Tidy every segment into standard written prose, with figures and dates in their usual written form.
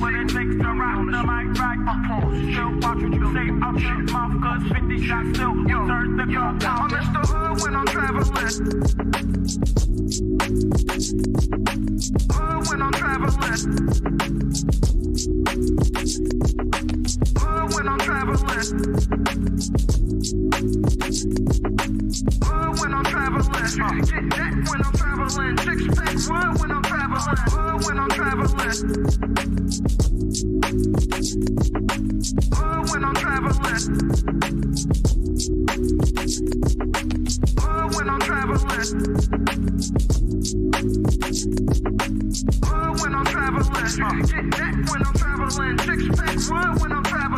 what it takes to round the mic right. Still watch what you say out your mouth, cause 50 shots still turn the gun down. I'm Mr. Hood when I'm traveling. Hood when I'm traveling. Hood when I'm traveling. Hood when I'm traveling. Get that when I'm traveling. Six pack wood when I'm traveling. Hood when I'm traveling. Hood when I'm traveling. Hood when I'm traveling. Hood when I'm traveling. Get that when I'm traveling. Six pack wood when I'm traveling.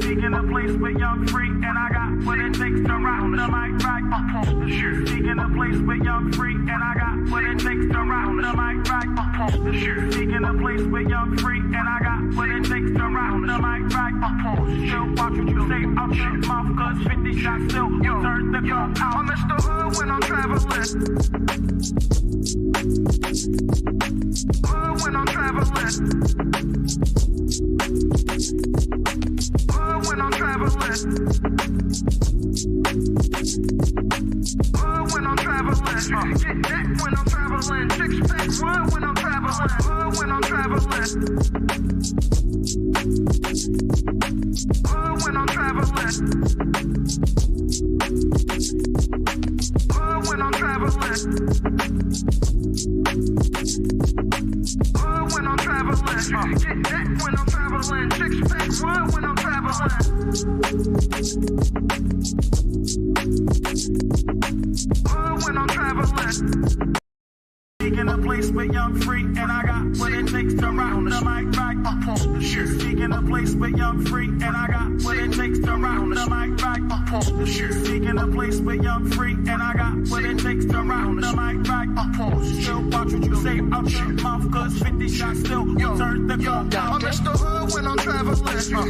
Speaking a place with young free, and I got what it takes to round the mic right. Speaking a place with young free, and I got what it takes to round the mic right. Speaking a place with young free, and I got what it takes to round the mic right. Still watch what you say out your mouth, cause 50 shots still turn the gun out. I'm Mr. Hood when I'm traveling. Hood when I'm traveling. Hood when I'm traveling. Hood when I'm traveling. Get that when I'm traveling. Six pack wood when I'm traveling. Hood when I'm traveling. Hood when I'm traveling. Hood when I'm traveling. Hood when I'm traveling. Get that when I'm traveling. Six pack wood when I'm traveling. Hood when I'm traveling. Speaking a place with young free, and I got what it takes to round the mic right. Speaking a place with young free, and I got what it takes to round the mic right. Speaking a place with young free, and I got what it takes to round the mic right. Still watch what you say out your mouth, cause 50 shots still turn the gun down. I'm Mr. Hood when I'm traveling.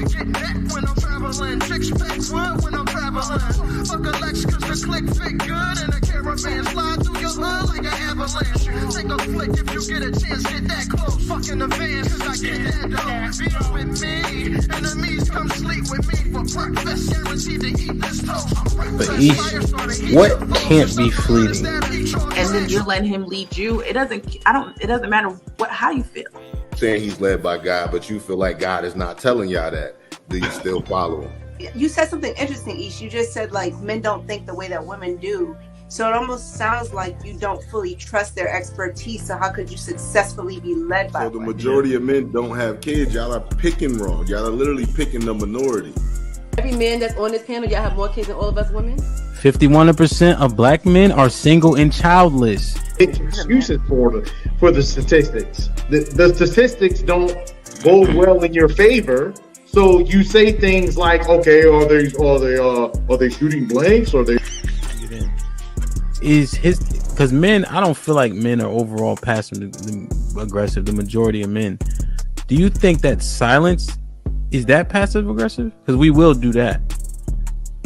Get that when I'm traveling. Six pack wood when I'm traveling. Fuck a Lex cause the click fit good, and a caravan slide through your hood like an avalanche. Take a flick if you get a chance, get that close. Fucking the van, cause I get that dough. Be with me, enemies come sleep with me for breakfast. Guaranteed to eat this toast. But what can't be fleeting? And then you're letting him lead you. It doesn't matter how you feel. Saying he's led by God, but you feel like God is not telling y'all that. Do you still follow him? You said something interesting, Ish. You just said like men don't think the way that women do. So it almost sounds like you don't fully trust their expertise. So how could you successfully be led by So the women? majority of men don't have kids. Y'all are picking wrong. Y'all are literally picking the minority. Every man that's on this panel, y'all have more kids than all of us women? 51% of black men are single and childless. Excuses for the statistics. The statistics don't go well in your favor. So you say things like, okay, are they shooting blanks? Or they because men, I don't feel like men are overall passive aggressive, the majority of men. Do you think that silence is that passive aggressive? Because we will do that.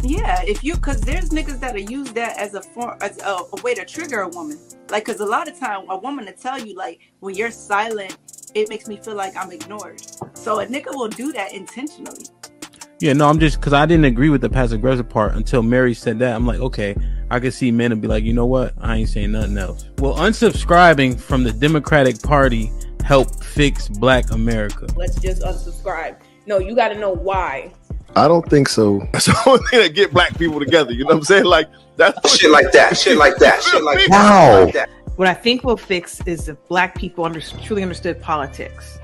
Yeah, because there's niggas that'll use that as a way to trigger a woman. Like, because a lot of time a woman will tell you, like, when you're silent, it makes me feel like I'm ignored. So a nigga will do that intentionally. Yeah, no, I'm just because I didn't agree with the passive aggressive part until Mary said that. I'm like, okay, I could see men and be like, you know what? I ain't saying nothing else. Will unsubscribing from the Democratic Party help fix Black America? Let's just unsubscribe. No, you got to know why. I don't think so. That's the only thing that get black people together. You know what I'm saying? Like that's shit like that. Shit like that. Shit like wow. that. What I think will fix is if black people truly understood politics.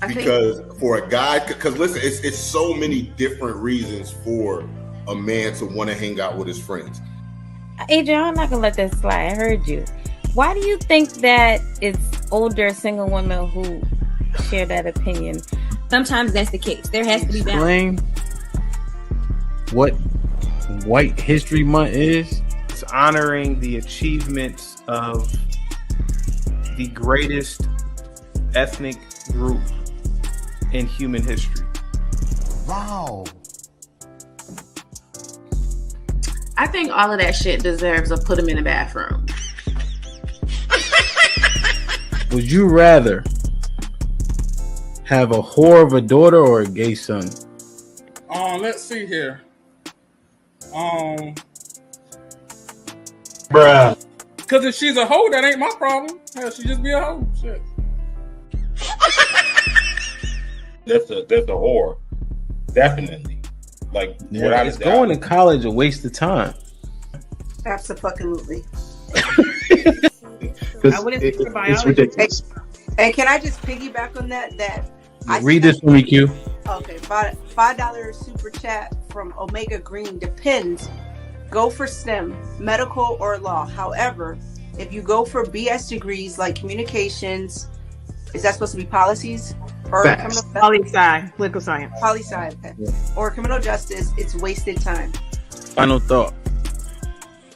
Because for a guy, because listen, it's so many different reasons for a man to want to hang out with his friends. Adrian, I'm not gonna let that slide. I heard you. Why do you think that it's older single women who share that opinion? Sometimes that's the case. There has to be balance. Explain what White History Month is. It's honoring the achievements of the greatest ethnic group in human history. Wow. I think all of that shit deserves a put him in the bathroom. Would you rather have a whore of a daughter or a gay son? Let's see here. Bruh. Because if she's a hoe, that ain't my problem. Hell, she just be a hoe. Shit. That's a whore. Definitely. Like, without Is a doubt. going to college a waste of time? Absolutely. I wouldn't think for biology. ridiculous. And can I just piggyback on that? Read this for me, Q. Okay, $5 super chat from Omega Green. Depends. Go for STEM, medical or law. However, if you go for BS degrees like communications, is that supposed to be policies or Poli-sci, political science? Poli-sci, okay. Or criminal justice? It's wasted time. Final thought.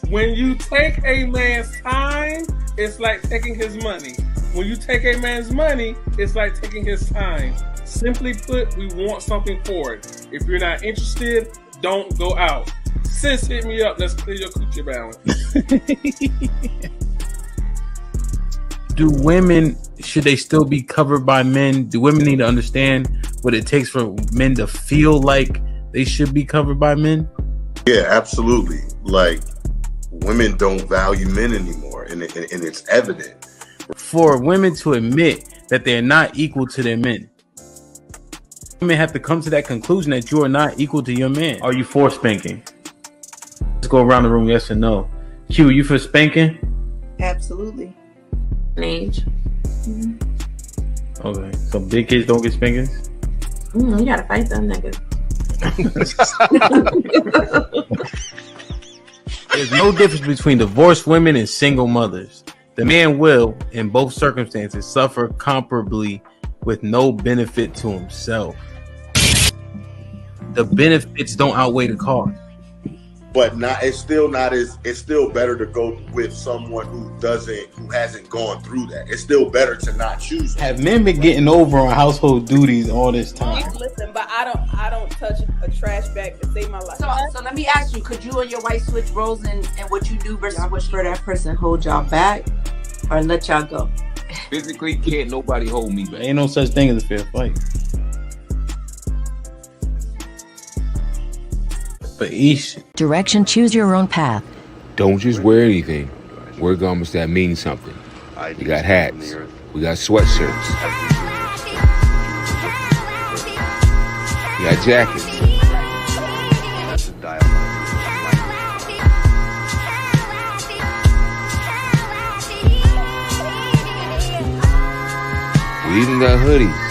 When you take a man's time, it's like taking his money. When you take a man's money, it's like taking his time. Simply put, we want something for it. If you're not interested, don't go out. Sis, hit me up. Let's clear your coochie balance. Do women, should they still be covered by men? Do women need to understand what it takes for men to feel like they should be covered by men? Yeah, absolutely. Like, women don't value men anymore, and it's evident. For women to admit that they're not equal to their men, women have to come to that conclusion that you are not equal to your man. Are you for spanking? Let's go around the room, yes or no. Q, you for spanking? Absolutely. Age. Okay, so big kids don't get spankings? You gotta fight them niggas. There's no difference between divorced women and single mothers. The man will, in both circumstances, suffer comparably with no benefit to himself. The benefits don't outweigh the cost. But it's still better to go with someone who hasn't gone through that. It's still better to not choose them. Have men been getting over on household duties all this time? Listen, but I don't touch a trash bag to save my life. So let me ask you, could you and your wife switch roles and what you do versus what for that person hold y'all back or let y'all go? Physically, can't nobody hold me back. Ain't no such thing as a fair fight. But each direction, choose your own path. Don't just wear anything. Wear garments that mean something. We got hats. We got sweatshirts. We got jackets. We even got hoodies.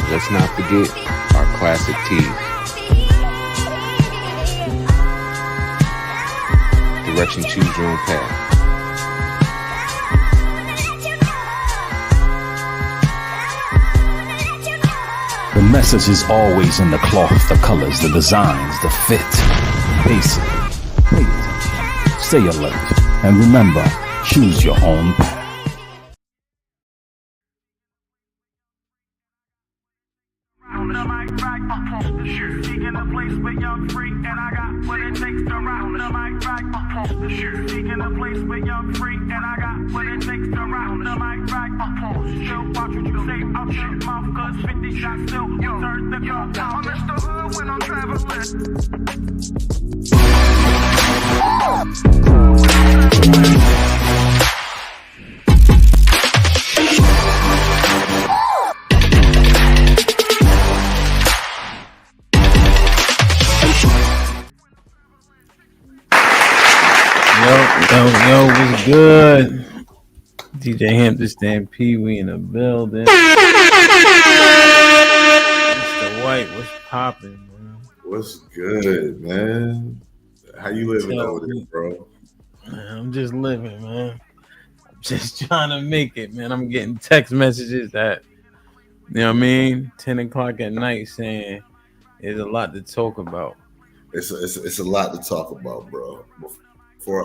Let's not forget our classic tees. Direction, choose your own path. The message is always in the cloth, the colors, the designs, the fit. Basically, pay attention, stay alert, and remember, choose your own path. Seeking a place where young free, and I got what it takes to rock the mic right. Seeking a place where young free, and I got what it takes to rock the mic right. Still watch what you say, I'm shit mouth, cause 50 shots still turn the gun down. I'm Mr. Hood when I'm traveling. Yo, what's good? DJ Hampton Stampede, we in the building. Mr. White, what's popping, man? What's good, man? How you living over there, bro? Man, I'm just living, man. I'm just trying to make it, man. I'm getting text messages that, you know what I mean, 10 o'clock at night saying there's a lot to talk about. It's a lot to talk about, bro.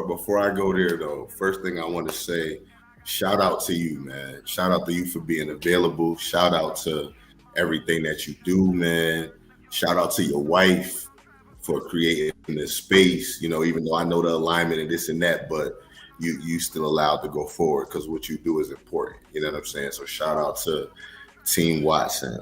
Before I go there, though, first thing I want to say, shout out to you, man. Shout out to you for being available. Shout out to everything that you do, man. Shout out to your wife for creating this space, you know, even though I know the alignment and this and that, but you still allowed to go forward because what you do is important. You know what I'm saying? So shout out to Team Watson.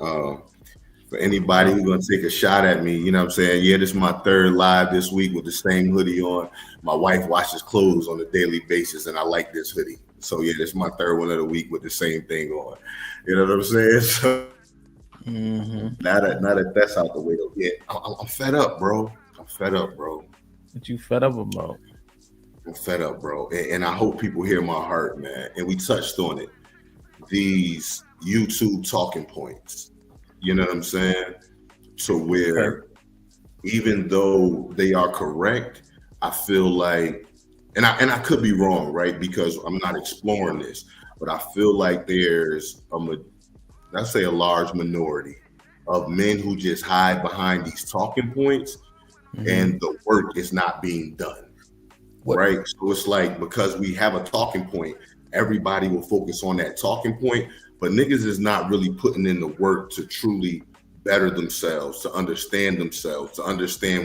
For anybody who's gonna take a shot at me, you know what I'm saying? Yeah, this is my third live this week with the same hoodie on. My wife washes clothes on a daily basis, and I like this hoodie. So yeah, this is my third one of the week with the same thing on. You know what I'm saying? So now that that's out the way, though, yeah, I'm fed up, bro. I'm fed up, bro. What you fed up about? I'm fed up, bro. And I hope people hear my heart, man. And we touched on it. These YouTube talking points. You know what I'm saying? So where even though they are correct, I feel like, and I could be wrong, right? Because I'm not exploring this, but I feel like there's let's say a large minority of men who just hide behind these talking points, and the work is not being done. Right? So it's like, because we have a talking point, everybody will focus on that talking point, but niggas is not really putting in the work to truly better themselves, to understand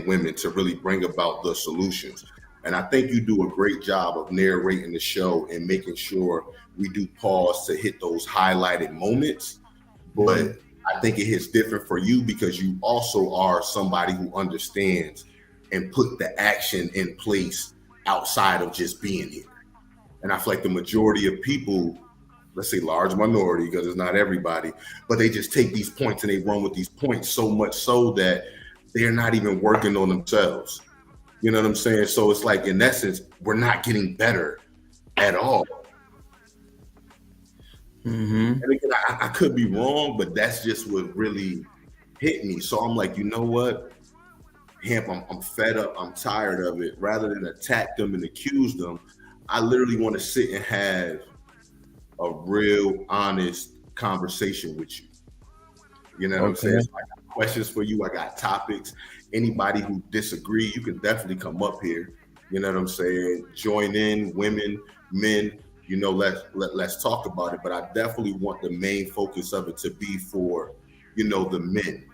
women, to really bring about the solutions. And I think you do a great job of narrating the show and making sure we do pause to hit those highlighted moments. But I think it hits different for you because you also are somebody who understands and put the action in place outside of just being here. And I feel like the majority of people, let's say large minority, because it's not everybody, but they just take these points and they run with these points so much so that they're not even working on themselves. You know what I'm saying? So it's like, in essence, we're not getting better at all. And again, I could be wrong, but that's just what really hit me. So I'm like, you know what? Hemp, I'm fed up. I'm tired of it. Rather than attack them and accuse them, I literally want to sit and have a real honest conversation with you. You know what I'm saying? So I got questions for you. I got topics. Anybody who disagree, you can definitely come up here. You know what I'm saying? Join in, women, men, you know, let's talk about it. But I definitely want the main focus of it to be for, you know, the men,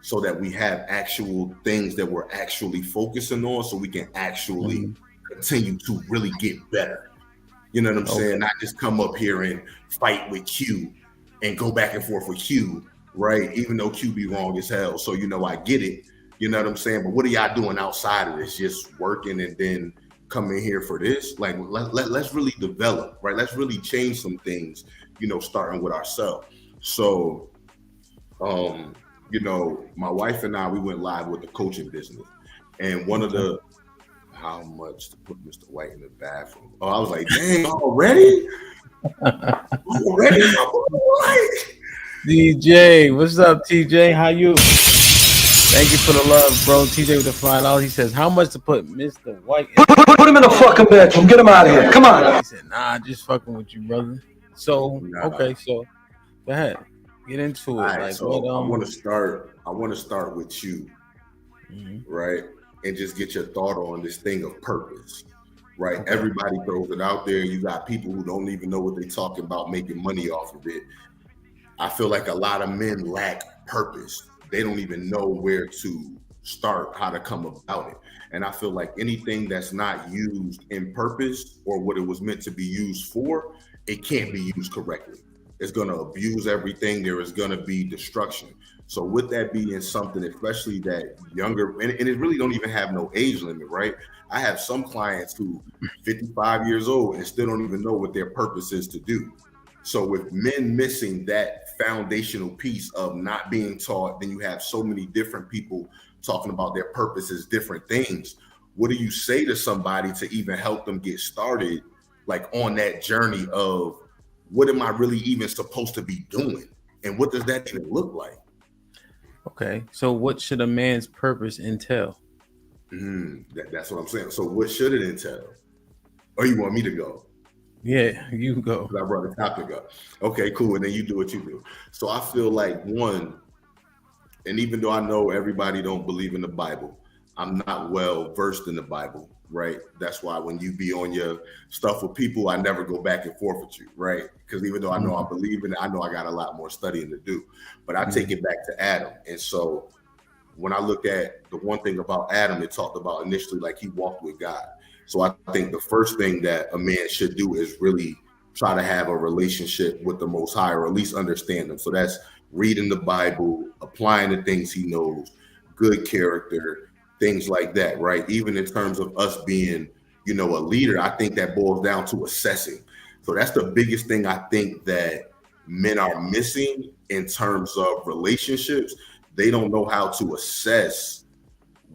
so that we have actual things that we're actually focusing on, so we can actually continue to really get better. You know what I'm saying? Not just come up here and fight with Q and go back and forth with Q, right? Even though Q be wrong as hell. So, you know, I get it. You know what I'm saying? But what are y'all doing outside of this? Just working and then coming here for this? Like, let's really develop, right? Let's really change some things, you know, starting with ourselves. So, you know, my wife and I, we went live with the coaching business. And one of the, how much to put Mr. White in the bathroom? Oh, I was like, dang, already? Already? DJ, what's up, TJ? How you? Thank you for the love, bro. TJ with the $5. He says, how much to put Mr. White in? Put him in the fucking bedroom. Get him out of here. Come on. He said, nah, just fucking with you, brother. So, okay, so go ahead. Get into it. Right, like, so what, I want to start with you, right? And just get your thought on this thing of purpose, right? Okay. Everybody throws it out there. You got people who don't even know what they're talking about, making money off of it. I feel like a lot of men lack purpose. They don't even know where to start, how to come about it. And I feel like anything that's not used in purpose or what it was meant to be used for, it can't be used correctly. It's going to abuse everything. There is going to be destruction. So with that being something, especially that younger, and it really don't even have no age limit, right? I have some clients who 55 years old and still don't even know what their purpose is to do. So with men missing that foundational piece of not being taught, then you have so many different people talking about their purpose as different things. What do you say to somebody to even help them get started, like on that journey of what am I really even supposed to be doing? And what does that even look like? Okay, so what should a man's purpose entail? That's what I'm saying. So what should it entail? Or you want me to go? Yeah, you go. I brought the topic up. Okay, cool. And then you do what you do. So I feel like one, and even though I know everybody don't believe in the Bible, I'm not well versed in the Bible, right? That's why when you be on your stuff with people, I never go back and forth with you, right? Because even though I know I believe in it, I know I got a lot more studying to do. But I take it back to Adam. And so when I look at the one thing about Adam, it talked about initially like he walked with God. So I think the first thing that a man should do is really try to have a relationship with the Most High, or at least understand them. So that's reading the Bible, applying the things he knows, good character, things like that, right? Even in terms of us being, you know, a leader, I think that boils down to assessing. So that's the biggest thing I think that men are missing in terms of relationships. They don't know how to assess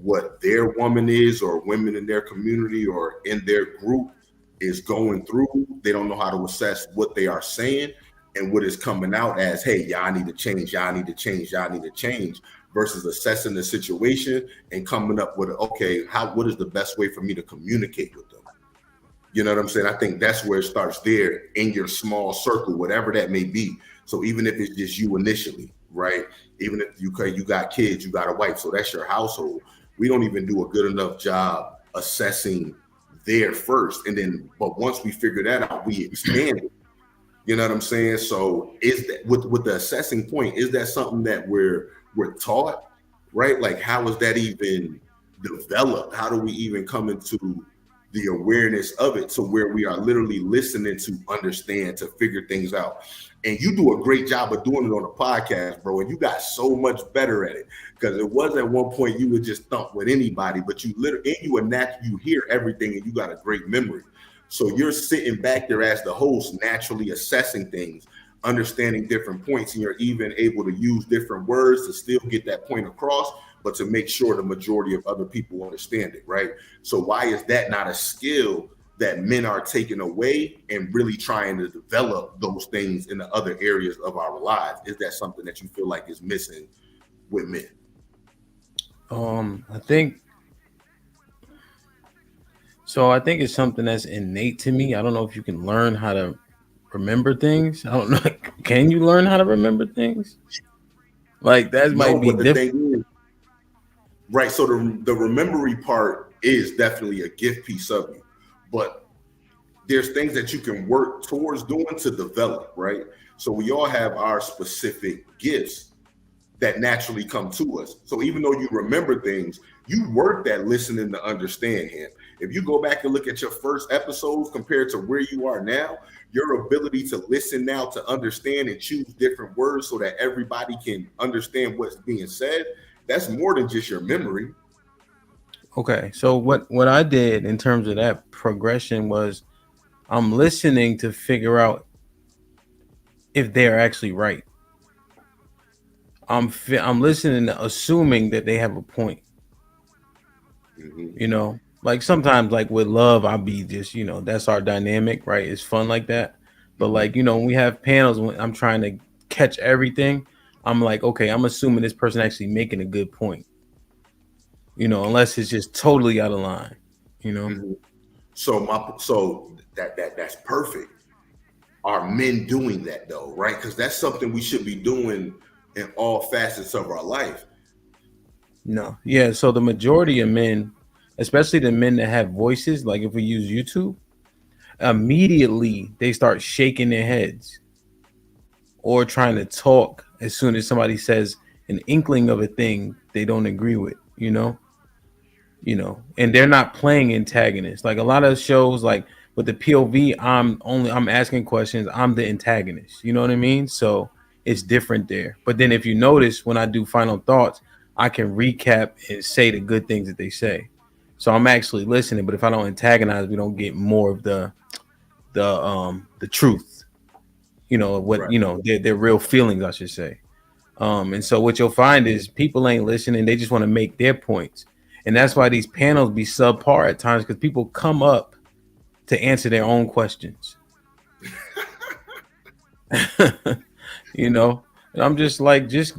what their woman is, or women in their community or in their group is going through. They don't know how to assess what they are saying and what is coming out as, hey, y'all need to change, y'all need to change, y'all need to change, versus assessing the situation and coming up with, okay, what is the best way for me to communicate with them? You know what I'm saying? I think that's where it starts, there in your small circle, whatever that may be. So even if it's just you initially, right? Even if you got kids, you got a wife, so that's your household. We don't even do a good enough job assessing there first. And then, but once we figure that out, we expand it. You know what I'm saying? So is that with the assessing point, is that something that we're taught, right? Like, how is that even developed? How do we even come into the awareness of it to where we are literally listening to understand, to figure things out? And you do a great job of doing it on the podcast, bro. And you got so much better at it, because it was at one point you would just thump with anybody, but you literally, you hear everything, and you got a great memory. So you're sitting back there as the host, naturally assessing things, understanding different points, and you're even able to use different words to still get that point across, but to make sure the majority of other people understand it, right? So why is that not a skill that men are taking away and really trying to develop those things in the other areas of our lives? Is that something that you feel like is missing with men? I think it's something that's innate to me. I don't know if you can learn how to remember things. I don't know. Can you learn how to remember things? Like, that might be different. Right. So the memory part is definitely a gift piece of you, but there's things that you can work towards doing to develop, right? So we all have our specific gifts that naturally come to us. So even though you remember things, you work that listening to understand him. If you go back and look at your first episodes compared to where you are now, your ability to listen now, to understand and choose different words so that everybody can understand what's being said, that's more than just your memory. Okay, so what I did in terms of that progression was, I'm listening to figure out if they're actually right. I'm listening, assuming that they have a point. You know, like sometimes, like with love, I'll be just, you know, that's our dynamic, right? It's fun like that. But like, you know, when we have panels, when I'm trying to catch everything, I'm like, okay, I'm assuming this person actually making a good point. You know, unless it's just totally out of line. You know. So that's perfect. Are men doing that though, right? Because that's something we should be doing in all facets of our life. No. Yeah. So the majority of men, especially the men that have voices, like if we use YouTube, immediately they start shaking their heads or trying to talk as soon as somebody says an inkling of a thing they don't agree with, you know, and they're not playing antagonists. Like a lot of shows, like with the POV, I'm asking questions. I'm the antagonist. You know what I mean? So it's different there. But then if you notice, when I do final thoughts, I can recap and say the good things that they say. So I'm actually listening. But if I don't antagonize, we don't get more of the truth. You know what? Right. You know, their real feelings, I should say. And so what you'll find is people ain't listening. They just want to make their points. And that's why these panels be subpar at times, because people come up to answer their own questions. You know, and I'm just like, just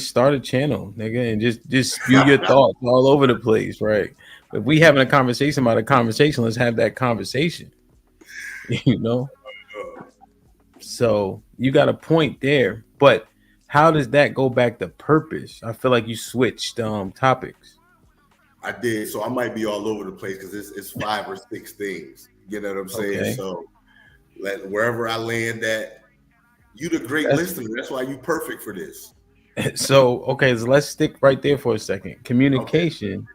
start a channel, nigga, and just spew your thoughts all over the place, right? If we having a conversation about a conversation, let's have that conversation. You know? So you got a point there, but how does that go back to purpose? I feel like you switched topics. I did, so I might be all over the place because it's 5 or 6 things. You know what I'm saying? Okay. So wherever I land at, you the great listener. That's why you perfect for this. So okay, so let's stick right there for a second. Communication,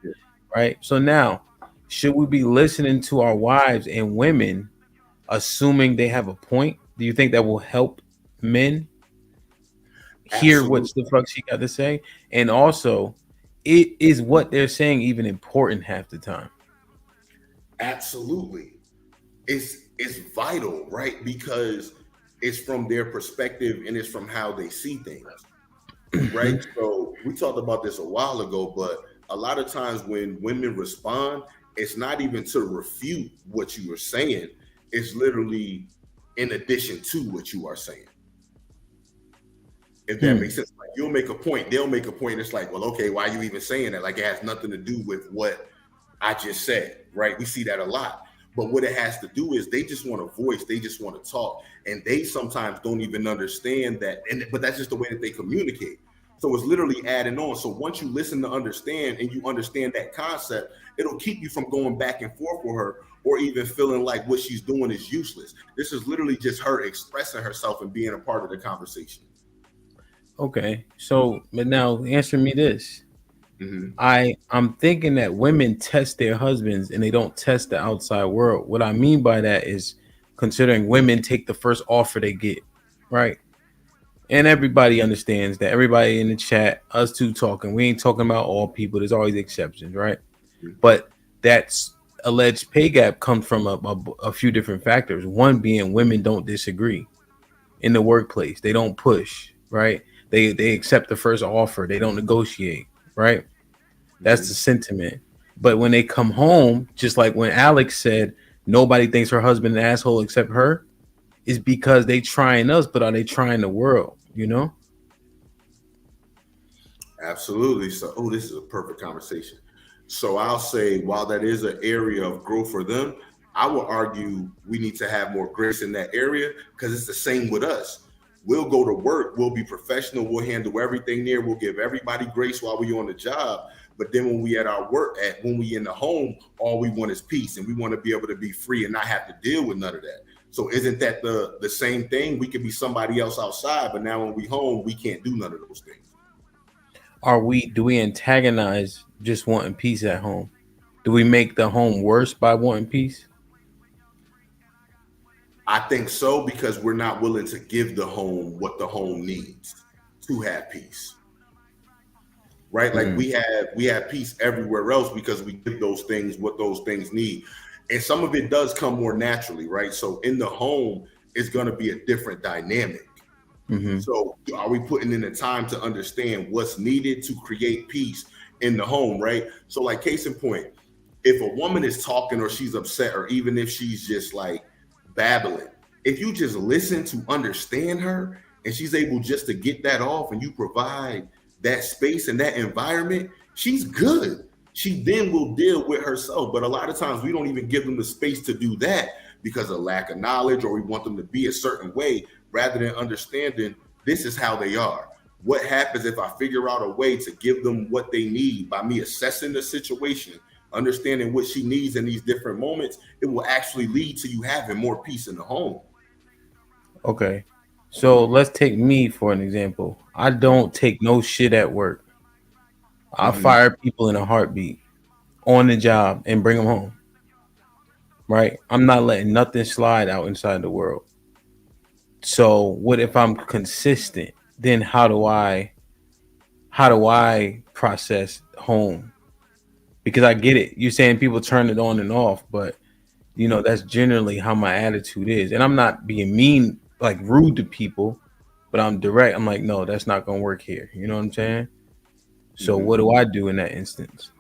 right? So now, should we be listening to our wives and women, assuming they have a point? Do you think that will help men hear what the fuck she got to say? And also, is what they're saying even important half the time? Absolutely. It's vital, right? Because it's from their perspective and it's from how they see things, right? So we talked about this a while ago, but a lot of times when women respond, it's not even to refute what you are saying. It's literally in addition to what you are saying. If that makes sense. Like, you'll make a point, they'll make a point. It's like, well, okay, why are you even saying that? Like, it has nothing to do with what I just said, right? We see that a lot. But what it has to do is they just want to voice, they just want to talk. And they sometimes don't even understand that. But that's just the way that they communicate. So it's literally adding on. So once you listen to understand and you understand that concept, it'll keep you from going back and forth with her or even feeling like what she's doing is useless. This is literally just her expressing herself and being a part of the conversation. Okay, so but now answer me this. I'm thinking that women test their husbands and they don't test the outside world. What I mean by that is considering women take the first offer they get, right? And everybody understands that. Everybody in the chat, us two talking, we ain't talking about all people. There's always exceptions, right? But that's alleged pay gap comes from a few different factors. One being women don't disagree in the workplace. They don't push, right? They accept the first offer. They don't negotiate, right? That's the sentiment. But when they come home, just like when Alex said, nobody thinks her husband an asshole except her, is because they trying us, but are they trying the world, you know? Absolutely. So, this is a perfect conversation. So I'll say, while that is an area of growth for them, I will argue we need to have more grace in that area because it's the same with us. We'll go to work, we'll be professional, we'll handle everything there, we'll give everybody grace while we're on the job. But then when we at our work, when we in the home, all we want is peace, and we want to be able to be free and not have to deal with none of that. So isn't that the same thing? We could be somebody else outside, but now when we home, we can't do none of those things. Do we antagonize just wanting peace at home? Do we make the home worse by wanting peace? I think so, because we're not willing to give the home what the home needs to have peace. Right? Like we have peace everywhere else because we give those things what those things need. And some of it does come more naturally, right? So in the home, it's going to be a different dynamic. So are we putting in the time to understand what's needed to create peace in the home, right? So like case in point, if a woman is talking or she's upset, or even if she's just like babbling, if you just listen to understand her and she's able just to get that off and you provide that space and that environment, she's good. She then will deal with herself. But a lot of times we don't even give them the space to do that because of lack of knowledge, or we want them to be a certain way rather than understanding this is how they are. What happens if I figure out a way to give them what they need by me assessing the situation, understanding what she needs in these different moments? It will actually lead to you having more peace in the home. Okay. So let's take me for an example. I don't take no shit at work. I fire people in a heartbeat on the job and bring them home. Right? I'm not letting nothing slide out inside the world. So what if I'm consistent? Then how do I process home? Because I get it. You're saying people turn it on and off, but you know, that's generally how my attitude is. And I'm not being mean, like rude to people, but I'm direct. I'm like, no, that's not going to work here. You know what I'm saying? So what do I do in that instance?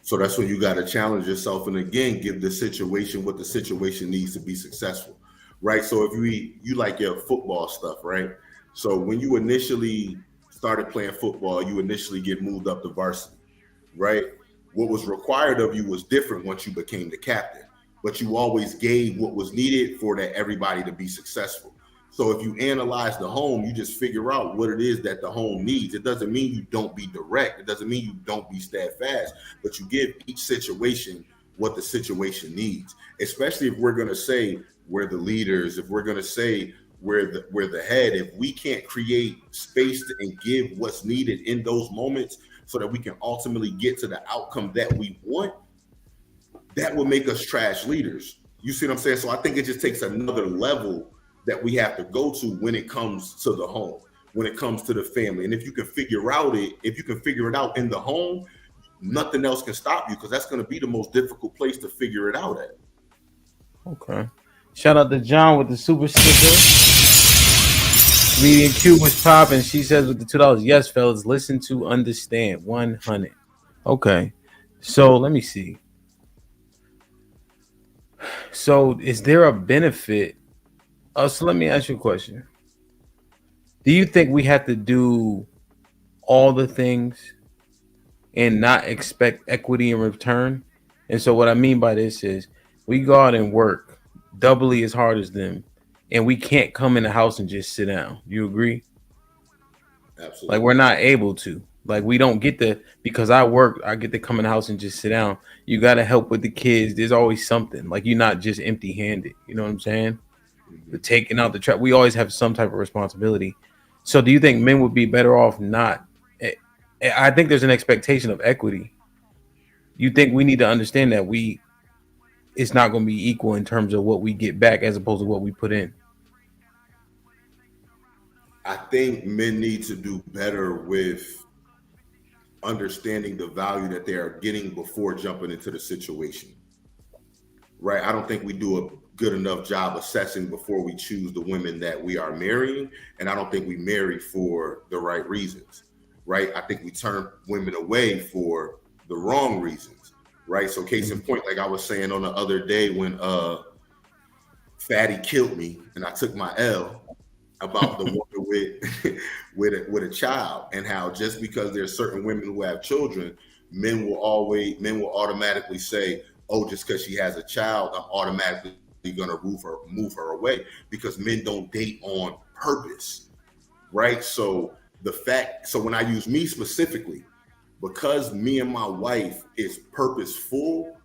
So that's when you got to challenge yourself and again, give the situation what the situation needs to be successful, right? So if you like your football stuff, right? So when you initially started playing football, you initially get moved up to varsity, right? What was required of you was different once you became the captain, but you always gave what was needed for that everybody to be successful. So if you analyze the home, you just figure out what it is that the home needs. It doesn't mean you don't be direct. It doesn't mean you don't be steadfast, but you give each situation what the situation needs, especially if we're going to say we're the leaders, if we're going to say we're the head. If we can't create space and give what's needed in those moments so that we can ultimately get to the outcome that we want, that will make us trash leaders. You see what I'm saying? So I think it just takes another level that we have to go to when it comes to the home, when it comes to the family. And if you can figure it out in the home, nothing else can stop you, because that's going to be the most difficult place to figure it out at. Okay. Shout out to John with the super sticker. Median Q was popping. She says with the $2. Yes, fellas, listen to understand. 100. Okay. So let me see. So is there a benefit? So let me ask you a question. Do you think we have to do all the things and not expect equity in return? And so what I mean by this is we go out and work doubly as hard as them, and we can't come in the house and just sit down. You agree? Absolutely. Like, we're not able to. Like, we don't get to, because I work, I get to come in the house and just sit down. You got to help with the kids. There's always something. Like, you're not just empty handed. You know what I'm saying? The taking out the trap. We always have some type of responsibility. So do you think men would be better off not? I think there's an expectation of equity. You think we need to understand that it's not going to be equal in terms of what we get back as opposed to what we put in? I think men need to do better with understanding the value that they are getting before jumping into the situation. Right? I don't think we do a good enough job assessing before we choose the women that we are marrying. And I don't think we marry for the right reasons. Right? I think we turn women away for the wrong reasons. Right? So case in point, like I was saying on the other day when Fatty killed me and I took my L about the woman with a child, and how just because there's certain women who have children, men will automatically say, oh, just because she has a child, I'm automatically gonna move her away, because men don't date on purpose, right? So when I use me specifically, because me and my wife is purposeful,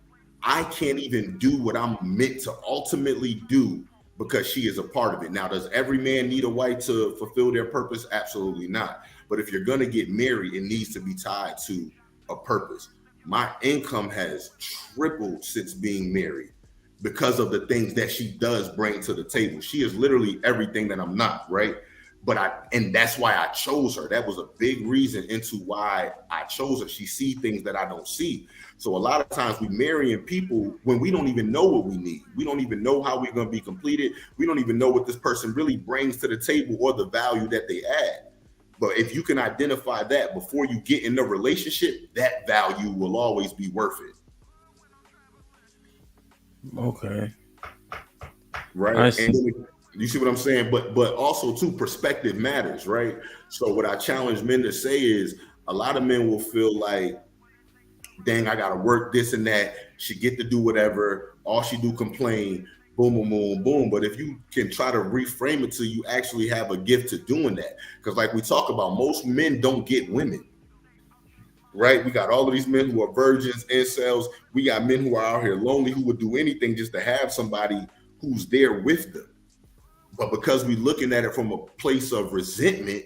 I can't even do what I'm meant to ultimately do because she is a part of it. Now, does every man need a wife to fulfill their purpose? Absolutely not. But if you're gonna get married, it needs to be tied to a purpose. My income has tripled since being married because of the things that she does bring to the table. She is literally everything that I'm not, right? And that's why I chose her. That was a big reason into why I chose her. She sees things that I don't see. So a lot of times we marrying people when we don't even know what we need. We don't even know how we're going to be completed. We don't even know what this person really brings to the table or the value that they add. But if you can identify that before you get in the relationship, that value will always be worth it. Okay. Right. I see. And then, you see what I'm saying? But also too, perspective matters, right? So what I challenge men to say is, a lot of men will feel like, dang, I gotta work this and that. She get to do whatever. All she do complain. Boom, boom, boom, boom. But if you can try to reframe it to you actually have a gift to doing that, because like we talk about, most men don't get women. Right? We got all of these men who are virgins, incels. We got men who are out here lonely, who would do anything just to have somebody who's there with them. But because we're looking at it from a place of resentment,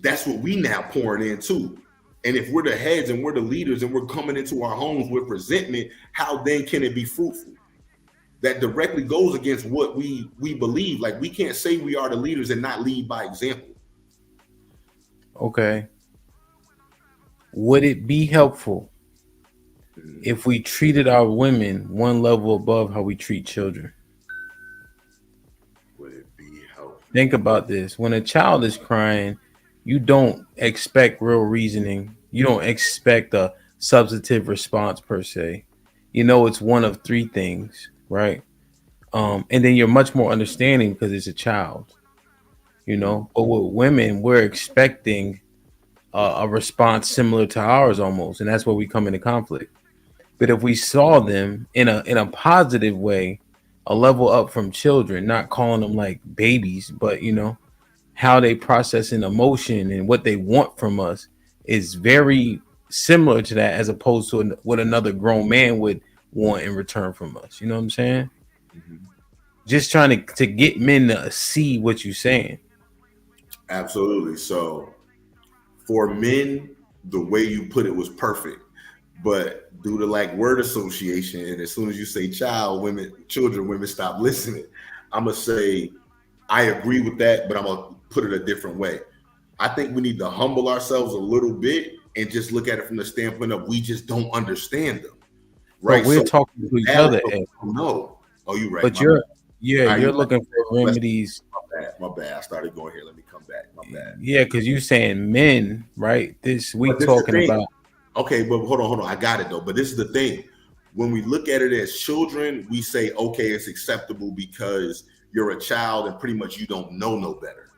that's what we now pouring into. And if we're the heads and we're the leaders and we're coming into our homes with resentment, how then can it be fruitful? That directly goes against what we believe. Like, we can't say we are the leaders and not lead by example. Okay. Would it be helpful if we treated our women one level above how we treat children? Would it be helpful? Think about this. When a child is crying, you don't expect real reasoning. You don't expect a substantive response per se. You know, it's one of three things, right? And then you're much more understanding because it's a child, you know. But with women, we're expecting a response similar to ours almost, and that's where we come into conflict. But if we saw them in a positive way, a level up from children, not calling them like babies, but you know, how they process an emotion and what they want from us is very similar to that, as opposed to what another grown man would want in return from us. You know what I'm saying? Mm-hmm. just trying to get men to see what you're saying. Absolutely. So for men, the way you put it was perfect. But due to like word association, and as soon as you say children, women stop listening. I'm gonna say I agree with that, but I'm gonna put it a different way. I think we need to humble ourselves a little bit and just look at it from the standpoint of we just don't understand them. Right. But we're So talking to each other. no. Oh, you're right. But you're looking for remedies. My bad. I started going here. Let me come back. My bad. Yeah, because you're saying men, right? This talking about. Okay, but hold on. I got it though. But this is the thing. When we look at it as children, we say, okay, it's acceptable because you're a child and pretty much you don't know no better.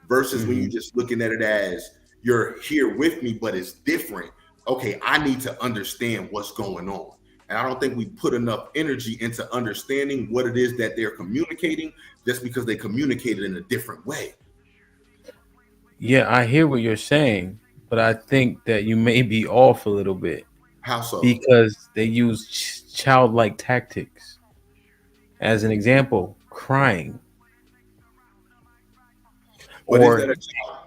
Versus when you're just looking at it as you're here with me, but it's different. Okay, I need to understand what's going on. And I don't think we put enough energy into understanding what it is that they're communicating just because they communicate it in a different way. Yeah, I hear what you're saying, but I think that you may be off a little bit. How so? Because they use childlike tactics. As an example, crying. But is that a child?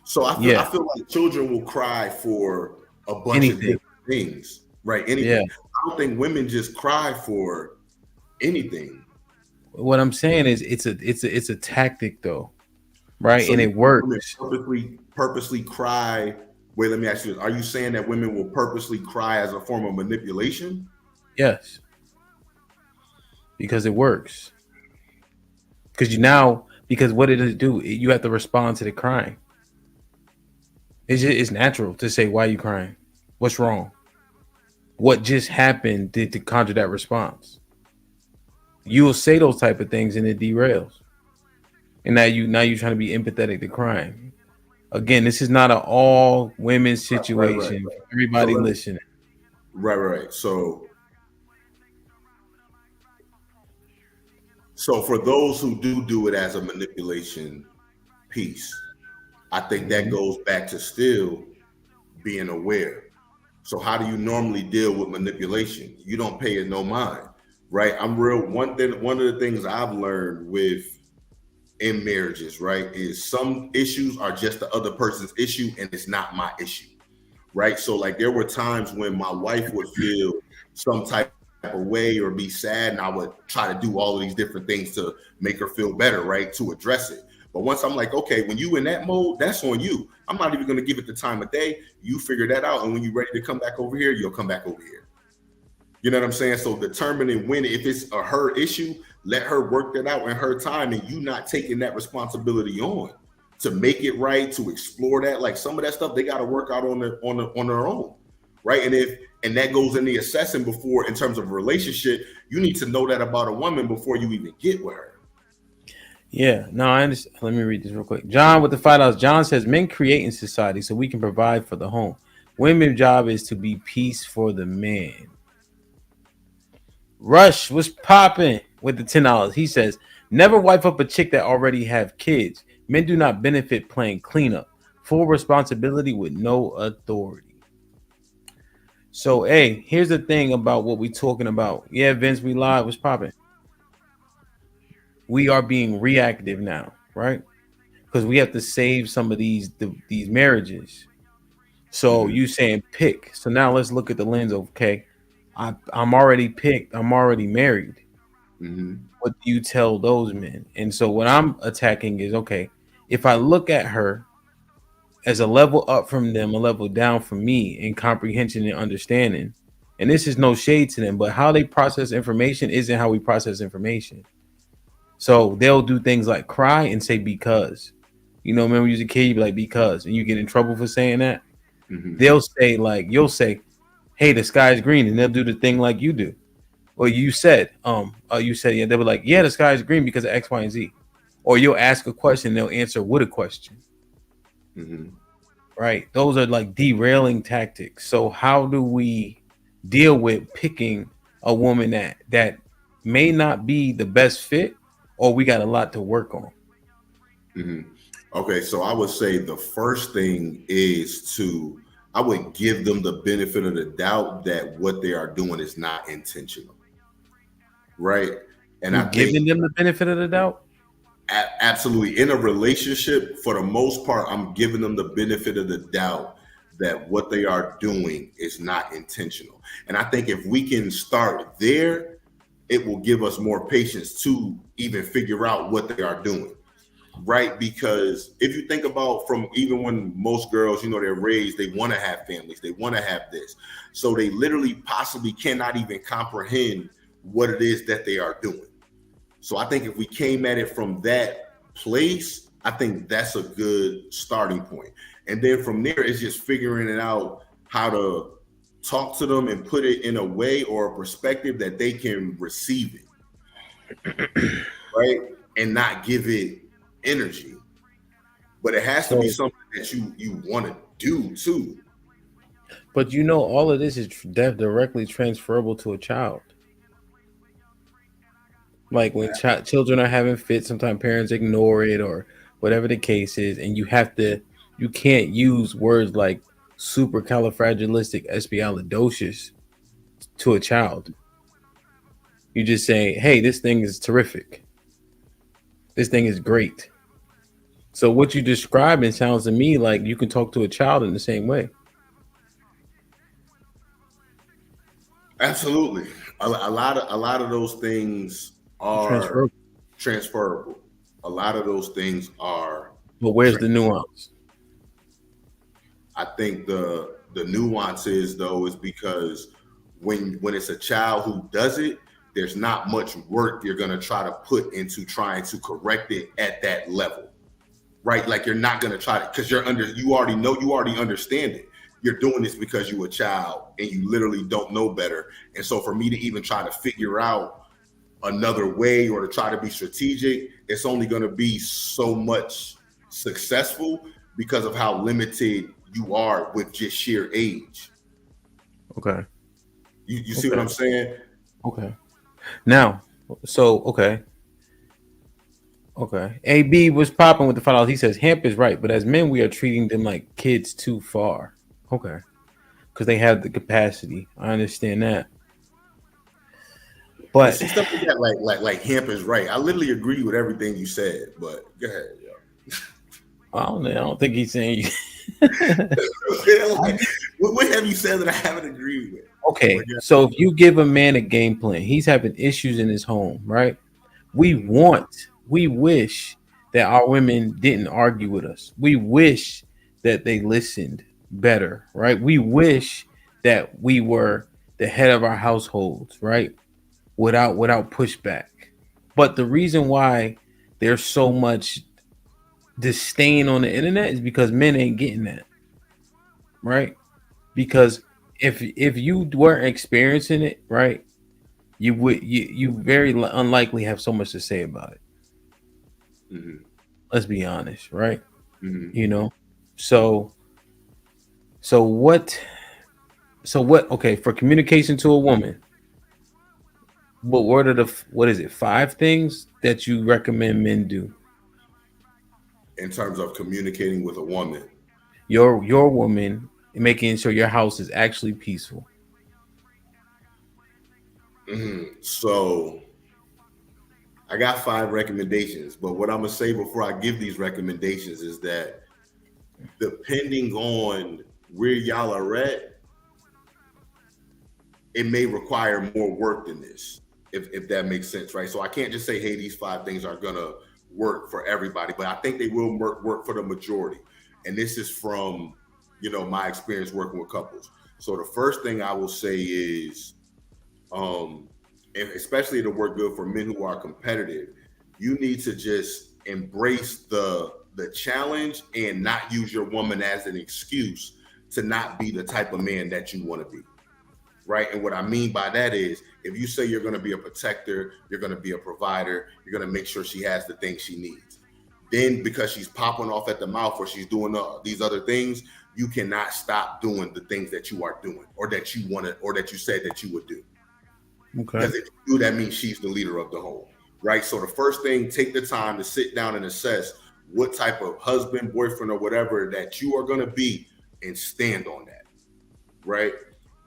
So I feel like children will cry for a bunch of different things, right? Anything. Yeah. I don't think women just cry for anything. What I'm saying is it's a tactic though, right? So and it works. Purposely cry. Wait, let me ask you this. Are you saying that women will purposely cry as a form of manipulation? Yes. Because it works. Because what did it do? You have to respond to the crying. It's natural to say, why are you crying? What's wrong? What just happened to conjure that response? You'll say those type of things and it derails. And now you're trying to be empathetic to crime. Again, this is not an all women situation. Right. Everybody listening. Right. So for those who do it as a manipulation piece, I think that goes back to still being aware. So how do you normally deal with manipulation? You don't pay it no mind, right? One of the things I've learned in marriages, right, is some issues are just the other person's issue and it's not my issue, right? So like there were times when my wife would feel some type of way or be sad, and I would try to do all of these different things to make her feel better, right, to address it. But once I'm like, okay, when you in that mode, that's on you. I'm not even going to give it the time of day. You figure that out. And when you're ready to come back over here, you'll come back over here. You know what I'm saying? So determining when, if it's her issue, let her work that out in her time and you not taking that responsibility on to make it right, to explore that. Like some of that stuff, they got to work out on their own. Right. And that goes in the assessing before, in terms of a relationship, you need to know that about a woman before you even get with her. Yeah, no, I understand. Let me read this real quick. John with the $5. John says, men create in society so we can provide for the home. Women's job is to be peace for the man. Rush was popping with the $10. He says, never wife up a chick that already have kids. Men do not benefit playing cleanup. Full responsibility with no authority. So, hey, here's the thing about what we're talking about. Yeah, Vince, we live. Was popping. We are being reactive now, right? Because we have to save some of these marriages. So you saying pick. So now let's look at the lens of, okay, I'm already picked. I'm already married. What do you tell those men? And so what I'm attacking is, okay, if I look at her as a level up from them, a level down from me in comprehension and understanding, and this is no shade to them, but how they process information isn't how we process information. So they'll do things like cry and say because. You know, remember when you was a kid, you'd be like, because, and you get in trouble for saying that. They'll say, like, you'll say, hey, the sky's green, and they'll do the thing like you do. Or you said, yeah, they'll be like, yeah, the sky's green because of X, Y, and Z. Or you'll ask a question, they'll answer with a question. Right? Those are like derailing tactics. So how do we deal with picking a woman that may not be the best fit, or we got a lot to work on? Okay, so I would say the first thing is I would give them the benefit of the doubt that what they are doing is not intentional, right? And You're giving them the benefit of the doubt? Absolutely. In a relationship, for the most part, I'm giving them the benefit of the doubt that what they are doing is not intentional. And I think if we can start there, it will give us more patience to even figure out what they are doing. Right? Because if you think about from even when most girls, they're raised, they want to have families, they want to have this. So they literally possibly cannot even comprehend what it is that they are doing. So I think if we came at it from that place, I think that's a good starting point. And then from there, it's just figuring it out how to talk to them and put it in a way or a perspective that they can receive it, right? And not give it energy. But it has to be something that you want to do too. But all of this is directly transferable to a child. Like when children are having fits, sometimes parents ignore it or whatever the case is, and you can't use words like supercalifragilisticexpialidocious to a child. You just say, hey, this thing is terrific. This thing is great. So what you describing sounds to me like you can talk to a child in the same way. Absolutely. A lot of those things are transferable. A lot of those things are. But where's the nuance? I think the nuance is because when it's a child who does it, there's not much work you're going to try to put into trying to correct it at that level, right? Like you're not going to try to, because you already understand it. You're doing this because you're a child and you literally don't know better. And so for me to even try to figure out another way or to try to be strategic, it's only going to be so much successful because of how limited you are with just sheer age. Okay. You see what I'm saying? Okay. Now, okay. AB was popping with the $5. He says Hamp is right, but as men, we are treating them like kids too far. Okay. Because they have the capacity. I understand that. But see stuff like that, like Hamp is right. I literally agree with everything you said, but go ahead, yo. I don't think he's saying what have you said that I haven't agreed with? Okay, so if you give a man a game plan, he's having issues in his home, right? We wish that our women didn't argue with us. We wish that they listened better, right? We wish that we were the head of our households, right? Without pushback. But the reason why there's so much disdain on the internet is because men ain't getting that, right? Because if you weren't experiencing it, right, you very unlikely have so much to say about it. Mm-hmm. Let's be honest, right? Mm-hmm. So what? Okay, for communication to a woman, but what are what is it? 5 things that you recommend men do in terms of communicating with a woman? Your woman, making sure your house is actually peaceful. So I got 5 recommendations, but what I'm gonna say before I give these recommendations is that depending on where y'all are at, it may require more work than this, if that makes sense, right? So I can't just say, hey, these 5 things are gonna work for everybody, but I think they will work for the majority. And this is from, my experience working with couples. So the first thing I will say is, and especially to work good for men who are competitive, you need to just embrace the challenge and not use your woman as an excuse to not be the type of man that you want to be, right? And what I mean by that is, if you say you're going to be a protector, you're going to be a provider, you're going to make sure she has the things she needs. Then because she's popping off at the mouth or she's doing these other things, you cannot stop doing the things that you are doing or that you wanted or that you said that you would do. Okay. Because if you do, that means she's the leader of the home, right? So the first thing, take the time to sit down and assess what type of husband, boyfriend, or whatever that you are going to be and stand on that, right?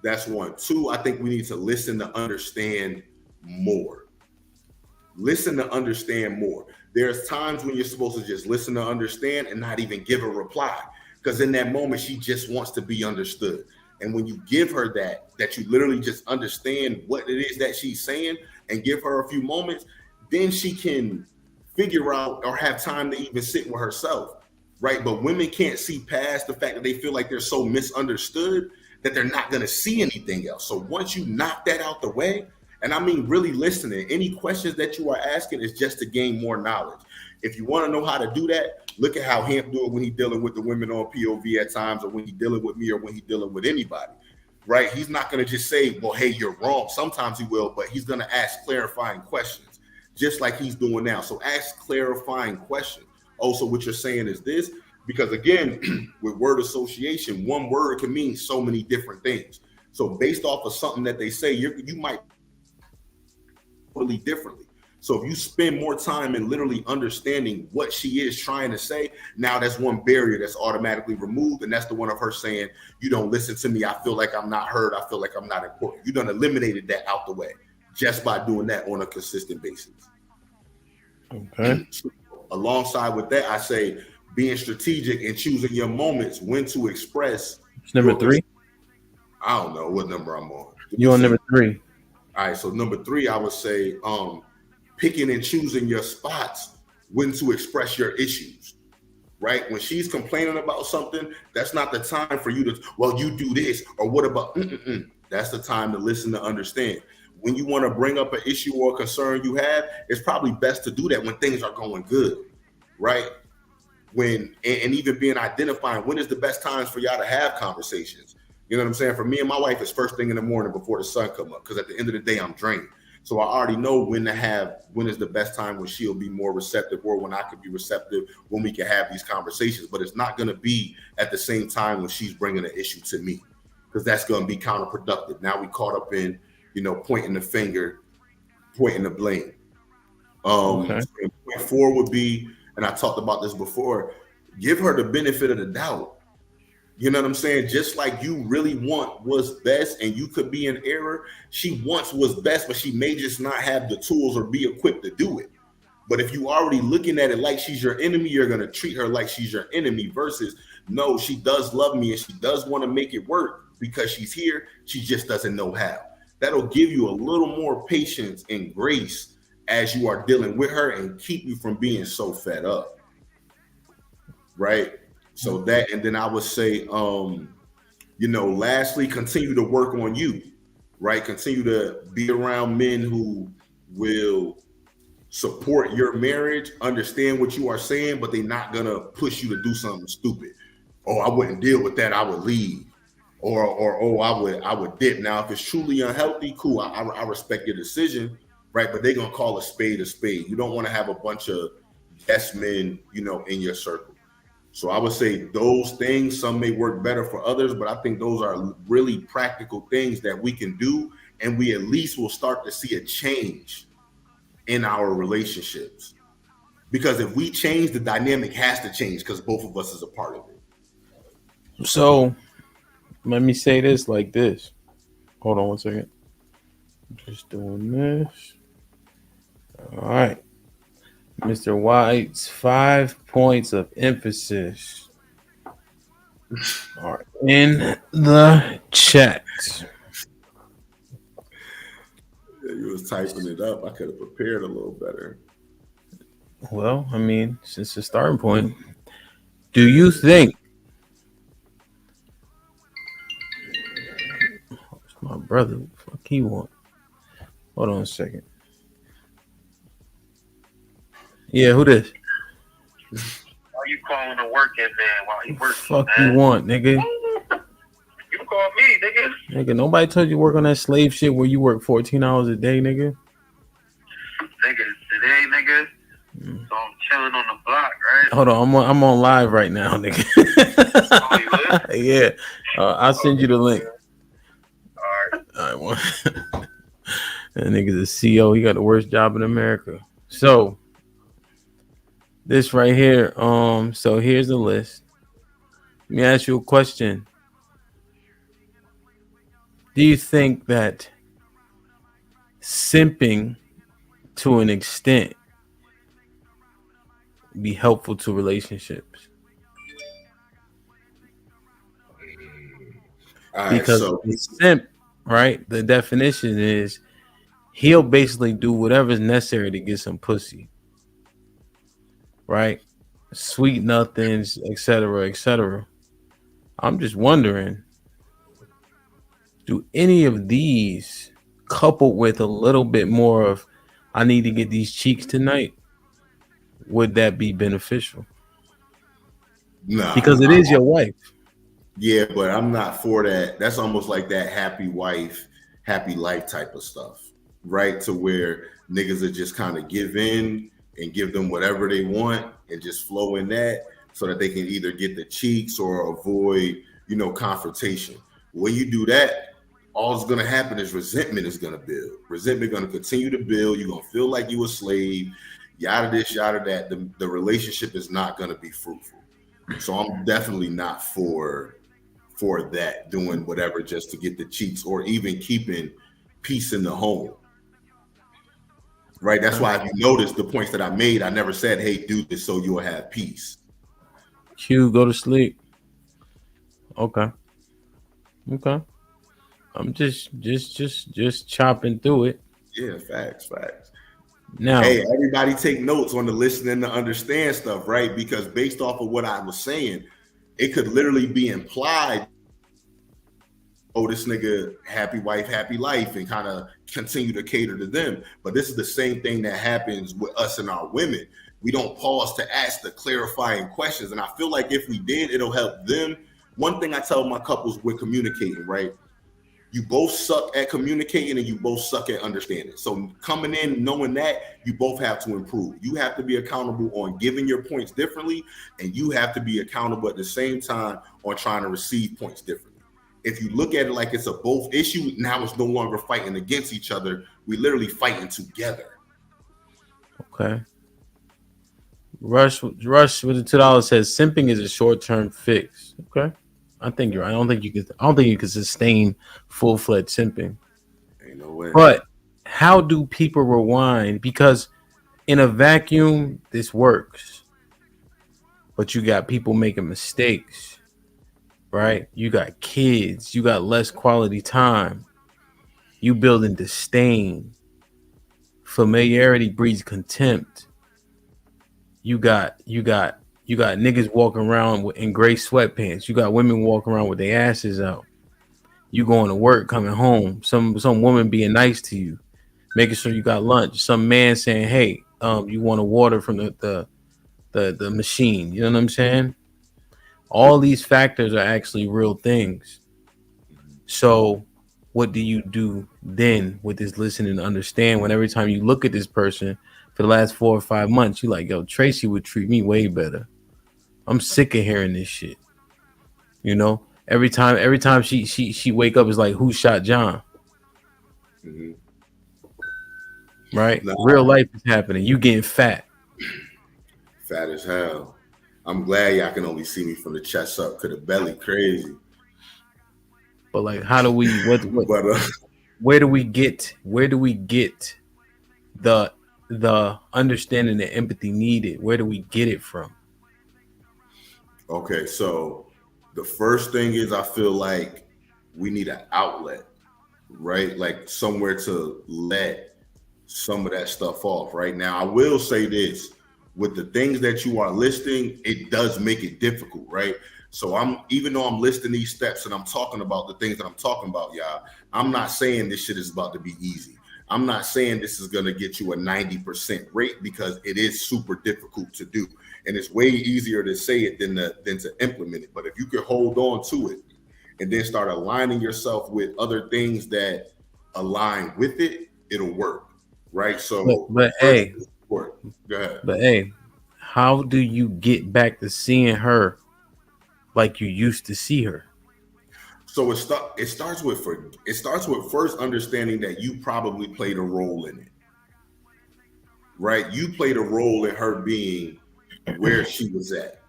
That's 1. 2, I think we need to listen to understand more. Listen to understand more. There's times when you're supposed to just listen to understand and not even give a reply, because in that moment she just wants to be understood. And when you give her that you literally just understand what it is that she's saying and give her a few moments, then she can figure out or have time to even sit with herself, right? But women can't see past the fact that they feel like they're so misunderstood that they're not going to see anything else. So once you knock that out the way, and I mean really listening, any questions that you are asking is just to gain more knowledge. If you want to know how to do that, look at how Hamp do it when he's dealing with the women on POV at times, or when he's dealing with me, or when he's dealing with anybody, right? He's not going to just say, well, hey, you're wrong. Sometimes he will, but he's going to ask clarifying questions, just like he's doing now. So ask clarifying questions. Also, what you're saying is this, because again, with word association, one word can mean so many different things. So based off of something that they say, you might totally differently. So if you spend more time in literally understanding what she is trying to say, now that's one barrier that's automatically removed. And that's the one of her saying, you don't listen to me. I feel like I'm not heard. I feel like I'm not important. You done eliminated that out the way just by doing that on a consistent basis. Okay. Alongside with that, I say being strategic and choosing your moments when to express. It's number 3. I don't know what number I'm on. You on number 3. All right, so number 3, I would say picking and choosing your spots when to express your issues, right? When she's complaining about something, that's not the time for you to, well, you do this, or what about, That's the time to listen to understand. When you want to bring up an issue or concern you have, it's probably best to do that when things are going good, right? When, and even being identifying when is the best times for y'all to have conversations. You know what I'm saying? For me and my wife, it's first thing in the morning before the sun come up, because at the end of the day, I'm drained. So I already know when is the best time when she'll be more receptive, or when I could be receptive, when we can have these conversations. But it's not going to be at the same time when she's bringing an issue to me, because that's going to be counterproductive. Now we caught up in, pointing the finger, pointing the blame. Okay. Point 4 would be, and I talked about this before, give her the benefit of the doubt. You know what I'm saying? Just like you really want what's best and you could be in error, she wants what's best, but she may just not have the tools or be equipped to do it. But if you already looking at it like she's your enemy, you're going to treat her like she's your enemy, versus, no, she does love me and she does want to make it work because she's here. She just doesn't know how. That'll give you a little more patience and grace as you are dealing with her and keep you from being so fed up. Right? So that, and then I would say, lastly, continue to work on you, right? Continue to be around men who will support your marriage, understand what you are saying, but they're not going to push you to do something stupid. Oh, I wouldn't deal with that. I would leave. Or I would dip. Now, if it's truly unhealthy, cool. I respect your decision, right? But they're going to call a spade a spade. You don't want to have a bunch of yes men, in your circle. So I would say those things, some may work better for others, but I think those are really practical things that we can do, and we at least will start to see a change in our relationships. Because if we change, the dynamic has to change, because both of us is a part of it. So let me say this like this. Hold on one second. Just doing this. All right. Mr. White's 5 points of emphasis are in the chat. You was typing it up. I could have prepared a little better. Well, I mean, since the starting point, do you think my brother, what the fuck he want? Hold on a second. Yeah, who this? Why you calling a working man while you working? Fuck man? you want, nigga? You call me, nigga. Nigga, nobody told you to work on that slave shit where you work 14 hours a day, nigga. Nigga, today, nigga. So I'm chilling on the block, right? Hold on, I'm on live right now, nigga. Oh, you Yeah, I'll send you the link. All right, well, that nigga's a CEO. He got the worst job in America. So this right here. So here's the list. Let me ask you a question. Do you think that simping to an extent, be helpful to relationships? All right, Because so the simp, right? The definition is he'll basically do whatever's necessary to get some pussy, right? Sweet nothings, etc., etc. I'm just wondering, do any of these, coupled with a little bit more of, I need to get these cheeks tonight, would that be beneficial? nah, Because it is your wife. Yeah, but I'm not for that. That's almost like that happy wife, happy life type of stuff, right? To where niggas are just kind of give in and give them whatever they want and just flow in that so that they can either get the cheeks or avoid, confrontation. When you do that, all that's gonna happen is resentment is gonna build. Resentment gonna continue to build. You're gonna feel like you a slave, yada this, yada that. The relationship is not gonna be fruitful. So I'm definitely not for that, doing whatever just to get the cheeks or even keeping peace in the home. Right. That's why if you notice the points that I made, I never said, hey, do this so you'll have peace. Q, go to sleep. Okay. I'm just chopping through it. Yeah, facts. Now, hey, everybody take notes on the listening to understand stuff, right? Because based off of what I was saying, it could literally be implied, oh, this nigga happy wife, happy life, and kind of continue to cater to them. But this is the same thing that happens with us and our women. We don't pause to ask the clarifying questions. And I feel like if we did, it'll help them. One thing I tell my couples with communicating, right? You both suck at communicating and you both suck at understanding. So coming in knowing that, you both have to improve. You have to be accountable on giving your points differently, and you have to be accountable at the same time on trying to receive points differently. If you look at it like it's a both issue, now it's no longer fighting against each other. We literally fighting together. Okay. Rush with the $2 says simping is a short-term fix. Okay. I think you're right. I don't think you can sustain full-fledged simping. Ain't no way. But how do people rewind? Because in a vacuum, this works. But you got people making mistakes, right? You got kids. You got less quality time. You building disdain. Familiarity breeds contempt. You got niggas walking around in gray sweatpants. You got women walking around with their asses out. You going to work, coming home. Some woman being nice to you, making sure you got lunch. Some man saying, "Hey, you want a water from the machine?" You know what I'm saying? All these factors are actually real things. So, what do you do then with this listen and understand? When every time you look at this person for the last 4 or 5 months, you like, yo, Tracy would treat me way better. I'm sick of hearing this shit. You know, every time she wake up is like, who shot John? Mm-hmm. Right? Real life is happening. You getting fat. Fat as hell. I'm glad y'all can only see me from the chest up because the belly crazy. But like, how do we? Where do we get the understanding and empathy needed? Where do we get it from? Okay, so the first thing is I feel like we need an outlet, right? Like somewhere to let some of that stuff off. Right now, I will say this: with the things that you are listing, it does make it difficult, right? So even though I'm listing these steps and I'm talking about the things that I'm talking about, y'all, I'm not saying this shit is about to be easy. I'm not saying this is going to get you a 90% rate, because it is super difficult to do. And it's way easier to say it than to implement it. But if you can hold on to it and then start aligning yourself with other things that align with it, it'll work. Right. So, but go ahead. But hey, how do you get back to seeing her like you used to see her? So it starts with first understanding that you probably played a role in it, right? You played a role in her being where she was at,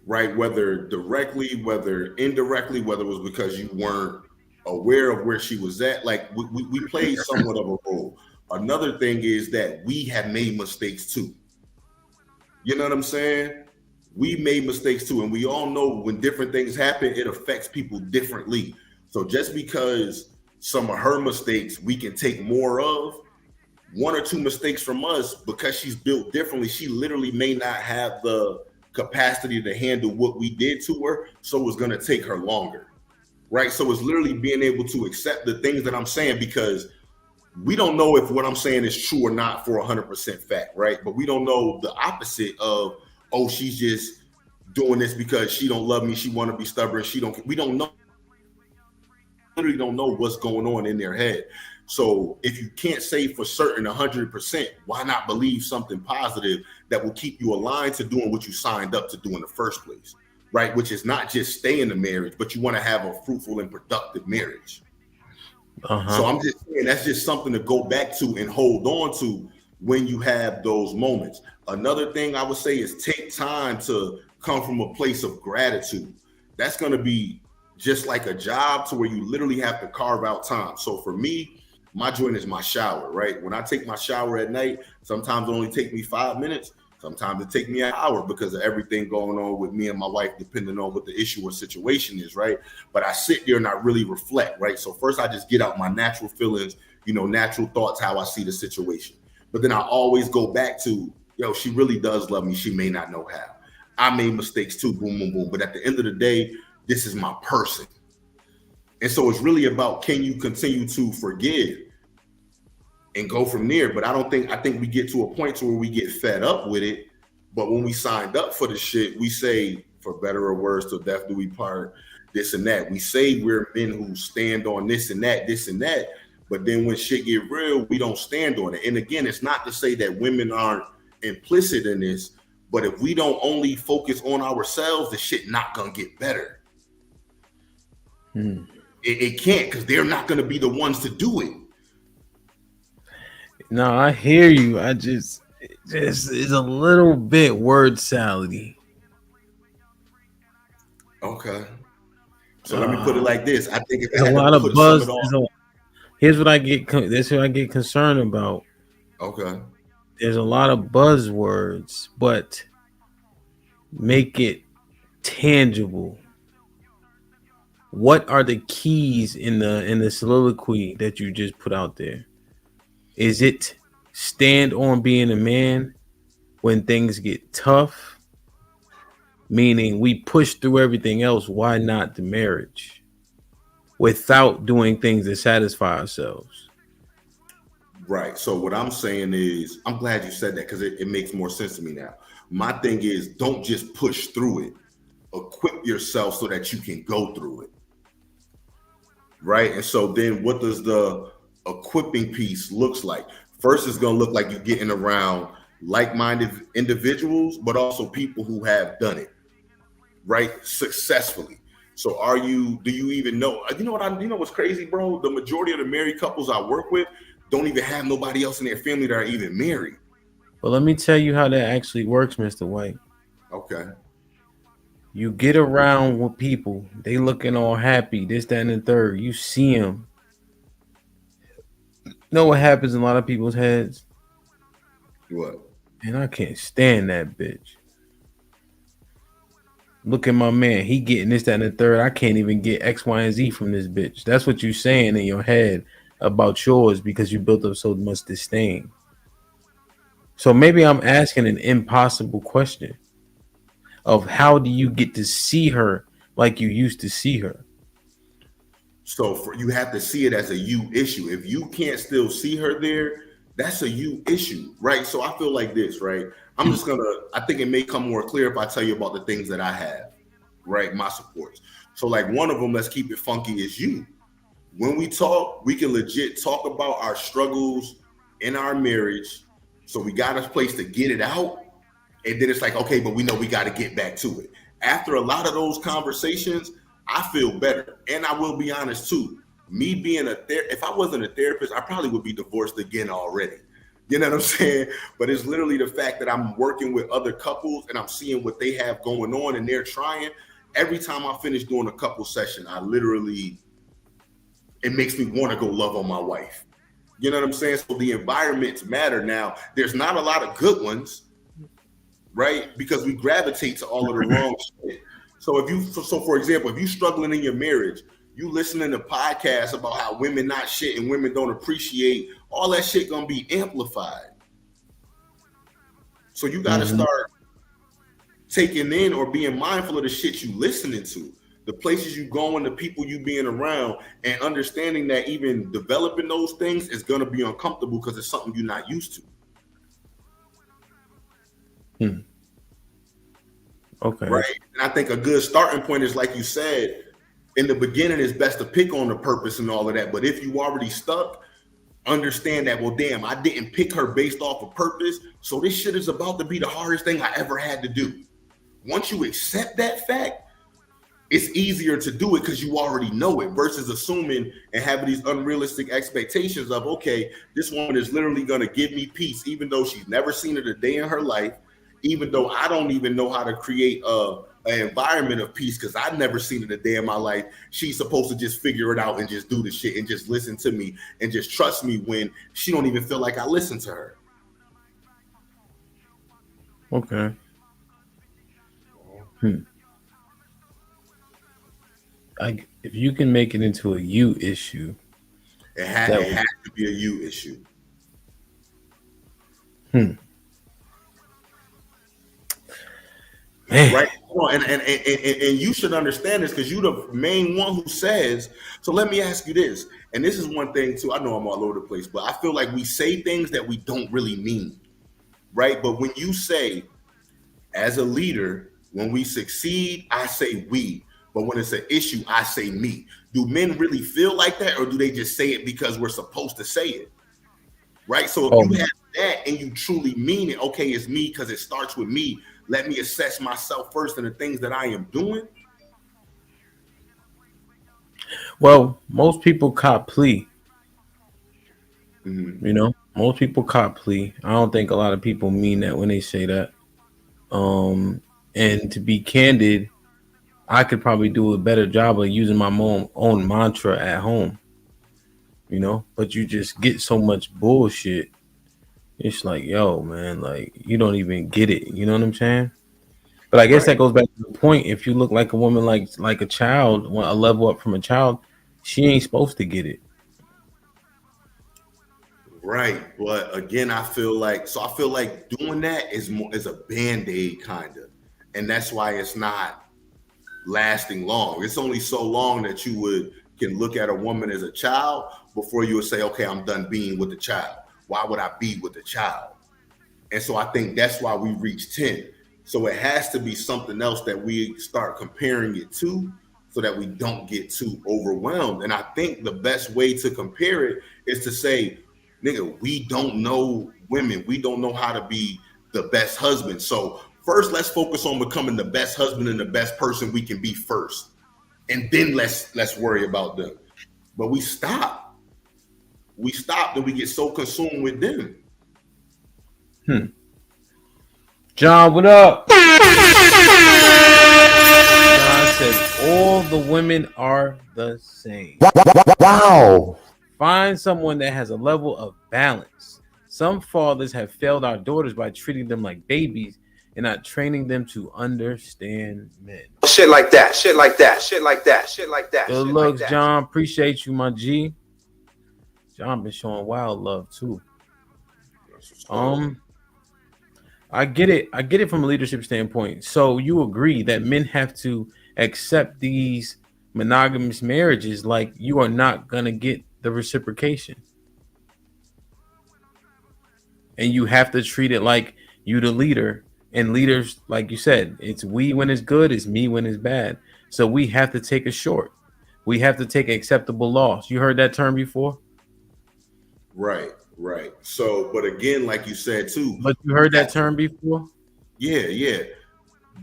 right? Whether directly, whether indirectly, whether it was because you weren't aware of where she was at. Like we played somewhat of a role. Another thing is that we have made mistakes too. You know what I'm saying? We made mistakes too. And we all know when different things happen, it affects people differently. So just because some of her mistakes we can take more of, one or two mistakes from us, because she's built differently, she literally may not have the capacity to handle what we did to her. So it's going to take her longer. Right. So it's literally being able to accept the things that I'm saying, because we don't know if what I'm saying is true or not for 100% fact. Right. But we don't know the opposite of, oh, she's just doing this because she don't love me. She want to be stubborn. We don't know. Literally don't know what's going on in their head. So if you can't say for certain 100%, why not believe something positive that will keep you aligned to doing what you signed up to do in the first place, right? Which is not just stay in the marriage, but you want to have a fruitful and productive marriage. So I'm just saying that's just something to go back to and hold on to when you have those moments. Another thing I would say is take time to come from a place of gratitude. That's going to be just like a job to where you literally have to carve out time. So for me, my joint is my shower, right? When I take my shower at night, sometimes it only take me 5 minutes. Sometimes it take me an hour because of everything going on with me and my wife, depending on what the issue or situation is, right? But I sit there and I really reflect, right? So first I just get out my natural feelings, natural thoughts, how I see the situation. But then I always go back to, she really does love me. She may not know how. I made mistakes too, boom, boom, boom. But at the end of the day, this is my person. And so it's really about, can you continue to forgive and go from there? But I think we get to a point to where we get fed up with it. But when we signed up for the shit, we say, for better or worse, till death do we part, this and that. We say we're men who stand on this and that. But then when shit get real, we don't stand on it. And again, it's not to say that women aren't implicit in this, but if we don't only focus on ourselves, the shit not gonna get better. It can't, because they're not gonna be the ones to do it. No, I hear you. It's a little bit word salady. Okay. So let me put it like this. I think if there's a lot of buzz. Here's what I get. This is what I get concerned about. Okay. There's a lot of buzzwords, but make it tangible. What are the keys in the soliloquy that you just put out there? Is it stand on being a man when things get tough? Meaning we push through everything else. Why not the marriage? Without doing things that satisfy ourselves. Right. So what I'm saying is, I'm glad you said that, because it makes more sense to me now. My thing is, don't just push through it. Equip yourself so that you can go through it. Right. And so then what does the equipping piece looks like? First, it's going to look like you're getting around like-minded individuals, but also people who have done it, right, successfully. So do you even know? You know what's crazy, bro? The majority of the married couples I work with don't even have nobody else in their family that are even married. Well, let me tell you how that actually works, Mr. White. Okay. You get around with people, they looking all happy, this, that, and the third. You see them. You know what happens in a lot of people's heads? What? And I can't stand that bitch. Look at my man. He getting this, that, and the third. I can't even get X, Y, and Z from this bitch. That's what you're saying in your head about yours, because you built up so much disdain. So maybe I'm asking an impossible question of how do you get to see her like you used to see her? So you have to see it as a you issue. If you can't still see her there, that's a you issue, right? So I feel like this, right? I think it may come more clear if I tell you about the things that I have, right? My supports. So like one of them, let's keep it funky, is you. When we talk, we can legit talk about our struggles in our marriage. So we got a place to get it out. And then it's like, okay, but we know we got to get back to it. After a lot of those conversations, I feel better. And I will be honest too. Me being if I wasn't a therapist, I probably would be divorced again already. You know what I'm saying? But it's literally the fact that I'm working with other couples and I'm seeing what they have going on and they're trying. Every time I finish doing a couple session, it makes me want to go love on my wife. You know what I'm saying? So the environments matter. Now, there's not a lot of good ones, right? Because we gravitate to all of the wrong shit. So for example, if you're struggling in your marriage, you listening to podcasts about how women not shit and women don't appreciate, all that shit gonna be amplified. So you gotta start taking in or being mindful of the shit you listening to, the places you going, the people you being around, and understanding that even developing those things is gonna be uncomfortable because it's something you're not used to. Okay. Right. And I think a good starting point is, like you said, in the beginning, it's best to pick on the purpose and all of that. But if you already stuck, understand that, well, damn, I didn't pick her based off of purpose. So this shit is about to be the hardest thing I ever had to do. Once you accept that fact, it's easier to do it because you already know it versus assuming and having these unrealistic expectations of, okay, this woman is literally going to give me peace, even though she's never seen it a day in her life, even though I don't even know how to create an environment of peace because I've never seen it a day in my life. She's supposed to just figure it out and just do the shit and just listen to me and just trust me when she don't even feel like I listen to her. Okay. If you can make it into a you issue, it has to be a you issue. Man. Right. And you should understand this because you're the main one who says, so let me ask you this. And this is one thing too. I know I'm all over the place, but I feel like we say things that we don't really mean. Right. But when you say, as a leader, when we succeed, I say we. But when it's an issue, I say me. Do men really feel like that, or do they just say it because we're supposed to say it? Right. So if you have that and you truly mean it, okay, it's me because it starts with me. Let me assess myself first and the things that I am doing. Well, most people cop plea. You know, most people cop plea. I don't think a lot of people mean that when they say that. And to be candid, I could probably do a better job of using my own mantra at home. You know, but you just get so much bullshit. It's like, yo, man, like you don't even get it. You know what I'm saying? But I guess that goes back to the point. If you look like a woman, like a child, a level up from a child, she ain't supposed to get it. Right. But again, I feel like doing that is a Band-Aid kind of. And that's why it's not lasting long. It's only so long that you can look at a woman as a child before you would say, okay, I'm done being with the child. Why would I be with the child? And so I think that's why we reach 10. So it has to be something else that we start comparing it to so that we don't get too overwhelmed. And I think the best way to compare it is to say, nigga, we don't know women. We don't know how to be the best husband. So first, let's focus on becoming the best husband and the best person we can be first. And then let's worry about them. But we stop. We stop and we get so consumed with them. John, what up? John says all the women are the same. Wow. Find someone that has a level of balance. Some fathers have failed our daughters by treating them like babies and not training them to understand men. Shit like that. Shit like that. Shit like that. Shit like that. Good looks, John. Appreciate you, my G. John been showing wild love too. I get it. I get it from a leadership standpoint. So you agree that men have to accept these monogamous marriages, like you are not gonna get the reciprocation, and you have to treat it like you the leader. And leaders, like you said, it's we when it's good, it's me when it's bad. So we have to take a short. We have to take acceptable loss. You heard that term before? Right. So, but again, like you said too. But you heard that term before? Yeah.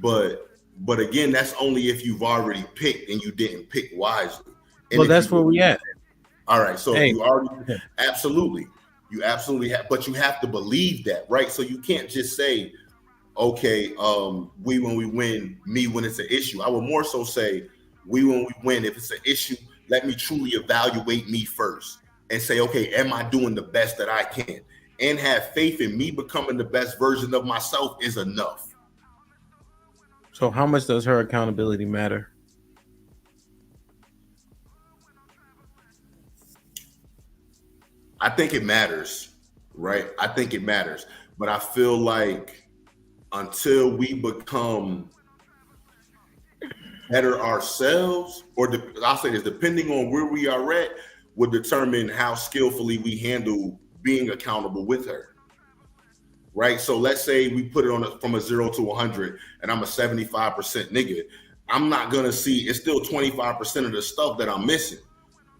But again, that's only if you've already picked and you didn't pick wisely. And well, that's where we at. All right. So you already absolutely have, but you have to believe that, right? So you can't just say, okay, we when we win, me when it's an issue. I would more so say we when we win. If it's an issue, let me truly evaluate me first. and say, okay, am I doing the best that I can? And have faith in me becoming the best version of myself is enough. So how much does her accountability matter? I think it matters, right? I think it matters. But I feel like until we become better ourselves, or I'll say this, depending on where we are at, would determine how skillfully we handle being accountable with her. Right? So let's say we put it from a 0 to 100 and I'm a 75% nigga. I'm not going to see, it's still 25% of the stuff that I'm missing.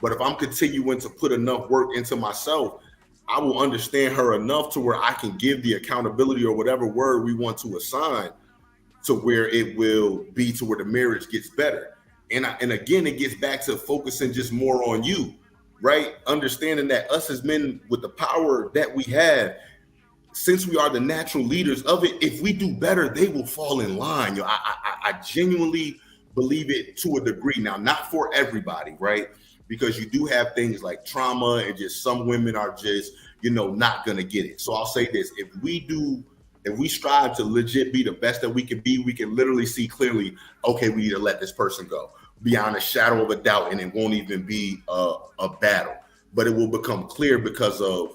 But if I'm continuing to put enough work into myself, I will understand her enough to where I can give the accountability or whatever word we want to assign to where it will be to where the marriage gets better. And again, it gets back to focusing just more on you, right? Understanding that us as men with the power that we have, since we are the natural leaders of it, if we do better, they will fall in line. I genuinely believe it to a degree. Now, not for everybody, right? Because you do have things like trauma and just some women are just, not going to get it. So I'll say this, if we strive to legit be the best that we can be, we can literally see clearly, okay, we need to let this person go beyond a shadow of a doubt. And it won't even be a battle, but it will become clear because of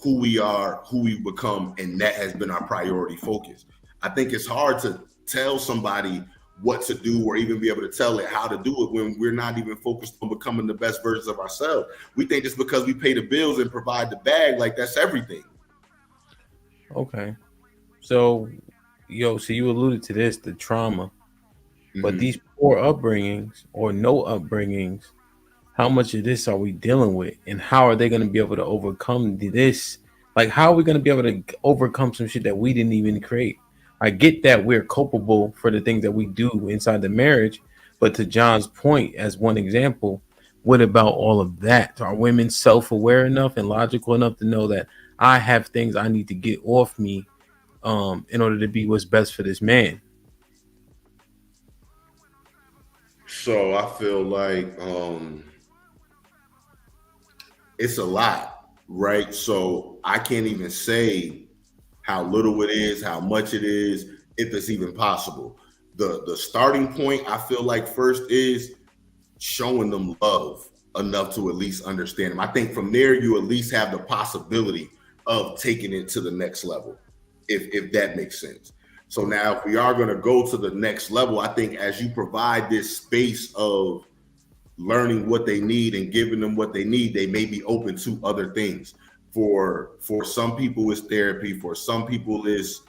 who we are, who we become. And that has been our priority focus. I think it's hard to tell somebody what to do or even be able to tell it how to do it when we're not even focused on becoming the best versions of ourselves. We think just because we pay the bills and provide the bag, like that's everything. Okay. So you alluded to this, the trauma, but these poor upbringings or no upbringings, how much of this are we dealing with, and how are they going to be able to overcome this? Like, how are we going to be able to overcome some shit that we didn't even create? I get that we're culpable for the things that we do inside the marriage, but to John's point, as one example, what about all of that? Are women self-aware enough and logical enough to know that I have things I need to get off me in order to be what's best for this man? So I feel like it's a lot, right? So I can't even say how little it is, how much it is, if it's even possible. The starting point, I feel like first is showing them love enough to at least understand them. I think from there, you at least have the possibility of taking it to the next level, if that makes sense. So now if we are going to go to the next level, I think as you provide this space of learning what they need and giving them what they need, they may be open to other things. For some people, it's therapy. For some people, is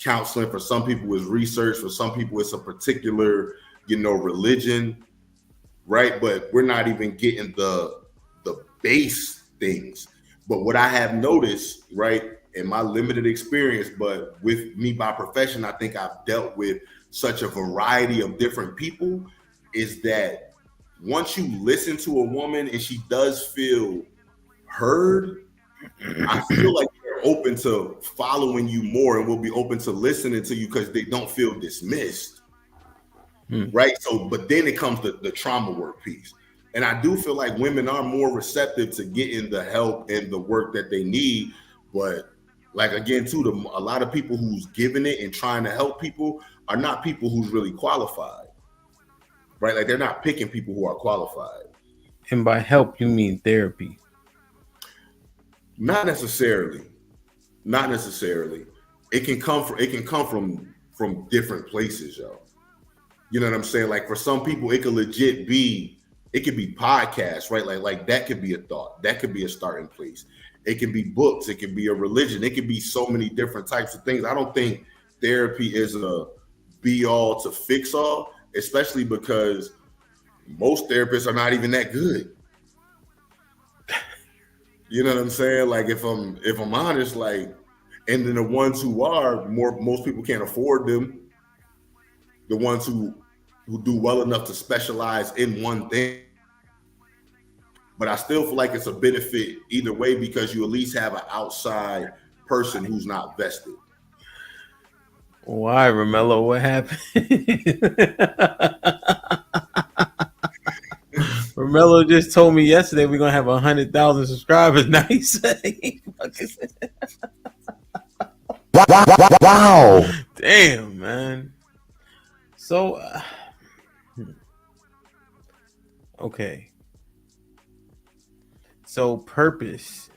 counseling. For some people, it's research. For some people, it's a particular, religion, right? But we're not even getting the base things. But what I have noticed, right, in my limited experience, but with me by profession, I think I've dealt with such a variety of different people, is that once you listen to a woman and she does feel heard, I feel like they're open to following you more and will be open to listening to you because they don't feel dismissed. Right? So, but then it comes to the trauma work piece. And I do feel like women are more receptive to getting the help and the work that they need. But like, again, too, a lot of people who's giving it and trying to help people are not people who's really qualified. Right? Like, they're not picking people who are qualified. And by help, you mean therapy? Not necessarily. Not necessarily. It can come from different places, yo. You know what I'm saying? Like, for some people, it could legit be, it could be podcasts, right? Like that could be a thought. That could be a starting place. It can be books. It can be a religion. It could be so many different types of things. I don't think therapy is a be all to fix all, especially because most therapists are not even that good. You know what I'm saying? Like, if I'm honest, like, and then the ones who are most people can't afford them. The ones who do well enough to specialize in one thing. But I still feel like it's a benefit either way because you at least have an outside person who's not vested. Why, Romello? What happened? Romello just told me yesterday we're gonna have 100,000 subscribers. Now he said, Wow. "Damn, man." So, okay. So purpose,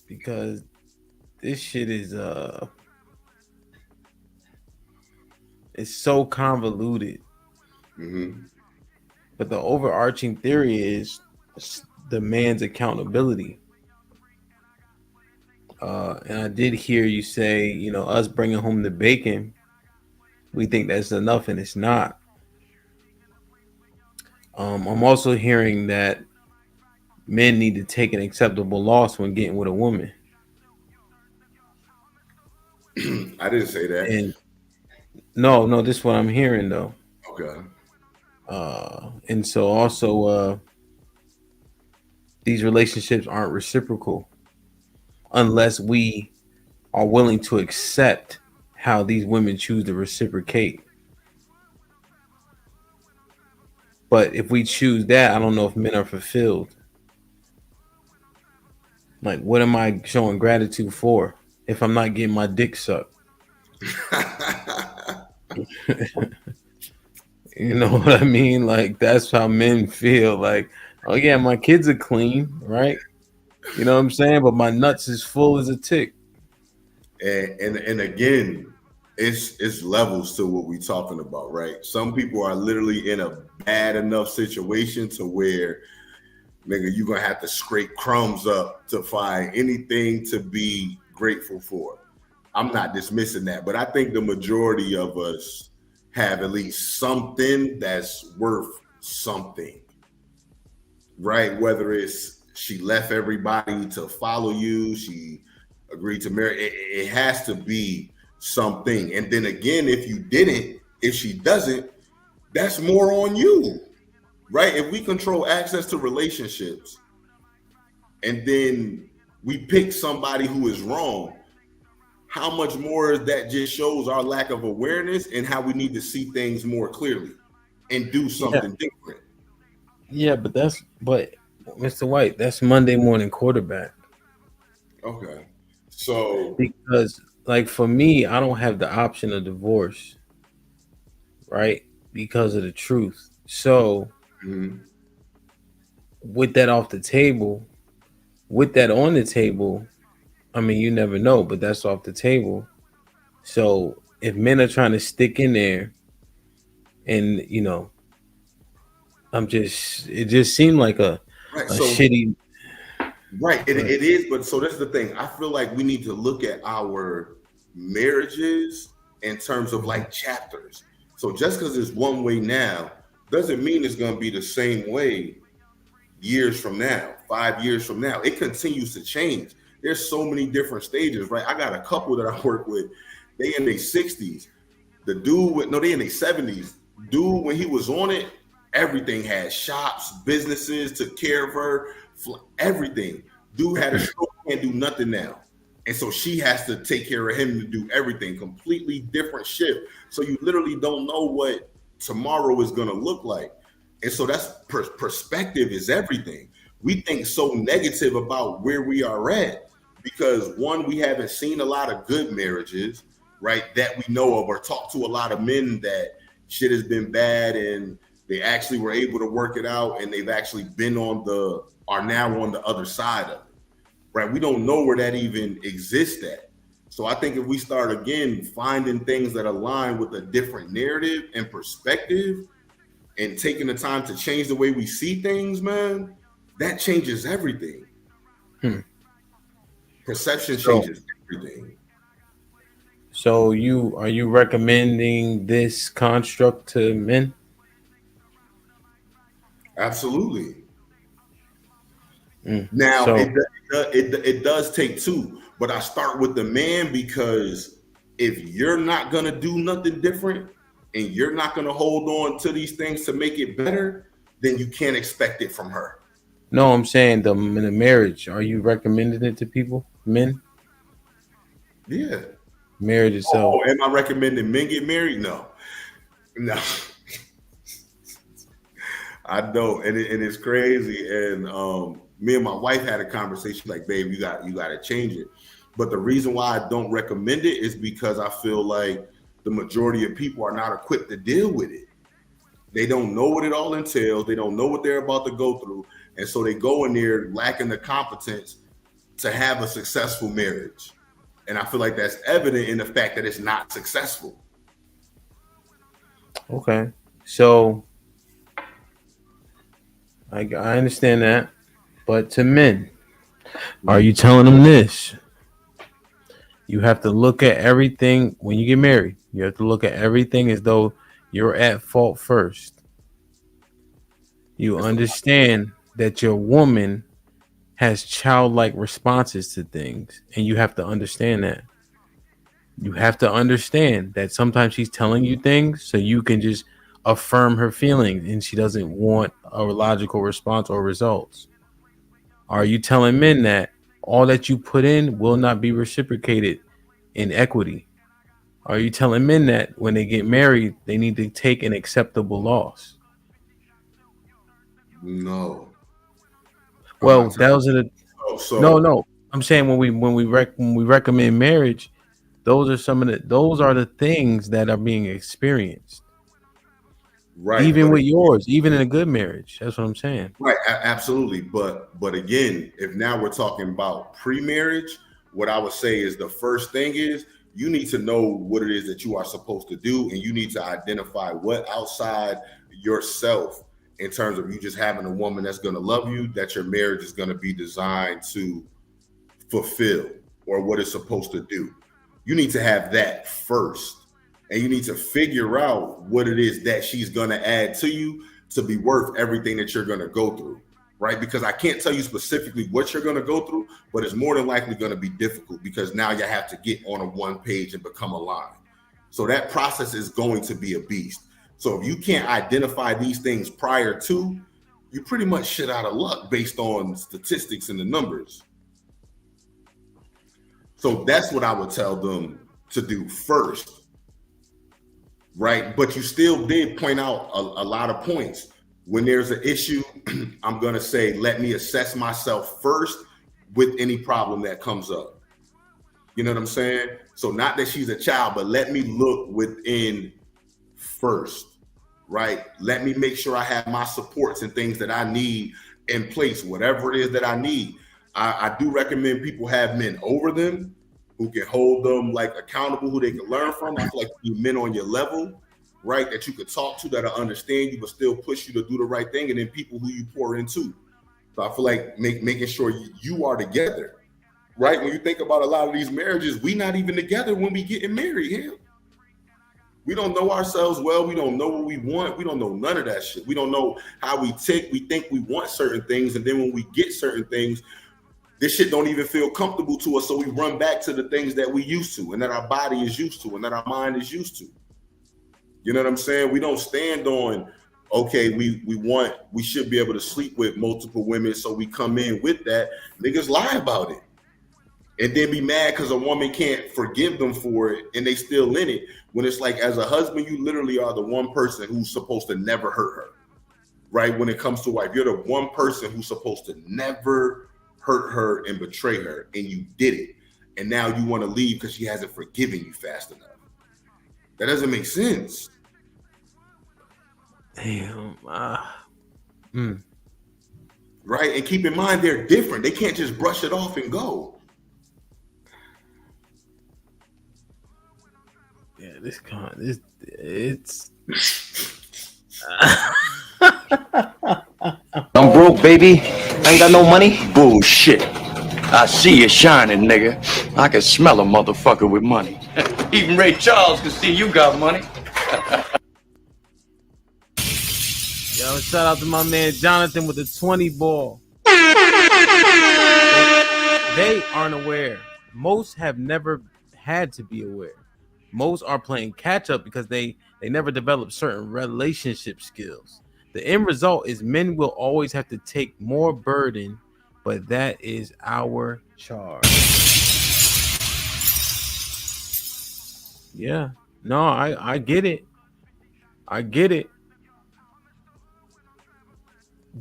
because this shit is it's so convoluted. But the overarching theory is the man's accountability. And I did hear you say, you know, us bringing home the bacon, we think that's enough, and it's not. I'm also hearing that men need to take an acceptable loss when getting with a woman. I didn't say that. And no, this is what I'm hearing though. Okay. And so also these relationships aren't reciprocal unless we are willing to accept how these women choose to reciprocate. But if we choose that, I don't know if men are fulfilled. Like, what am I showing gratitude for if I'm not getting my dick sucked? You know what I mean? Like, that's how men feel. Like, oh yeah, my kids are clean, right? You know what I'm saying? But my nuts is full as a tick. And again, it's levels to what we're talking about, right? Some people are literally in a bad enough situation to where, nigga, you're gonna have to scrape crumbs up to find anything to be grateful for. I'm not dismissing that, but I think the majority of us have at least something that's worth something, right? Whether it's she left everybody to follow you, she agreed to marry, it has to be something. And then again, if she doesn't, that's more on you, right? If we control access to relationships and then we pick somebody who is wrong, how much more that just shows our lack of awareness and how we need to see things more clearly and do something different. Yeah, but Mr. White, that's Monday morning quarterback. Okay. So because like for me, I don't have the option of divorce, right? Because of the truth. So with that off the table, with that on the table, I mean, you never know, but that's off the table. So if men are trying to stick in there and, you know, it just seemed like a shitty. Right. It is. But so that's the thing. I feel like we need to look at our marriages in terms of like chapters. So just because it's one way now doesn't mean it's going to be the same way years from now, 5 years from now. It continues to change. There's so many different stages, right? I got a couple that I work with. They in their 60s. The dude they in their 70s. Dude, when he was on it, everything had shops, businesses, took care of her, everything. Dude had a stroke, can't do nothing now. And so she has to take care of him to do everything. Completely different shift. So you literally don't know what tomorrow is going to look like. And so that's perspective is everything. We think so negative about where we are at because one, we haven't seen a lot of good marriages, right? That we know of, or talked to a lot of men that shit has been bad and they actually were able to work it out and they've actually are now on the other side of it, right? We don't know where that even exists at. So I think if we start again finding things that align with a different narrative and perspective and taking the time to change the way we see things, man, that changes everything. Perception changes everything. So are you recommending this construct to men? Absolutely. Now it does take two, but I start with the man because if you're not gonna do nothing different and you're not gonna hold on to these things to make it better, then you can't expect it from her. No, I'm saying the marriage. Are you recommending it to people, men? Yeah. Marriage itself. Oh, am I recommending men get married? No. I know, and it's crazy. And me and my wife had a conversation like, babe, you got to change it. But the reason why I don't recommend it is because I feel like the majority of people are not equipped to deal with it. They don't know what it all entails. They don't know what they're about to go through. And so they go in there lacking the competence to have a successful marriage. And I feel like that's evident in the fact that it's not successful. Okay. So I understand that. But to men, are you telling them this? You have to look at everything when you get married. You have to look at everything as though you're at fault first. You understand that your woman has childlike responses to things, and you have to understand that. You have to understand that sometimes she's telling you things so you can just affirm her feelings, and she doesn't want a logical response or results. Are you telling men that all that you put in will not be reciprocated in equity? Are you telling men that when they get married, they need to take an acceptable loss? No. Well, those are the no. I'm saying when we recommend marriage, those are the things that are being experienced. Right. Even with yours, even in a good marriage. That's what I'm saying. Right. Absolutely. But again, if now we're talking about pre-marriage, what I would say is the first thing is you need to know what it is that you are supposed to do, and you need to identify what outside yourself, in terms of you just having a woman that's going to love you, that your marriage is going to be designed to fulfill, or what it's supposed to do. You need to have that first, and you need to figure out what it is that she's going to add to you to be worth everything that you're going to go through, right? Because I can't tell you specifically what you're going to go through, but it's more than likely going to be difficult because now you have to get on a one page and become aligned. So that process is going to be a beast. So if you can't identify these things prior to, you pretty much shit out of luck based on statistics and the numbers. So that's what I would tell them to do first, right? But you still did point out a lot of points. When there's an issue, I'm going to say, let me assess myself first with any problem that comes up. You know what I'm saying? So not that she's a child, but let me look within first, right? Let me make sure I have my supports and things that I need in place, whatever it is that I need. I do recommend people have men over them who can hold them like accountable, who they can learn from. I feel like you need men on your level, right, that you could talk to, that'll understand you, but still push you to do the right thing, and then people who you pour into. So I feel like making sure you are together, right? When you think about a lot of these marriages, we not even together when we getting married here. We don't know ourselves well. We don't know what we want. We don't know none of that shit. We don't know how we tick. We think we want certain things, and then when we get certain things, this shit don't even feel comfortable to us, so we run back to the things that we used to and that our body is used to and that our mind is used to. You know what I'm saying? We don't stand on, okay, we should be able to sleep with multiple women, so we come in with that. Niggas lie about it. And then be mad because a woman can't forgive them for it and they still in it. When it's like, as a husband, you literally are the one person who's supposed to never hurt her, right? When it comes to wife, you're the one person who's supposed to never hurt her and betray her, and you did it. And now you want to leave because she hasn't forgiven you fast enough. That doesn't make sense. Damn. Right? And keep in mind, they're different. They can't just brush it off and go. Yeah, it's I'm broke, baby. Ain't got no money? Bullshit. I see you shining, nigga. I can smell a motherfucker with money. Even Ray Charles can see you got money. Yo, shout out to my man Jonathan with the 20 ball. They aren't aware. Most have never had to be aware. Most are playing catch up because they never developed certain relationship skills. The end result is men will always have to take more burden, but that is our charge. Yeah. No, I get it. I get it.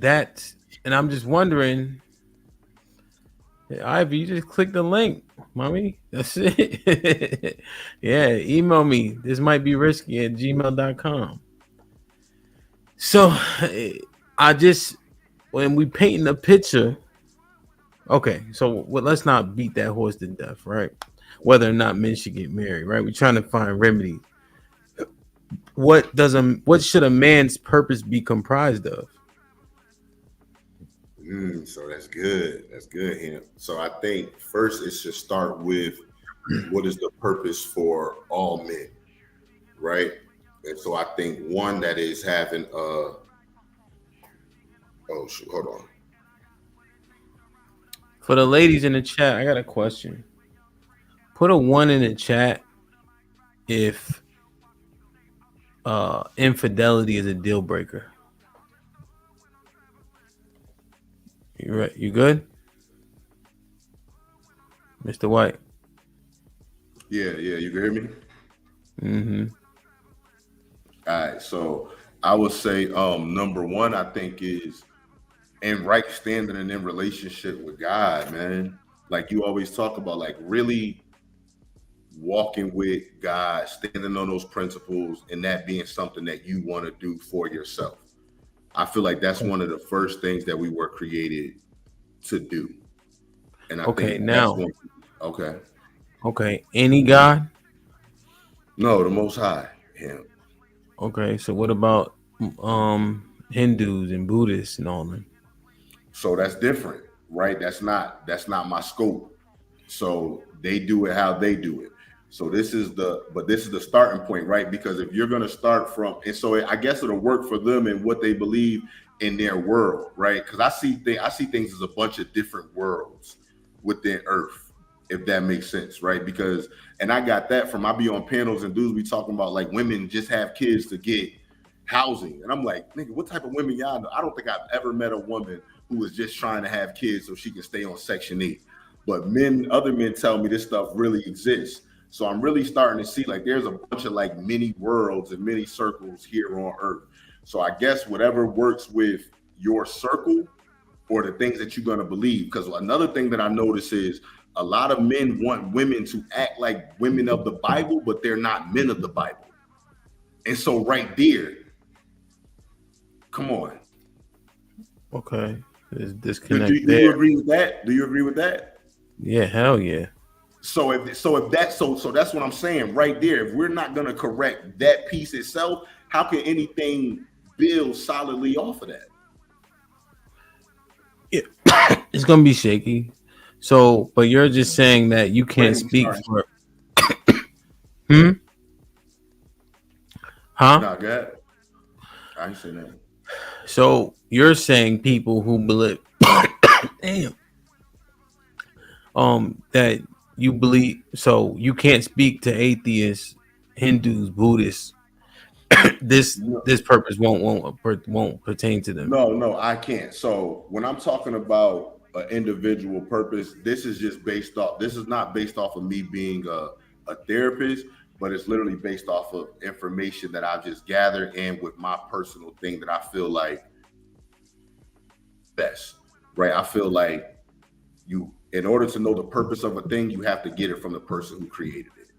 and I'm just wondering, Ivy, you just click the link, mommy. That's it. Yeah, email me. This might be risky at gmail.com. So when we painting a picture, okay, so let's not beat that horse to death, right? Whether or not men should get married, right? We're trying to find remedies. What should a man's purpose be comprised of? So that's good. That's good, Him. So I think first it should start with what is the purpose for all men, right? And so I think one that is having hold on. For the ladies in the chat, I got a question. Put a 1 in the chat if infidelity is a deal breaker. You right? You good, Mr. White? Yeah, you can hear me? Mm-hmm. All right, so I would say number one, I think is in right standing and in relationship with God, man. Like you always talk about, like really walking with God, standing on those principles, and that being something that you want to do for yourself. I feel like that's one of the first things that we were created to do. And I think now, that's one. Okay, any God? No, the Most High, Him. Okay, so what about Hindus and Buddhists and all them? So that's different, right? That's not my scope. So they do it how they do it. So this is the starting point, right? Because if you're going to start from, and so I guess it'll work for them and what they believe in their world, right? Because I see things as a bunch of different worlds within Earth, if that makes sense, right? Because, and I got that from, I be on panels and dudes be talking about like women just have kids to get housing, and I'm like, nigga, what type of women y'all know? I don't think I've ever met a woman who was just trying to have kids so she can stay on Section 8. But other men tell me this stuff really exists. So I'm really starting to see like there's a bunch of like mini worlds and mini circles here on Earth. So I guess whatever works with your circle or the things that you're going to believe. Because another thing that I notice is a lot of men want women to act like women of the Bible, but they're not men of the Bible. And so right there, come on. Okay. There's disconnect do you agree with that? Do you agree with that? Yeah, hell yeah. So that's what I'm saying right there. If we're not going to correct that piece itself, how can anything build solidly off of that? Yeah. It's going to be shaky. So, but you're just saying that you can't speak for. Huh? No, go ahead. I ain't saying that. So you're saying people who believe, damn, that you believe, so you can't speak to atheists, Hindus, Buddhists. This purpose won't pertain to them. No, I can't. So when I'm talking about an individual purpose, this is just based off. This is not based off of me being a therapist, but it's literally based off of information that I've just gathered and with my personal thing that I feel like best, right? I feel like in order to know the purpose of a thing, you have to get it from the person who created it,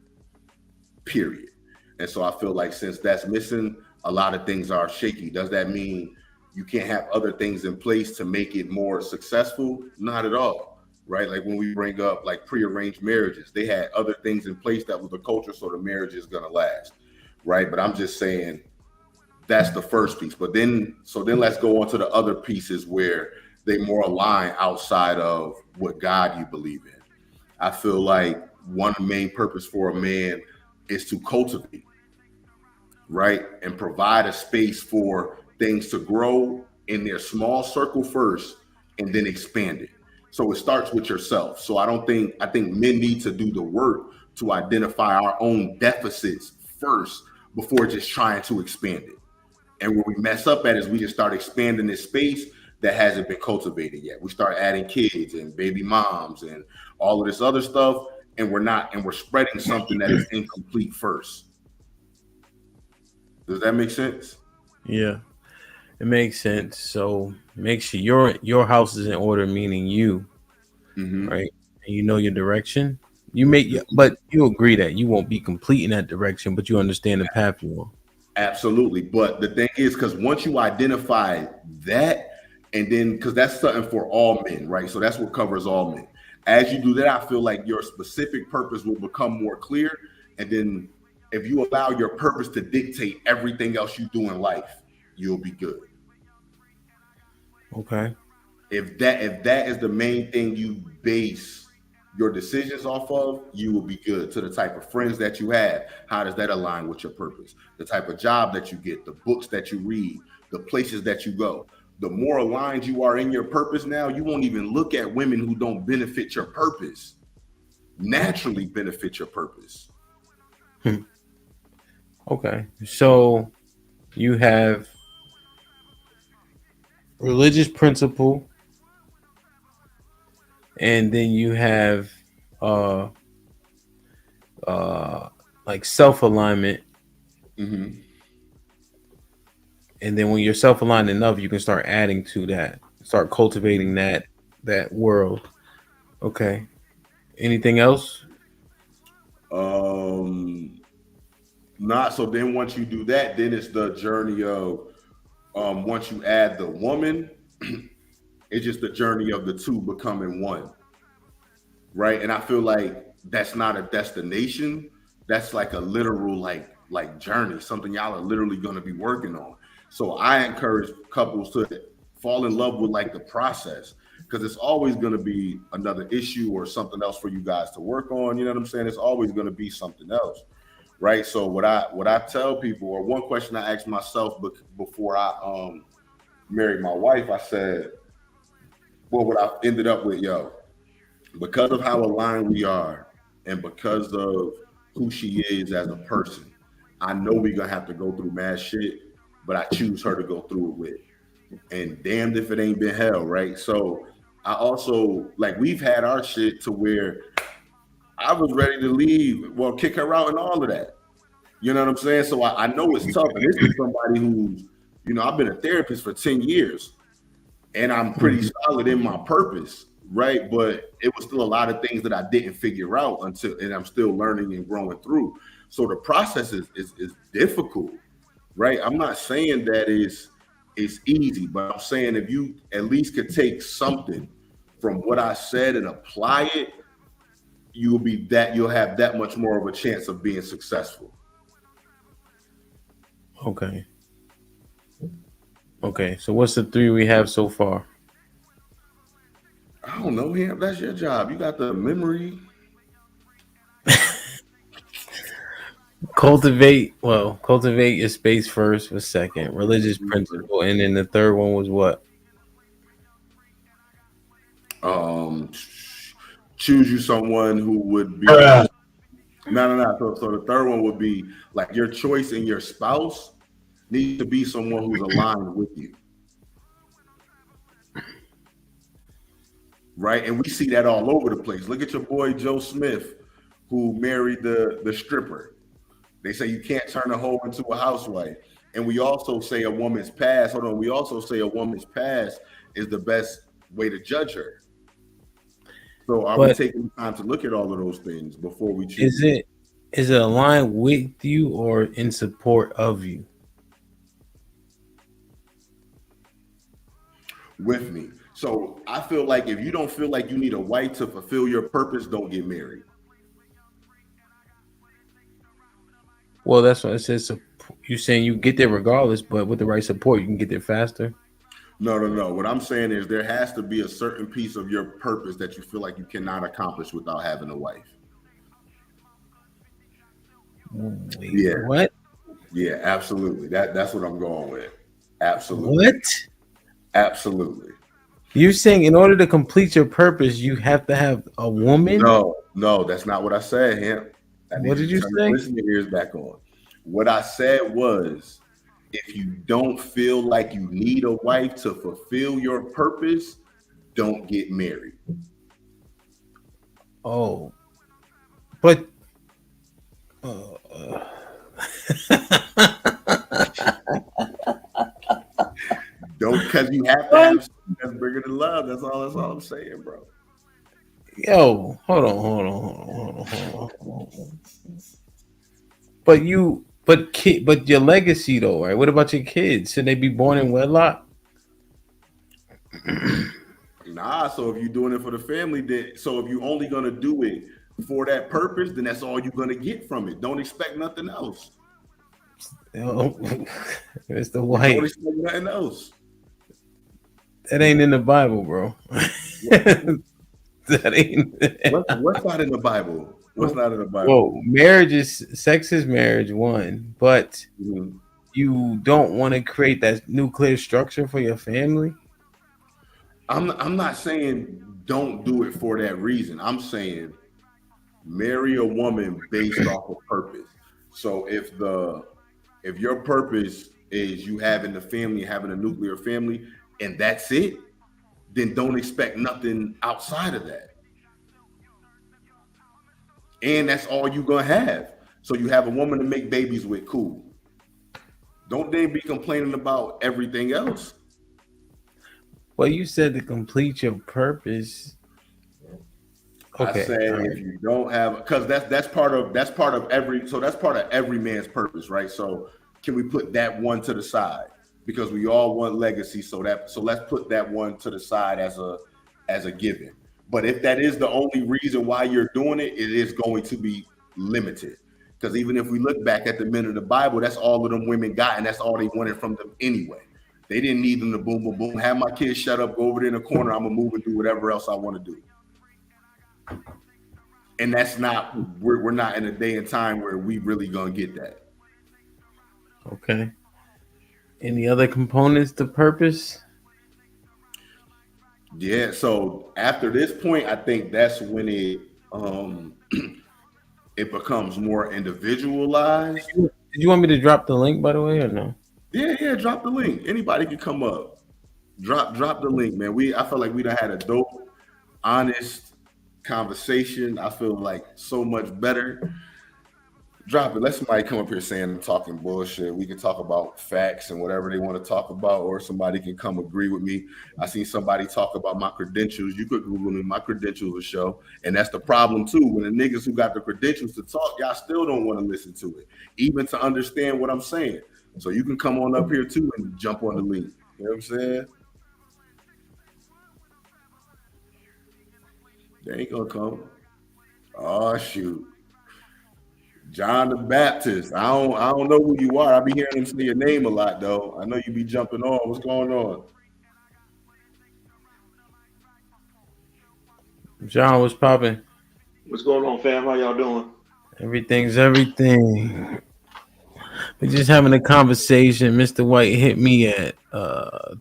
period. And so I feel like since that's missing, a lot of things are shaky. Does that mean you can't have other things in place to make it more successful? Not at all, right? Like when we bring up like prearranged marriages, they had other things in place that was the culture, so the marriage is gonna last, right? But I'm just saying that's the first piece. But then let's go on to the other pieces where they more align outside of what God you believe in. I feel like one main purpose for a man is to cultivate, right? And provide a space for things to grow in their small circle first and then expand it. So it starts with yourself. So I think men need to do the work to identify our own deficits first before just trying to expand it. And where we mess up at is we just start expanding this space that hasn't been cultivated yet. We start adding kids and baby moms and all of this other stuff, and we're spreading something that is incomplete first. Does that make sense? Yeah. It makes sense. So make sure your house is in order, meaning you, right? And you know your direction. You may, but you agree that you won't be complete in that direction, but you understand the path you're on. Absolutely. But the thing is, because once you identify that, and then because that's something for all men, right? So that's what covers all men. As you do that, I feel like your specific purpose will become more clear. And then if you allow your purpose to dictate everything else you do in life, you'll be good. Okay. If that is the main thing you base your decisions off of, you will be good. To the type of friends that you have, how does that align with your purpose? The type of job that you get, the books that you read, the places that you go. The more aligned you are in your purpose now, you won't even look at women who don't benefit your purpose. Naturally benefit your purpose. Okay. So you have religious principle, and then you have like self-alignment. Mm-hmm. And then when you're self-aligned enough, you can start adding to that, start cultivating that world. Okay. Anything else? Not so. Then once you do that, then it's the journey of once you add the woman, it's just the journey of the two becoming one, right? And I feel like that's not a destination. That's like a literal like journey, something y'all are literally going to be working on. So I encourage couples to fall in love with like the process, because it's always going to be another issue or something else for you guys to work on. You know what I'm saying? It's always going to be something else, right? So what I tell people, or one question I asked myself before I married my wife, I said, well, what I ended up with, because of how aligned we are and because of who she is as a person, I know we're gonna have to go through mad shit, but I choose her to go through it with. And damned if it ain't been hell, right? So I also, like, we've had our shit to where I was ready to leave, well, kick her out and all of that. You know what I'm saying? So I know it's tough. And this is somebody who's, I've been a therapist for 10 years and I'm pretty solid in my purpose, right? But it was still a lot of things that I didn't figure out and I'm still learning and growing through. So the process is difficult, right? I'm not saying that it's easy, but I'm saying if you at least could take something from what I said and apply it, you'll have that much more of a chance of being successful. Okay. Okay. So what's the 3 we have so far? I don't know, Hemp. That's your job. You got the memory. Cultivate your space first was second. Religious principle. And then the third one was what? Choose you someone who would be no. So the third one would be like your choice in your spouse needs to be someone who's aligned with you. Right? And we see that all over the place. Look at your boy Joe Smith, who married the stripper. They say you can't turn a hoe into a housewife. And we also say a woman's past is the best way to judge her. So are we taking time to look at all of those things before we choose? Is it aligned with you or in support of you? With me. So I feel like if you don't feel like you need a wife to fulfill your purpose, don't get married. Well, that's what it says. You're saying you get there regardless, but with the right support, you can get there faster. No. What I'm saying is there has to be a certain piece of your purpose that you feel like you cannot accomplish without having a wife. Yeah. What? Yeah, absolutely. That's what I'm going with. Absolutely. What? Absolutely. You're saying in order to complete your purpose, you have to have a woman? No, that's not what I said, Hemp. What did you say? Listen your ears back on. What I said was, if you don't feel like you need a wife to fulfill your purpose, don't get married. Oh, but because you have to have something that's bigger than love. That's all I'm saying, bro. Yo, hold on. But your legacy though, right? What about your kids? Should they be born in wedlock? Nah, so if you're doing it for the family, then so if you're only gonna do it for that purpose, then that's all you're gonna get from it. Don't expect nothing else. Mr. White. Don't expect nothing else. That ain't in the Bible, bro. That ain't. What's not in the Bible? What's not in the Bible? Well, sex is marriage, one, but you don't want to create that nuclear structure for your family. I'm not saying don't do it for that reason. I'm saying marry a woman based off of purpose. So if your purpose is you having the family, having a nuclear family, and that's it, then don't expect nothing outside of that. And that's all you're gonna have. So you have a woman to make babies with, cool. Don't then be complaining about everything else. Well, you said to complete your purpose. Okay. I said if you don't have, because that's part of every man's purpose, right? So can we put that one to the side? Because we all want legacy, so let's put that one to the side as a given. But if that is the only reason why you're doing it, it is going to be limited. Because even if we look back at the men of the Bible, that's all of them women got, and that's all they wanted from them anyway. They didn't need them to boom, boom, boom. Have my kids shut up, go over there in the corner. I'm gonna move and do whatever else I want to do. And that's not, we're not in a day and time where we really gonna get that. Okay. Any other components to purpose? Yeah, so after this point, I think that's when it it becomes more individualized. Did you want me to drop the link, by the way, or no? Yeah, drop the link. Anybody can come up. Drop the link, man. I feel like we done had a dope, honest conversation. I feel like so much better. Drop it. Let somebody come up here saying I'm talking bullshit. We can talk about facts and whatever they want to talk about, or somebody can come agree with me. I seen somebody talk about my credentials. You could Google me. My credentials will show. And that's the problem too. When the niggas who got the credentials to talk, y'all still don't want to listen to it, even to understand what I'm saying. So you can come on up here too and jump on the link. You know what I'm saying? They ain't gonna come. Oh shoot. John the Baptist. I don't know who you are. I be hearing him say your name a lot though. I know you be jumping on. What's going on? John, what's popping? What's going on, fam? How y'all doing? Everything's everything. We're just having a conversation. Mr. White hit me at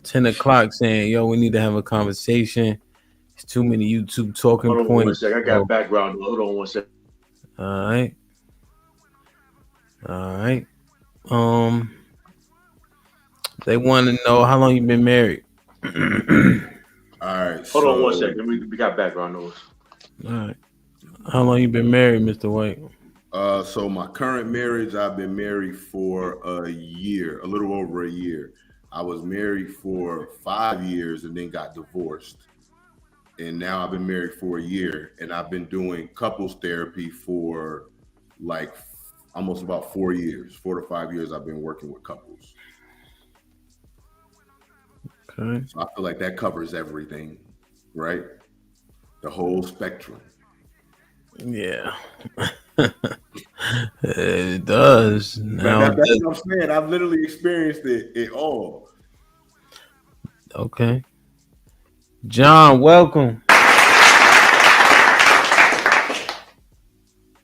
10 o'clock saying, yo, we need to have a conversation. There's too many YouTube talking Hold on points. 1 second. I got background. Hold on 1 second. All right. They want to know how long you been married. All right. Hold on 1 second. We got background noise. All right. How long you been married, Mr. White? So my current marriage, I've been married for a year, a little over a year. I was married for 5 years and then got divorced. And now I've been married for a year, and I've been doing couples therapy for like almost about 4 years, 4 to 5 years. I've been working with couples. Okay. So I feel like that covers everything, right? The whole spectrum. Yeah. It does. Now That's what I'm saying. I've literally experienced it all. Okay. John, welcome.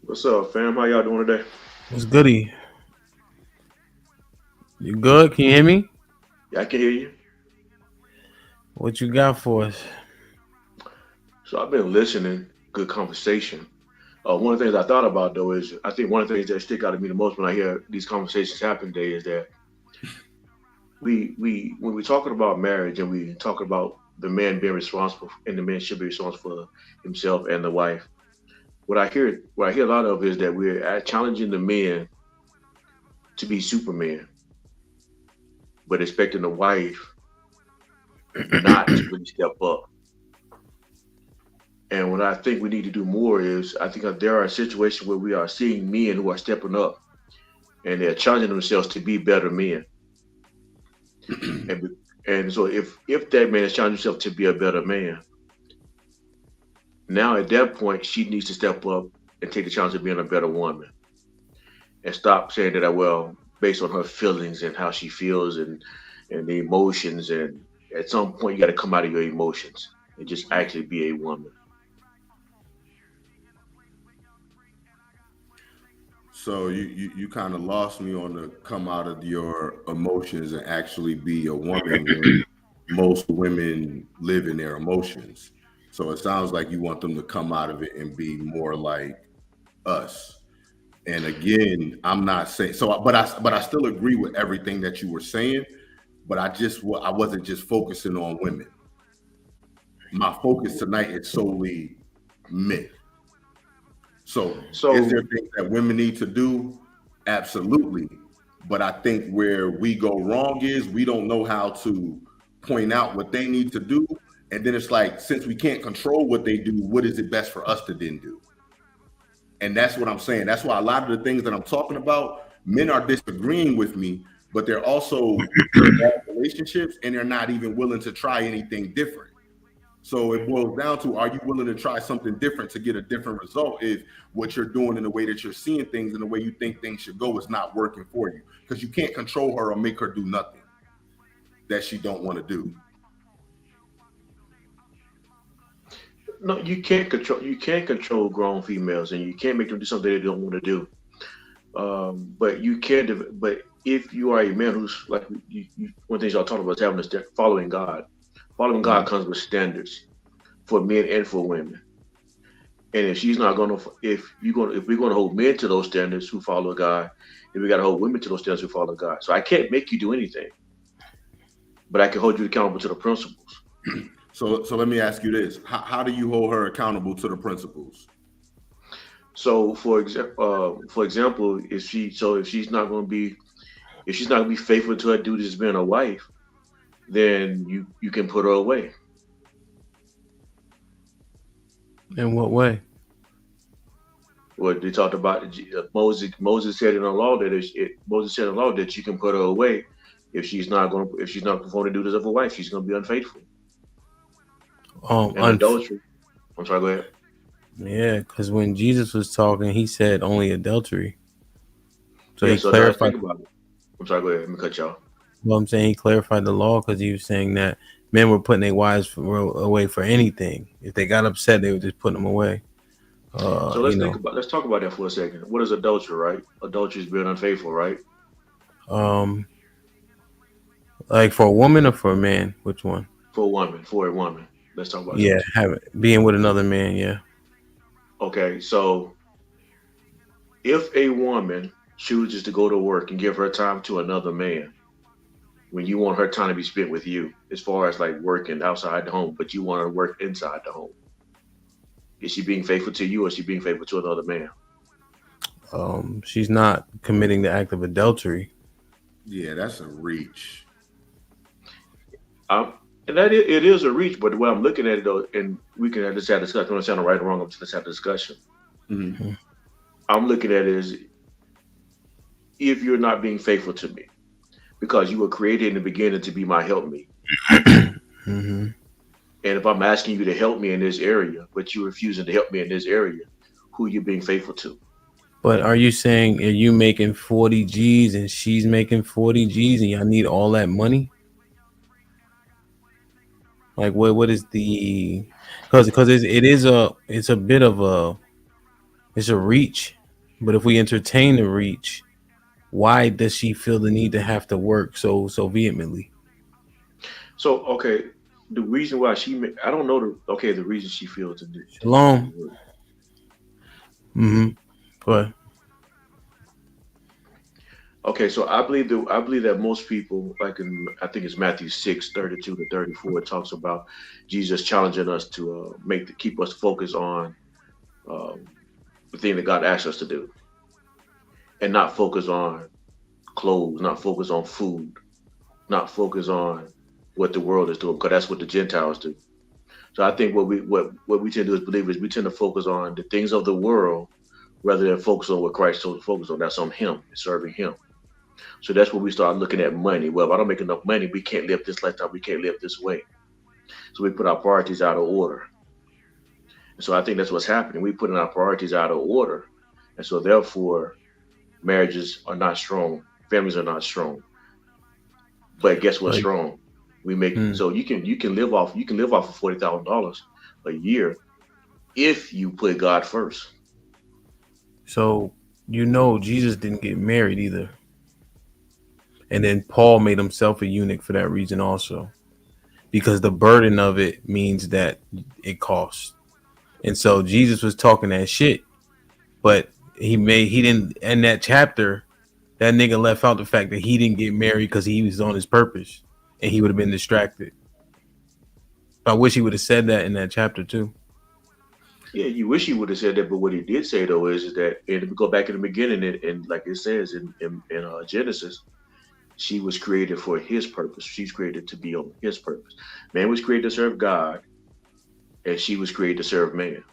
What's up, fam? How y'all doing today? What's goody? You good? Can you hear me? Yeah, I can hear you. What you got for us? So I've been listening. Good conversation. One of the things I thought about though is I think one of the things that stick out to me the most when I hear these conversations happen today is that we when we're talking about marriage and we talk about the man being responsible and the man should be responsible for himself and the wife. What I hear a lot of is that we're challenging the men to be Superman, but expecting the wife not to really step up. And what I think we need to do more is, I think that there are situations where we are seeing men who are stepping up and they're challenging themselves to be better men. and so if that man is challenging himself to be a better man, now at that point she needs to step up and take the challenge of being a better woman, and stop saying that, well, based on her feelings and how she feels and the emotions, and at some point you got to come out of your emotions and just actually be a woman. So you kind of lost me on the come out of your emotions and actually be a woman when most women live in their emotions. So it sounds like you want them to come out of it and be more like us. And again, I'm not saying so, but I still agree with everything that you were saying. But I wasn't just focusing on women. My focus tonight is solely men. So is there things that women need to do? Absolutely. But I think where we go wrong is we don't know how to point out what they need to do. And then it's like, since we can't control what they do, what is it best for us to then do? And that's what I'm saying. That's why a lot of the things that I'm talking about, men are disagreeing with me, but they're also in bad relationships and they're not even willing to try anything different. So it boils down to, are you willing to try something different to get a different result if what you're doing and the way that you're seeing things and the way you think things should go is not working for you? Because you can't control her or make her do nothing that she don't want to do. No, you can't control grown females, and you can't make them do something they don't want to do. But you can. But if you are a man who's like, one thing y'all talk about is having following God. Following God comes with standards for men and for women. And if she's not going to, if we're going to hold men to those standards who follow God, then we got to hold women to those standards who follow God. So I can't make you do anything, but I can hold you accountable to the principles. So let me ask you this: how do you hold her accountable to the principles? So for example, if she's not going to be faithful to her duties as being a wife, then you can put her away. In what way? Well, they talked about Moses said in the law that you can put her away if she's not performing the duties of a wife. She's going to be unfaithful. Adultery. I'm sorry. Go ahead. Yeah, because when Jesus was talking, he said only adultery. So yeah, he so clarified. Think about it. I'm sorry. Go ahead. Let me cut y'all. Well, I'm saying he clarified the law because he was saying that men were putting their wives away for anything. If they got upset, they would just put them away. So let's talk about that for a second. What is adultery, right? Adultery is being unfaithful, right? Like for a woman or for a man? Which one? For a woman. Let's talk about being with another man. Yeah. Okay, so if a woman chooses to go to work and give her time to another man, when you want her time to be spent with you, as far as like working outside the home, but you want her to work inside the home, is she being faithful to you, or is she being faithful to another man? She's not committing the act of adultery. Yeah, that's a reach. And it is a reach, but the way I'm looking at it though, and we can just have a discussion. I'm not saying right or wrong. Let's have a discussion. Mm-hmm. I'm looking at it as if you're not being faithful to me, because you were created in the beginning to be my helpmate. Mm-hmm. And if I'm asking you to help me in this area, but you're refusing to help me in this area, who are you being faithful to? But are you saying, are you making 40 G's and she's making 40 G's and y'all need all that money? Like what is the, because it's a bit of a reach, but if we entertain the reach, why does she feel the need to have to work so vehemently? So okay, the reason why I don't know the reason she feels the need. Shalom. Mm-hmm. But okay, so I believe that most people, like I think it's Matthew 6:32 to 34, it talks about Jesus challenging us to keep us focused on the thing that God asked us to do, and not focus on clothes, not focus on food, not focus on what the world is doing, because that's what the Gentiles do. So I think what we tend to do as believers, we tend to focus on the things of the world rather than focus on what Christ told us to focus on. That's on Him and serving Him. So that's when we start looking at money. Well, if I don't make enough money, we can't live this lifestyle. We can't live this way. So we put our priorities out of order. And so I think that's what's happening. We putting our priorities out of order. And so therefore, marriages are not strong. Families are not strong. But guess what's strong? We make so you can live off of $40,000 a year if you put God first. So Jesus didn't get married either. And then Paul made himself a eunuch for that reason also. Because the burden of it means that it costs. And so Jesus was talking that shit. But he didn't, in that chapter, that nigga left out the fact that he didn't get married because he was on his purpose and he would have been distracted. I wish he would have said that in that chapter too. Yeah, you wish he would have said that, but what he did say though is that, and if we go back in the beginning, and like it says in Genesis, she was created for his purpose. She's created to be on his purpose. Man was created to serve God, and she was created to serve man.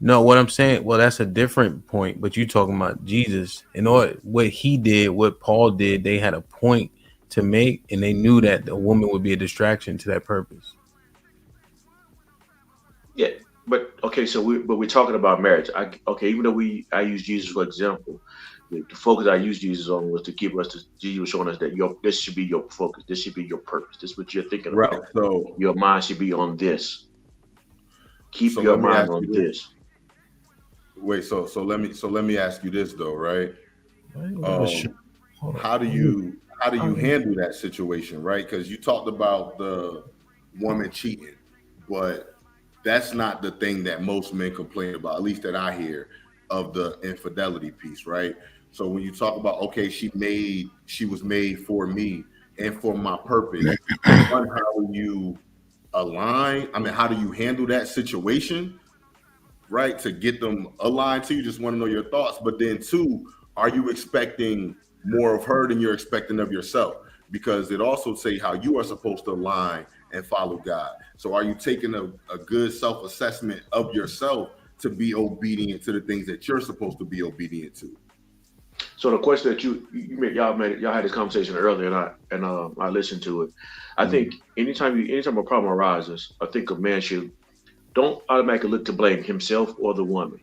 No, what I'm saying, well, that's a different point, but you're talking about Jesus and what he did, what Paul did. They had a point to make, and they knew that the woman would be a distraction to that purpose. Yeah, but okay, so we're talking about marriage. Even though I use Jesus for example, the focus I used Jesus on was to keep us to Jesus was showing us that this should be your focus. This should be your purpose. This is what you're thinking about. Right. So your mind should be on this. Keep your mind on this. Wait, so let me ask you this though, right? How do you handle that situation, right? Because you talked about the woman cheating, but that's not the thing that most men complain about, at least that I hear, of the infidelity piece, right? So when you talk about, okay, she was made for me and for my purpose, how do you align? I mean, how do you handle that situation, right? To get them aligned to you, just want to know your thoughts. But then two, are you expecting more of her than you're expecting of yourself? Because it also say how you are supposed to align and follow God. So are you taking a good self-assessment of yourself to be obedient to the things that you're supposed to be obedient to? So the question that y'all had this conversation earlier, and I listened to it. I think anytime a problem arises, I think a man don't automatically look to blame himself or the woman.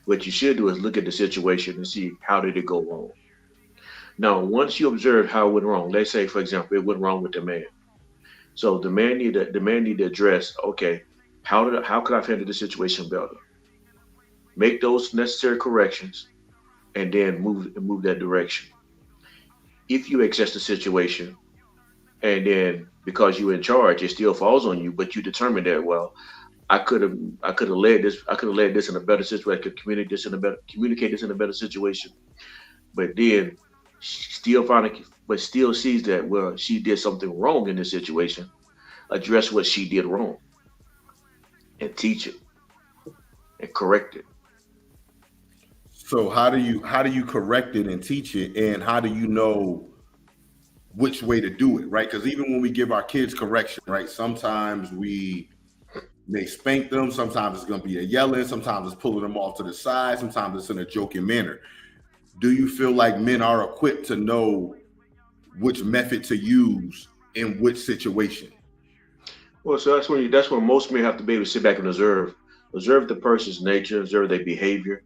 What you should do is look at the situation and see how did it go wrong. Now, once you observe how it went wrong, let's say, for example, it went wrong with the man. So the man need to address, okay, how could I handle the situation better? Make those necessary corrections, and then move that direction. If you access the situation, and then because you're in charge, it still falls on you, but you determine that, well, I could have led this in a better situation. I could communicate this in a better situation. But then still sees that, well, she did something wrong in this situation. Address what she did wrong and teach it and correct it. So how do you correct it and teach it, and how do you know which way to do it, right? Because even when we give our kids correction, right, sometimes we may spank them, sometimes it's going to be a yelling, sometimes it's pulling them off to the side, sometimes it's in a joking manner. Do you feel like men are equipped to know which method to use in which situation? Well, so that's when most men have to be able to sit back and observe the person's nature, observe their behavior,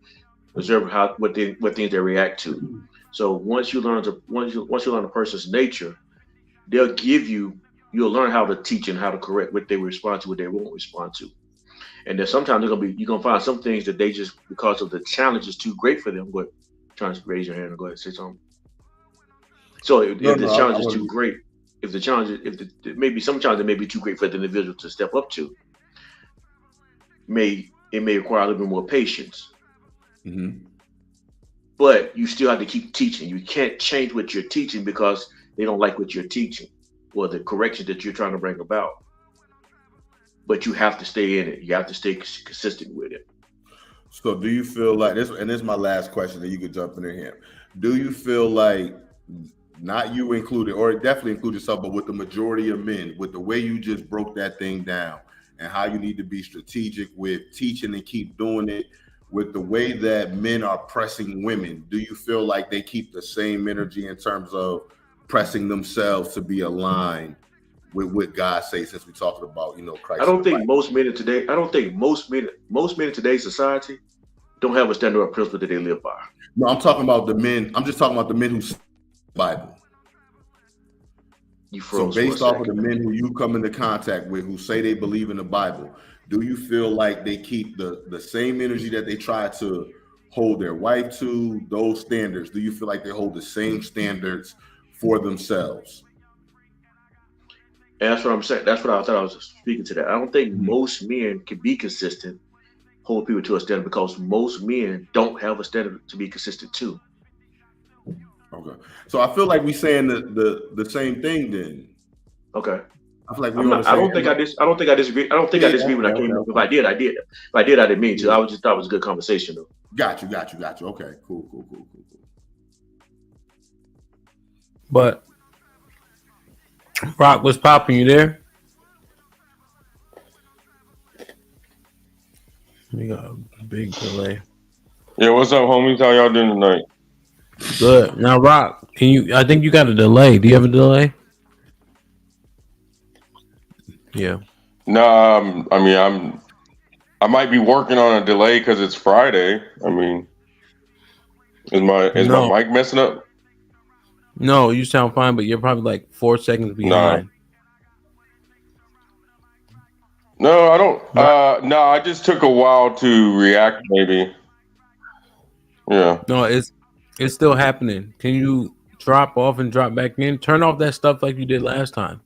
observe what things they react to. So once you learn a person's nature, you'll learn how to teach and how to correct what they respond to, what they won't respond to. And then sometimes you're gonna find some things that they just, because of the challenge is too great for them. But trying to raise your hand and go ahead and say something. So if the challenge is too great, maybe some challenge that may be too great for the individual to step up to, it may require a little bit more patience. Mm-hmm. But you still have to keep teaching. You can't change what you're teaching because they don't like what you're teaching or the correction that you're trying to bring about. But you have to stay in it. You have to stay consistent with it. So do you feel like this, and this is my last question that you could jump in here. Do you feel like not you included, or it definitely includes yourself, but with the majority of men, with the way you just broke that thing down and how you need to be strategic with teaching and keep doing it, with the way that men are pressing women, do you feel like they keep the same energy in terms of pressing themselves to be aligned with what God says, since we're talking about, Christ? I don't think most men in today's society don't have a standard of principle that they live by. No, I'm talking about the men. I'm just talking about the men who say the Bible. So based off of the men who you come into contact with who say they believe in the Bible, do you feel like they keep the same energy that they try to hold their wife to, those standards? Do you feel like they hold the same standards for themselves? And that's what I'm saying. That's what I thought I was speaking to that. I don't think most men can be consistent, hold people to a standard, because most men don't have a standard to be consistent to. Okay, so I feel like we saying the same thing then. Okay, I feel like I don't think I disagree. I don't think I disagree when I came up. If I did, I did. If I did, I didn't mean to. I just thought it was a good conversation though. Got you. Okay, cool. But Rock, what's popping? You there? We got a big delay. Yeah, what's up, homies? How y'all doing tonight? Good. Now, Rock, I think you got a delay. Do you have a delay? Yeah. No, I might be working on a delay because it's Friday. I mean, is my mic messing up? No, you sound fine, but you're probably like 4 seconds behind. No, I don't. No, I just took a while to react. Maybe. Yeah. No, it's still happening. Can you drop off and drop back in? Turn off that stuff like you did last time.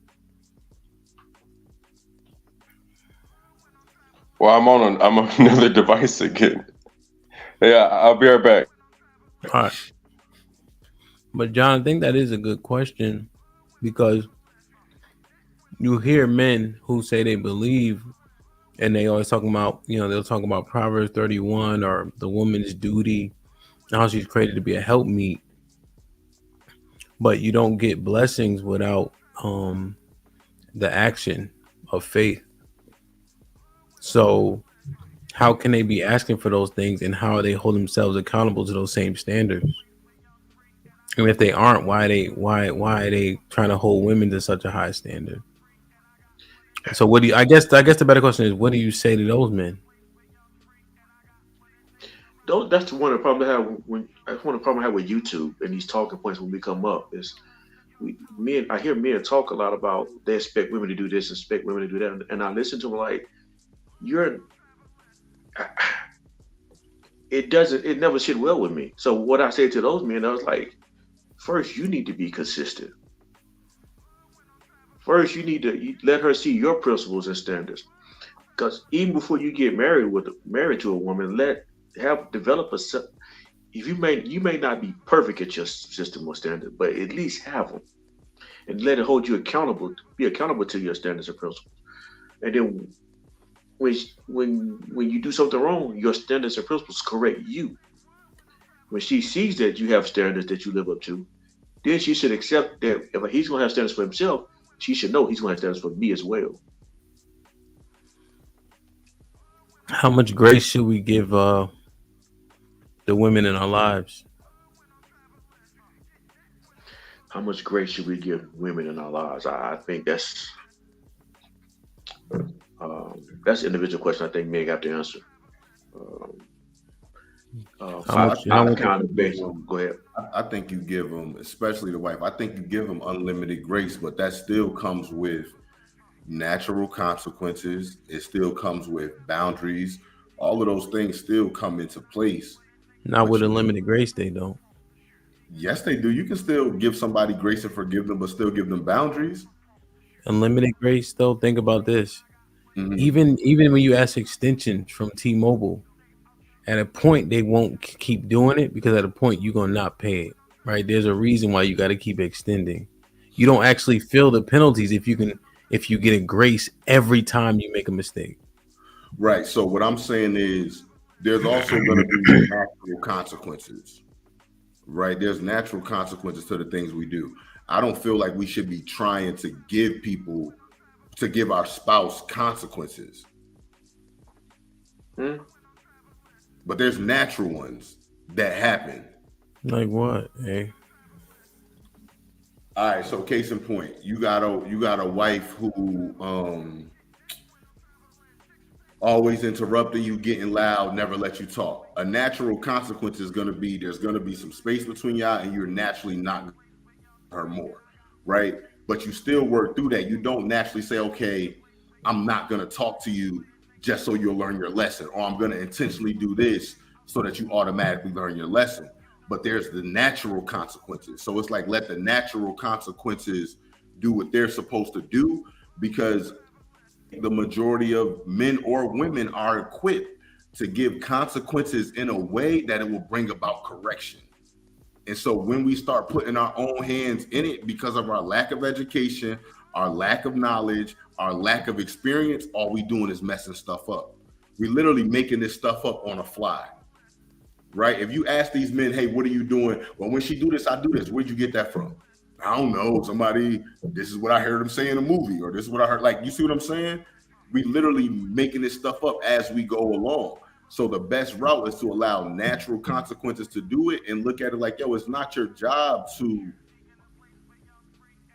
Well, I'm on another device again. Yeah, I'll be right back. All right. But John, I think that is a good question, because you hear men who say they believe, and they always talking about, they'll talk about Proverbs 31 or the woman's duty, and how she's created to be a helpmeet. But you don't get blessings without the action of faith. So how can they be asking for those things, and how are they hold themselves accountable to those same standards? And if they aren't, why are they trying to hold women to such a high standard? So what do you? I guess the better question is, what do you say to those men? That's one of the problems I have with YouTube and these talking points when we come up is I hear men talk a lot about they expect women to do this, expect women to do that, and I listen to them like it never sit well with me. So what I say to those men, I was like, first you need to be consistent. First you need to let her see your principles and standards, because even before you get married to a woman, develop a. If you may not be perfect at your system or standard, but at least have them, and let it hold you accountable. Be accountable to your standards and principles. And then when you do something wrong, your standards and principles correct you. When she sees that you have standards that you live up to, then she should accept that if he's going to have standards for himself, she should know he's going to have standards for me as well. How much grace should we give the women in our lives? How much grace should we give women in our lives? I think that's an individual question I think men have to answer. Go ahead. I think you give them, especially the wife, I think you give them unlimited grace, but that still comes with natural consequences. It still comes with boundaries. All of those things still come into place. Not with unlimited grace, they don't. Yes, they do. You can still give somebody grace and forgive them, but still give them boundaries. Unlimited grace, though, think about this. Even when you ask extensions from T-Mobile, at a point they won't keep doing it, because at a point you're gonna not pay it, right? There's a reason why you got to keep extending. You don't actually feel the penalties if you get a grace every time you make a mistake. Right. So what I'm saying is there's also going to be natural consequences. right? There's natural consequences to the things we do. I don't feel like we should be trying to give our spouse consequences. But there's natural ones that happen. Like what? Hey. All right, so case in point, you got a wife who always interrupting you, getting loud, never let you talk. A natural consequence is going to be there's going to be some space between y'all, and you're naturally not her more, right? But you still work through that. You don't naturally say, okay, I'm not going to talk to you just so you'll learn your lesson, or I'm going to intentionally do this so that you automatically learn your lesson. But there's the natural consequences. So it's like, let the natural consequences do what they're supposed to do, because the majority of men or women are equipped to give consequences in a way that it will bring about correction. And so when we start putting our own hands in it because of our lack of education, our lack of knowledge, our lack of experience, all we doing is messing stuff up. We literally making this stuff up on a fly. Right? If you ask these men, hey, what are you doing? Well, when she do this, I do this. Where'd you get that from? I don't know. Somebody, this is what I heard him say in a movie, or this is what I heard. Like, you see what I'm saying? We literally making this stuff up as we go along. So the best route is to allow natural consequences to do it and look at it like, yo, it's not your job to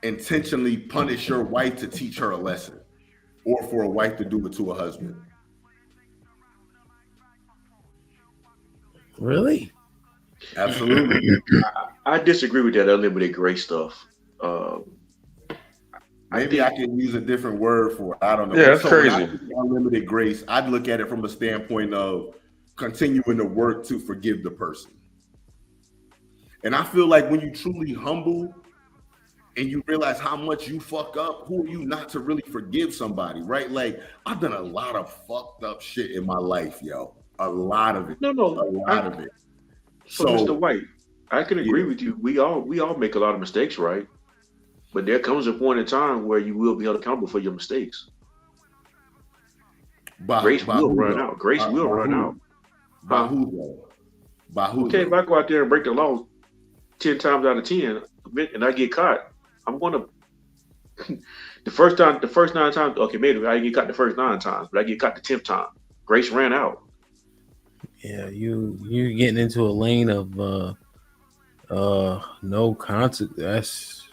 intentionally punish your wife to teach her a lesson, or for a wife to do it to a husband. Really? Absolutely. I disagree with that unlimited grace stuff. Maybe I can use a different word for it. I don't know. Yeah, that's crazy. When I think unlimited grace, I'd look at it from a standpoint of continuing to work to forgive the person. And I feel like when you truly humble and you realize how much you fuck up, who are you not to really forgive somebody, right? Like, I've done a lot of fucked up shit in my life, yo. A lot of it. A lot of it. So, Mr. White, I can agree with you. We all make a lot of mistakes, right? But there comes a point in time where you will be held accountable for your mistakes. Grace will run out. Grace will run out. By who though? By who? Okay, if I go out there and break the law 10 times out of 10 and I get caught, I'm gonna the first 9 times, okay, maybe I get caught the first 9 times, but I get caught the 10th time. Grace ran out. Yeah, you getting into a lane of no consequence.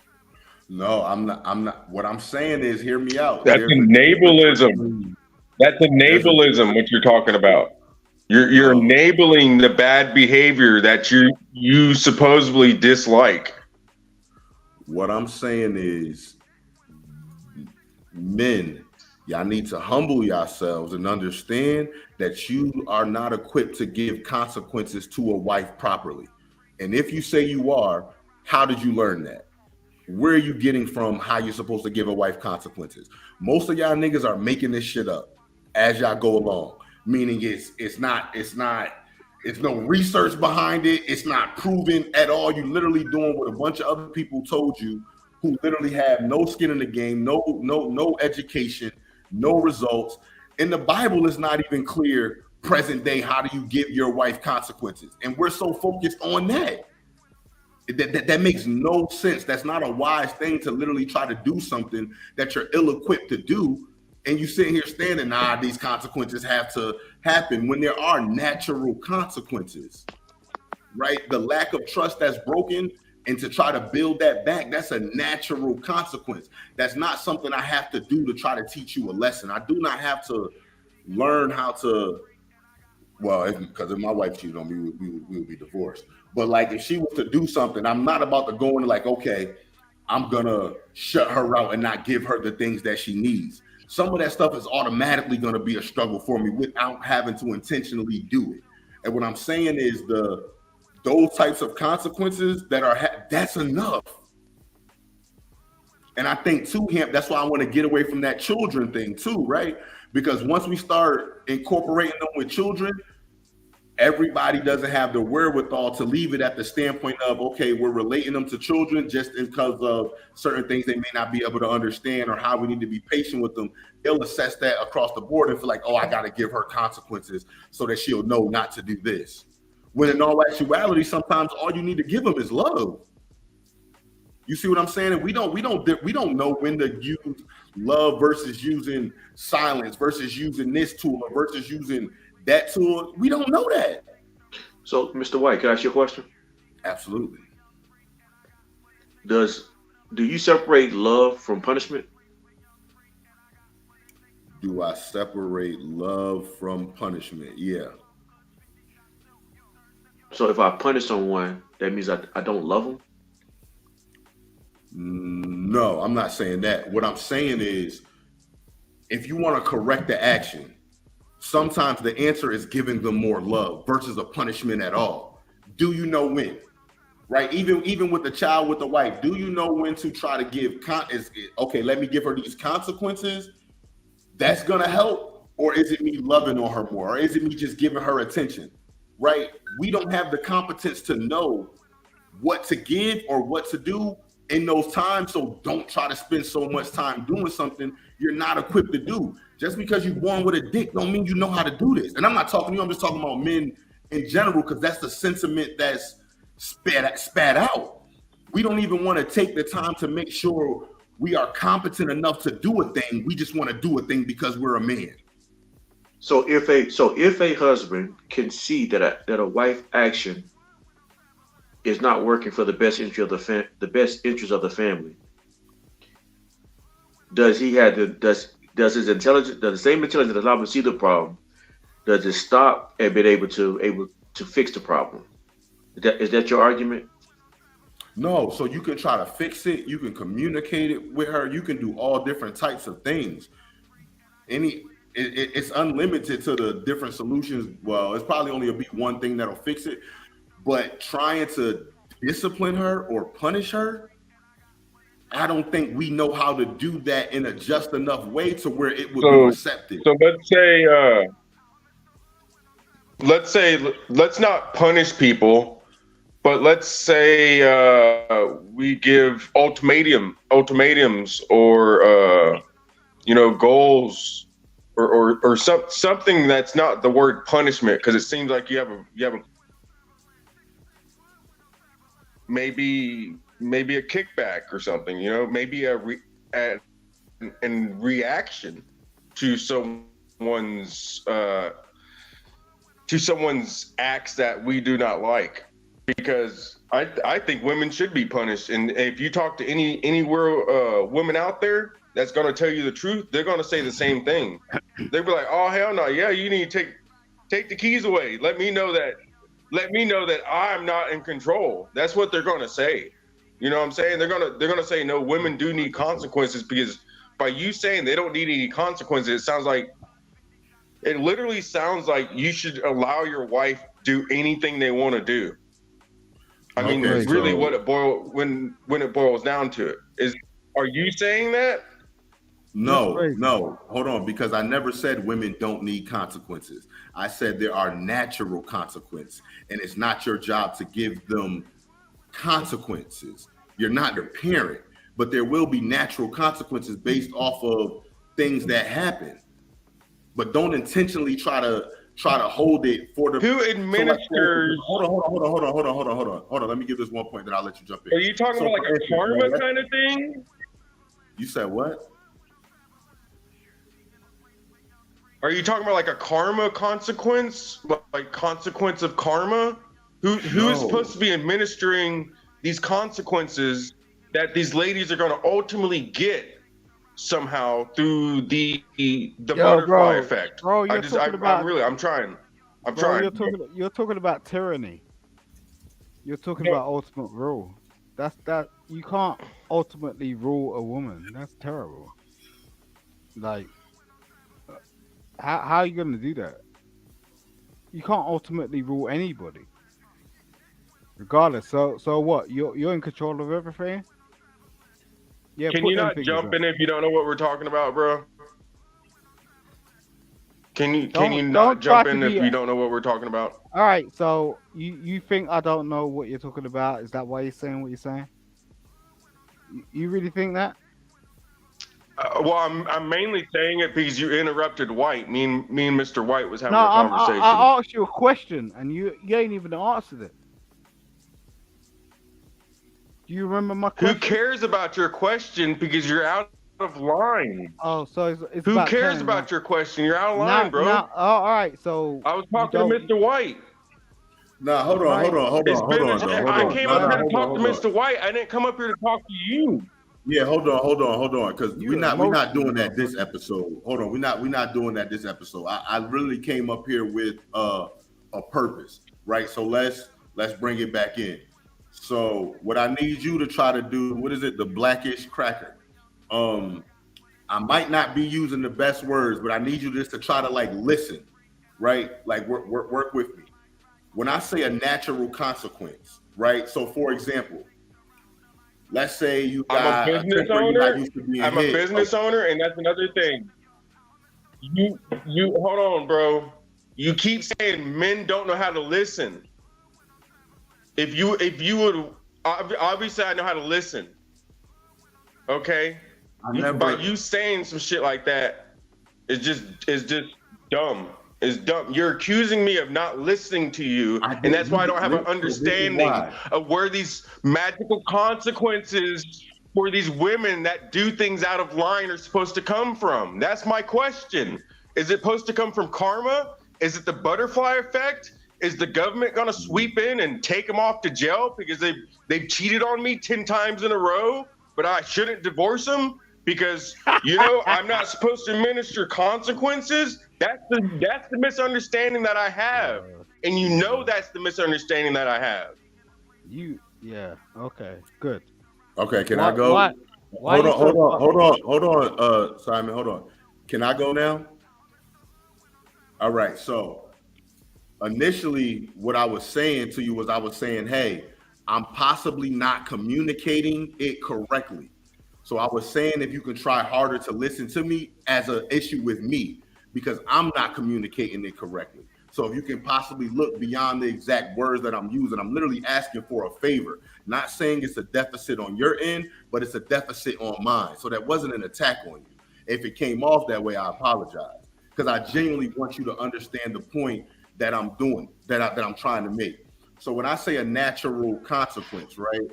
No, I'm not. What I'm saying is, hear me out. That's enablism. That's enablism. What you're talking about. You're enabling the bad behavior that you supposedly dislike. What I'm saying is, men, y'all need to humble yourselves and understand that you are not equipped to give consequences to a wife properly. And if you say you are, how did you learn that? Where are you getting from how you're supposed to give a wife consequences? Most of y'all niggas are making this shit up as y'all go along. Meaning it's no research behind it. It's not proven at all. You literally doing what a bunch of other people told you, who literally have no skin in the game, no education, no results. In the Bible, it's not even clear present day, how do you give your wife consequences? And we're so focused on that. That makes no sense. That's not a wise thing to literally try to do something that you're ill-equipped to do. And you sitting here standing, these consequences have to happen when there are natural consequences, right? The lack of trust that's broken, and to try to build that back, that's a natural consequence. That's not something I have to do to try to teach you a lesson. I do not have to learn how to, because if my wife cheated on me, we would be divorced. But like, if she was to do something, I'm not about to go into like, okay, I'm gonna shut her out and not give her the things that she needs. Some of that stuff is automatically gonna be a struggle for me without having to intentionally do it. And what I'm saying is those types of consequences that's enough. And I think too, that's why I want to get away from that children thing too, right? Because once we start incorporating them with children, everybody doesn't have the wherewithal to leave it at the standpoint of, okay, we're relating them to children just because of certain things they may not be able to understand, or how we need to be patient with them. They'll assess that across the board and feel like, oh, I got to give her consequences so that she'll know not to do this. When in all actuality, sometimes all you need to give them is love. You see what I'm saying? And we don't know when to use love versus using silence versus using this tool or versus using that tool. We don't know that. So, Mr. White, can I ask you a question? Absolutely. Do you separate love from punishment? Do I separate love from punishment? Yeah. So if I punish someone, that means I don't love them? No, I'm not saying that. What I'm saying is, if you want to correct the action, sometimes the answer is giving them more love versus a punishment at all. Do you know when? Right? Even with the child with the wife, do you know when to try to give okay, let me give her these consequences? That's gonna help, or is it me loving on her more, or is it me just giving her attention? Right? We don't have the competence to know what to give or what to do in those times, so don't try to spend so much time doing something you're not equipped to do. Just because you're born with a dick don't mean you know how to do this. And I'm not talking to you, I'm just talking about men in general, because that's the sentiment that's spat out. We don't even want to take the time to make sure we are competent enough to do a thing. We just want to do a thing because we're a man. So if a husband can see that a wife action is not working for the best interest of the family, does he have to does his intelligence, does the same intelligence that allows him to see the problem, does it stop and be able to fix the problem? Is that your argument? No, so you can try to fix it, you can communicate it with her, you can do all different types of things. It's unlimited to the different solutions. Well, it's probably only be one thing that'll fix it, but trying to discipline her or punish her, I don't think we know how to do that in a just enough way to where it would be receptive. So let's say let's not punish people, but let's say we give ultimatums or goals or something that's not the word punishment, because it seems like you have a maybe a kickback or something, maybe a reaction to someone's acts that we do not like, because I think women should be punished. And if you talk to any woman out there that's going to tell you the truth, they're going to say the same thing. They'll be like, oh hell no, yeah, you need to take the keys away, let me know that I'm not in control. That's what they're going to say. You know what I'm saying? They're gonna say, no, women do need consequences, because by you saying they don't need any consequences, it literally sounds like you should allow your wife do anything they want to do. I mean, really, what when it boils down to it are you saying that? No, hold on, because I never said women don't need consequences. I said there are natural consequences, and it's not your job to give them consequences. You're not their parent, but there will be natural consequences based off of things that happen. But don't intentionally try to hold it for the who administers. Hold on. Let me give this one point, then I'll let you jump in. Are you talking about like a karma kind of thing? You said what? Are you talking about like a karma consequence, like consequence of karma? Who is supposed to be administering these consequences that these ladies are going to ultimately get somehow through the butterfly effect? Bro, I'm trying. You're talking about tyranny. You're talking about ultimate rule. That you can't ultimately rule a woman. That's terrible. Like, how are you going to do that? You can't ultimately rule anybody, regardless. So what? You're in control of everything. Yeah. Can you not jump in if you don't know what we're talking about, bro? Can you not jump in if you don't know what we're talking about? All right. So you think I don't know what you're talking about? Is that why you're saying what you're saying? You really think that? Well, I'm mainly saying it because you interrupted White. Me and Mr. White was having No, a conversation. I asked you a question and you ain't even answered it. Do you remember my question? Who cares about your question because you're out of line? Oh, so it's Who about cares Karen, about right? your question? You're out of line, bro. All right. So I was talking to Mr. White. Nah, hold on. I came up here to talk to Mr. White. I didn't come up here to talk to you. Yeah, hold on, because we're not doing that this episode. Hold on, we're not doing that this episode. I really came up here with a purpose, right? So let's bring it back in. So what I need you to try to do, what is it? The blackish cracker. I might not be using the best words, but I need you just to try to like listen, right? Like work with me. When I say a natural consequence, right? So for example, let's say you got I'm a business owner, and that's another thing. You hold on, bro. You keep saying men don't know how to listen. If you would, obviously I know how to listen. Okay, but you saying some shit like that is just dumb. It's dumb. You're accusing me of not listening to you, and that's why I don't have an understanding of where these magical consequences for these women that do things out of line are supposed to come from. That's my question. Is it supposed to come from karma? Is it the butterfly effect? Is the government going to sweep in and take them off to jail because they've cheated on me 10 times in a row, but I shouldn't divorce them because, I'm not supposed to administer consequences? That's the misunderstanding that I have. And that's the misunderstanding that I have. Yeah, okay, good. Okay, can I go? Hold on, Simon, hold on. Can I go now? All right, so initially what I was saying to you was I was saying, hey, I'm possibly not communicating it correctly. So I was saying if you can try harder to listen to me as an issue with me, because I'm not communicating it correctly. So if you can possibly look beyond the exact words that I'm using, I'm literally asking for a favor, not saying it's a deficit on your end, but it's a deficit on mine. So that wasn't an attack on you. If it came off that way, I apologize, because I genuinely want you to understand the point that I'm doing, that I'm trying to make. So when I say a natural consequence, right?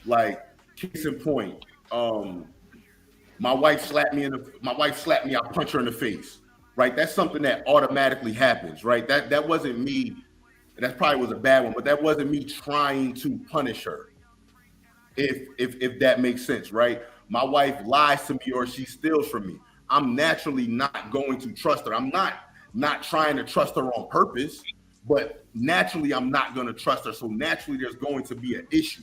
Like case in point, my wife slapped me, I punch her in the face. Right, that's something that automatically happens, right? That wasn't me. That probably was a bad one, but that wasn't me trying to punish her. If that makes sense, right? My wife lies to me or she steals from me. I'm naturally not going to trust her. I'm not trying to trust her on purpose, but naturally I'm not going to trust her. So naturally there's going to be an issue.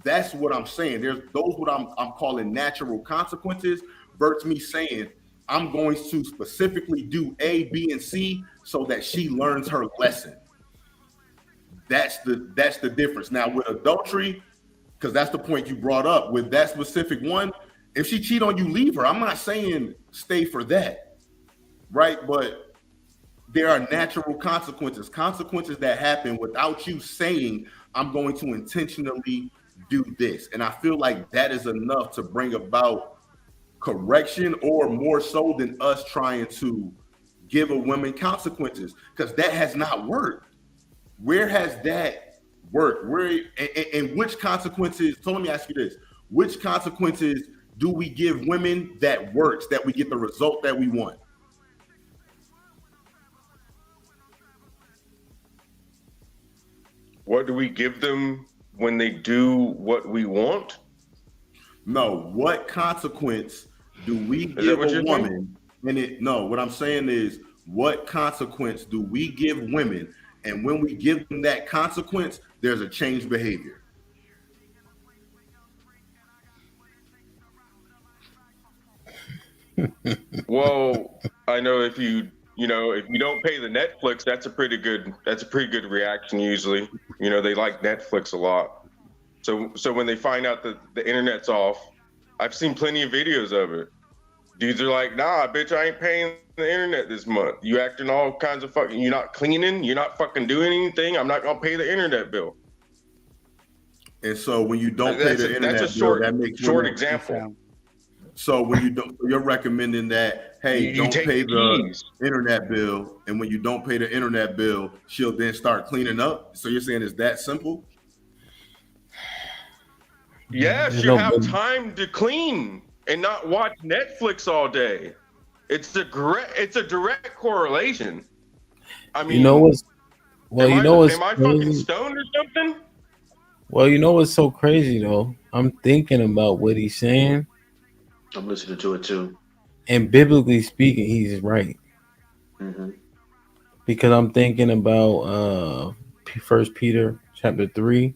That's what I'm saying. There's those what I'm calling natural consequences versus me saying I'm going to specifically do A, B, and C so that she learns her lesson. That's the difference. Now with adultery, because that's the point you brought up, with that specific one, if she cheat on you, leave her. I'm not saying stay for that, right? But there are natural consequences that happen without you saying, I'm going to intentionally do this. And I feel like that is enough to bring about correction, or more so than us trying to give a woman consequences, because that has not worked. Where has that worked? Where and which consequences? So let me ask you this: which consequences do we give women that works, that we get the result that we want? What do we give them when they do what we want? No, what consequence do we give a woman? What I'm saying is, what consequence do we give women? And when we give them that consequence, there's a changed behavior. Well, I know if you don't pay the Netflix, that's a pretty good reaction usually. They like Netflix a lot. So when they find out that the internet's off, I've seen plenty of videos of it. Dudes are like, nah, bitch, I ain't paying the internet this month. You acting all kinds of fucking, you're not cleaning, you're not fucking doing anything. I'm not gonna pay the internet bill. And so when you don't pay the internet bill, that makes short example. So when you don't, you're recommending that, hey, You don't take pay the keys. internet bill, and when you don't pay the internet bill, she'll then start cleaning up. So you're saying it's that simple? Yes, you have time to clean and not watch Netflix all day. It's a direct correlation. I mean, You know what's well, you know what's am I fucking crazy? stoned or something? Well, you know what's so crazy though? I'm thinking about what he's saying, I'm listening to it too. and biblically speaking, he's right. Mm-hmm. Because I'm thinking about First Peter chapter 3,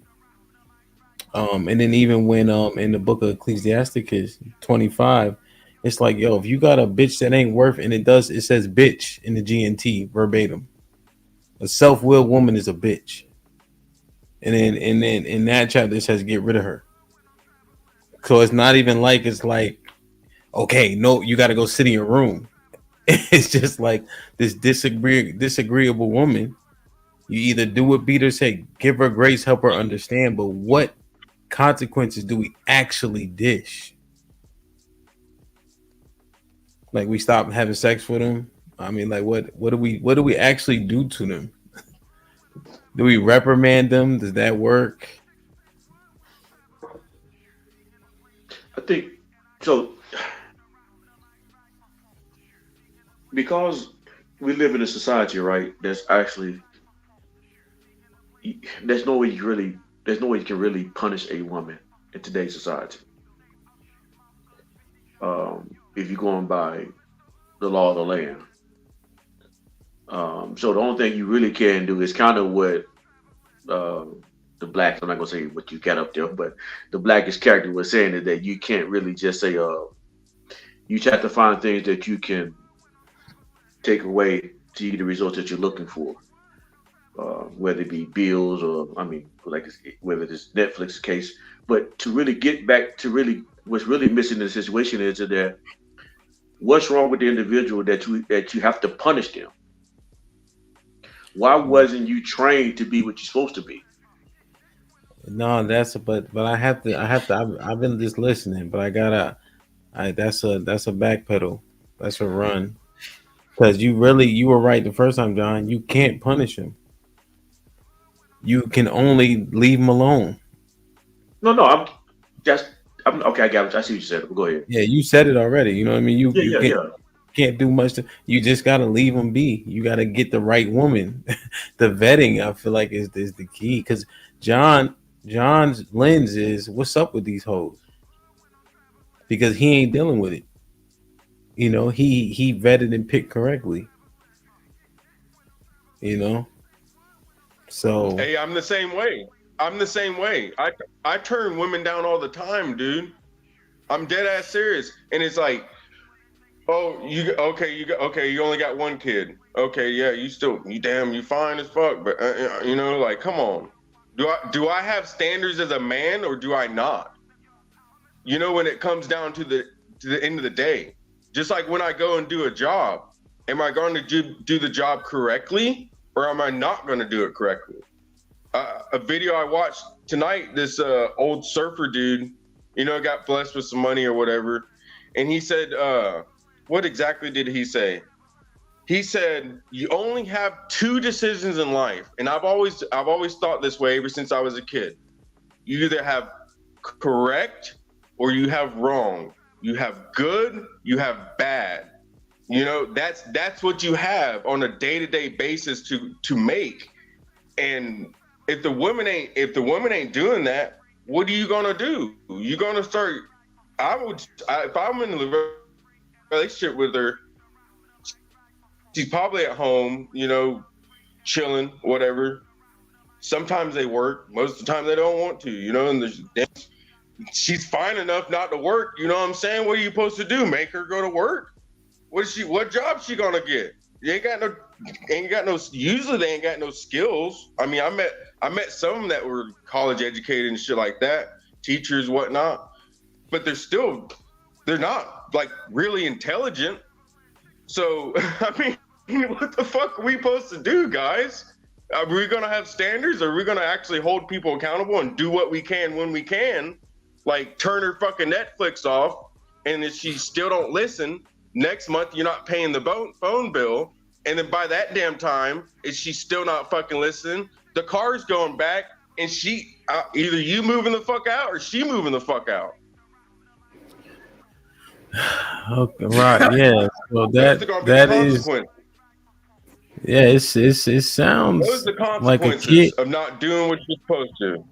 and then even when in the book of Ecclesiasticus 25, it's like, yo, if you got a bitch that ain't worth, and it says bitch in the GNT verbatim. A self-willed woman is a bitch. And then in that chapter it says get rid of her. So it's not even like it's like, okay, no, you got to go sit in your room. It's just like this disagreeable woman. You either do what Peter said, give her grace, help her understand, but what consequences do we actually dish? Like we stop having sex with them. I mean, like what do we actually do to them? Do we reprimand them? Does that work? I think so. Because we live in a society, right? There's no way you can really punish a woman in today's society. If you're going by the law of the land. So the only thing you really can do is kind of what the black, I'm not gonna say what you got up there, but the blackest character was saying is that you can't really just say you have to find things that you can take away to get the results that you're looking for. Whether it be bills or whether it's Netflix case, but to really get back to really what's really missing in the situation is that what's wrong with the individual that you have to punish them? Why wasn't you trained to be what you're supposed to be? No, but I've been just listening, but that's a backpedal. That's a run. Because you were right the first time, John. You can't punish him. You can only leave him alone. No, I'm okay. I got it. I see what you said. Go ahead. Yeah, you said it already. You know what I mean? You can't do much. You just gotta leave them be. You gotta get the right woman. The vetting, I feel like, is the key. Because John's lens is what's up with these hoes, because he ain't dealing with it. You know, he vetted and picked correctly. You know, so hey, I'm the same way. I turn women down all the time, dude. I'm dead ass serious, and it's like, oh, you only got one kid. Okay, yeah, you fine as fuck, but like, come on. Do I have standards as a man, or do I not? You know, when it comes down to the end of the day, just like when I go and do a job, am I going to do the job correctly, or am I not going to do it correctly? A video I watched tonight, this old surfer dude, got blessed with some money or whatever, and he said, what exactly did he say? He said, you only have two decisions in life. And I've always thought this way ever since I was a kid. You either have correct or you have wrong. You have good, you have bad. That's what you have on a day-to-day basis to make. And if the woman ain't doing that, what are you gonna do? You're gonna start. If I'm in a relationship with her, she's probably at home, chilling, whatever. Sometimes they work. Most of the time they don't want to, and she's fine enough not to work. You know what I'm saying? What are you supposed to do? Make her go to work? What job she gonna get? Usually they ain't got no skills. I mean, I met some that were college educated and shit like that, teachers, whatnot, but they're not like really intelligent. So, I mean, what the fuck are we supposed to do, guys? Are we gonna have standards? Or are we gonna actually hold people accountable and do what we can when we can? Like turn her fucking Netflix off and if she still don't listen, next month you're not paying the phone bill, and then by that damn time, if she's still not fucking listening, the car's going back, and she either you moving the fuck out or she moving the fuck out. Okay, right, yeah. So that is, yeah. It sounds Those are the like a consequences kid. of not doing what you're supposed to.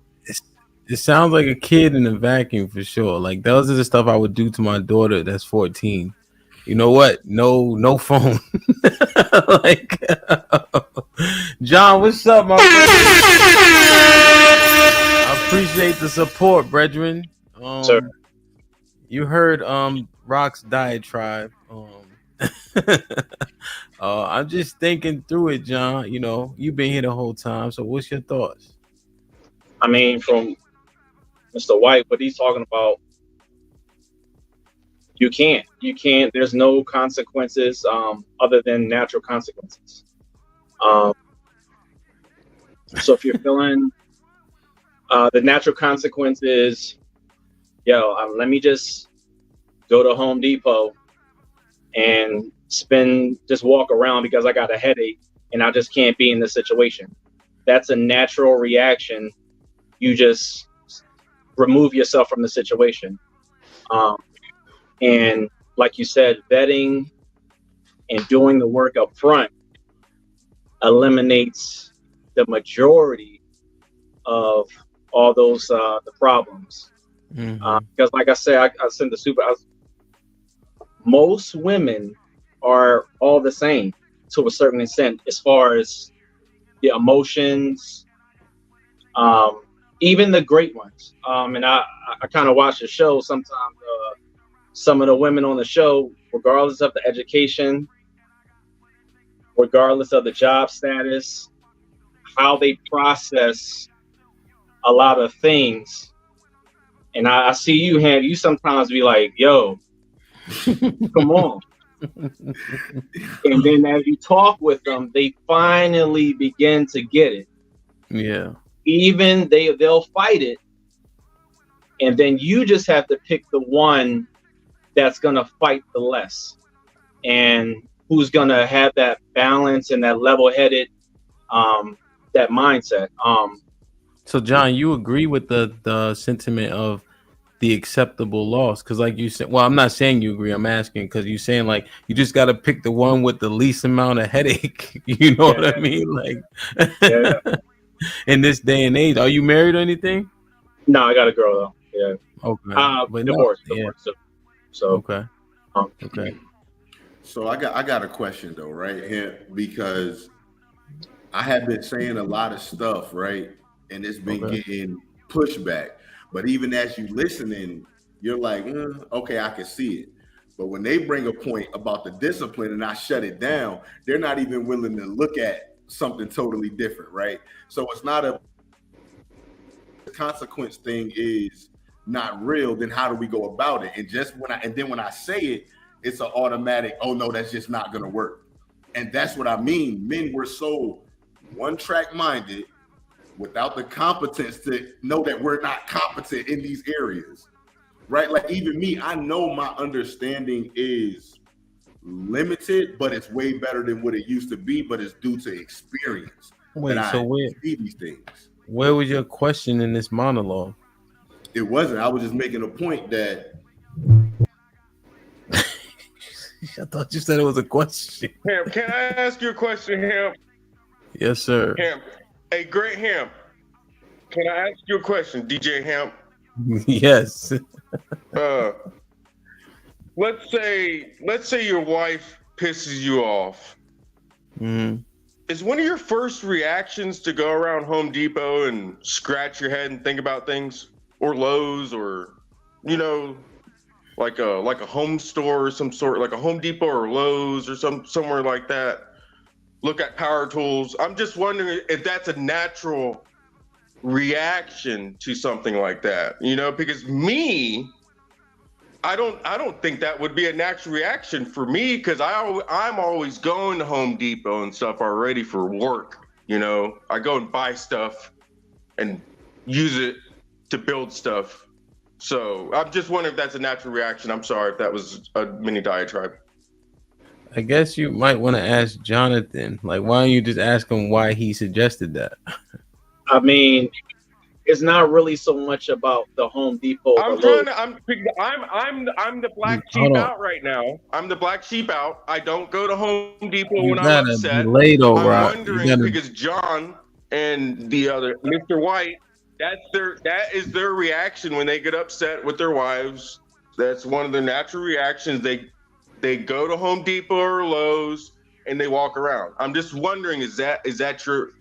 It sounds like a kid in a vacuum for sure. Like those are the stuff I would do to my daughter that's 14. You know what? No phone. Like, John, what's up, my friend? I appreciate the support, brethren. Sir. You heard Rock's diatribe. I'm just thinking through it, John. You know, you've been here the whole time, so what's your thoughts? I mean, from Mr. White, what he's talking about, you can't. There's no consequences other than natural consequences. So if you're feeling the natural consequence is, let me just go to Home Depot and just walk around because I got a headache and I just can't be in this situation. That's a natural reaction. You just remove yourself from the situation. And like you said, vetting and doing the work up front eliminates the majority of all those the problems. Because like I said, I sent the most women are all the same to a certain extent as far as the emotions, even the great ones. And I kind of watch the show sometimes. Some of the women on the show, regardless of the education, regardless of the job status, how they process a lot of things. And I see you, Ham, you sometimes be like, yo, come on. And then as you talk with them, they finally begin to get it. Yeah. Even they'll fight it. And then you just have to pick the one that's going to fight the less and who's going to have that balance and that level-headed, that mindset. So John, you agree with the sentiment of the acceptable loss? Because like you said, well, I'm not saying you agree, I'm asking because you're saying like you just got to pick the one with the least amount of headache. You know what I mean? Like in this day and age. Are you married or anything? No, I got a girl though. Yeah. Okay. But divorce. So okay. Okay. So I got a question though, right here, because I have been saying a lot of stuff, right, and it's been getting pushback. But even as you listening, you're like, okay, I can see it. But when they bring a point about the discipline and I shut it down, they're not even willing to look at something totally different, right? So it's not a consequence thing is not real, then how do we go about it? And then when I say it, it's an automatic, oh no, that's just not gonna work. And that's what I mean. Men were so one-track minded without the competence to know that we're not competent in these areas, right? Like even me, I know my understanding is limited, but it's way better than what it used to be, but it's due to experience. Wait, that so I see these things. Where was your question in this monologue? It wasn't. I was just making a point that I thought you said it was a question. Ham, can I ask you a question, Ham? Yes, sir. Ham, hey, great Ham. Can I ask you a question, DJ Ham? Yes. Let's say your wife pisses you off. Mm-hmm. Is one of your first reactions to go around Home Depot and scratch your head and think about things, or Lowe's, or like a home store or some sort, like a Home Depot or Lowe's or somewhere like that? Look at power tools. I'm just wondering if that's a natural reaction to something like that, because I don't think that would be a natural reaction for me, because I'm always going to Home Depot and stuff already for work. I go and buy stuff and use it to build stuff So I'm just wondering if that's a natural reaction. I'm sorry if that was a mini diatribe. I guess you might want to ask Jonathan. Like, why don't you just ask him why he suggested that? I mean, it's not really so much about the Home Depot. I'm or trying to. I'm the black Hold sheep on. out right now. I'm the black sheep out. I don't go to Home Depot You when I'm gotta upset. delay though, I'm Rock. wondering because John and the other Mr. White, that is their reaction when they get upset with their wives. That's one of their natural reactions. They go to Home Depot or Lowe's and they walk around. I'm just wondering, is that your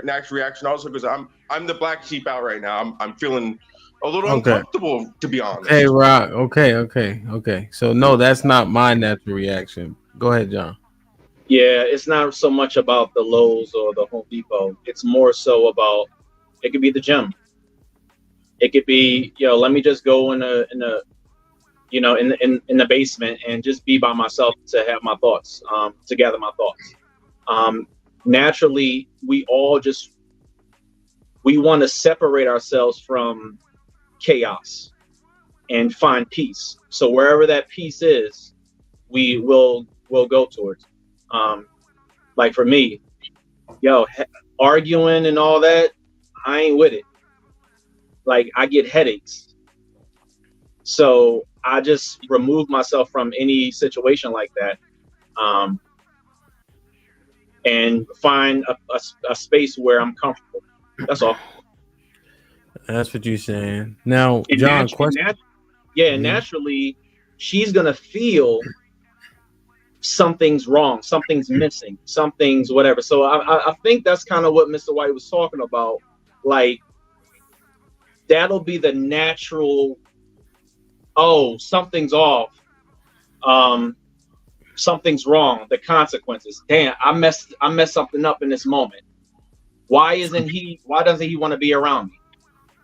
natural reaction also? Because I'm the black sheep out right now. I'm feeling a little uncomfortable, to be honest. Hey, Rock. Okay. So no, that's not my natural reaction. Go ahead, John. Yeah, it's not so much about the Lowe's or the Home Depot. It's more so about, it could be the gym. It could be, let me just go in the basement and just be by myself to have my thoughts, to gather my thoughts. Naturally, we want to separate ourselves from chaos and find peace. So wherever that peace is, we will go towards. Like for me, arguing and all that, I ain't with it. Like, I get headaches. So I just remove myself from any situation like that, and find a space where I'm comfortable. That's all. That's what you're saying. Now, John, question. Naturally, she's gonna feel something's wrong, something's missing, something's whatever. So I think that's kind of what Mr. White was talking about. Like, that'll be the natural. Oh, something's off. Something's wrong. The consequences. Damn, I messed something up in this moment. Why doesn't he want to be around me?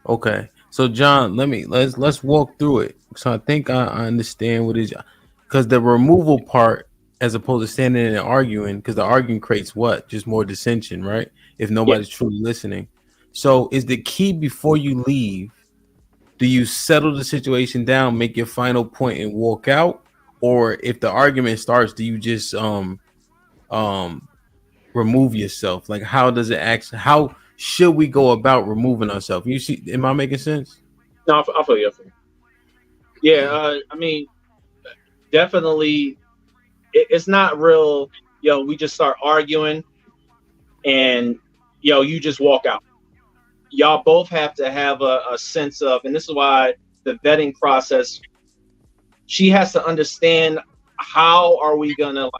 Okay. So John, let's walk through it. So I think I understand what is, because the removal part, as opposed to standing and arguing, because the arguing creates what? Just more dissension, right? If nobody's truly listening. So is the key before you leave, do you settle the situation down, make your final point and walk out? Or if the argument starts, do you just remove yourself? Like, how does it actually, how should we go about removing ourselves? You see, am I making sense? No, I feel you. Yeah, I mean, definitely, it's not real. We just start arguing, and you just walk out. Y'all both have to have a sense of, and this is why the vetting process. She has to understand, how are we gonna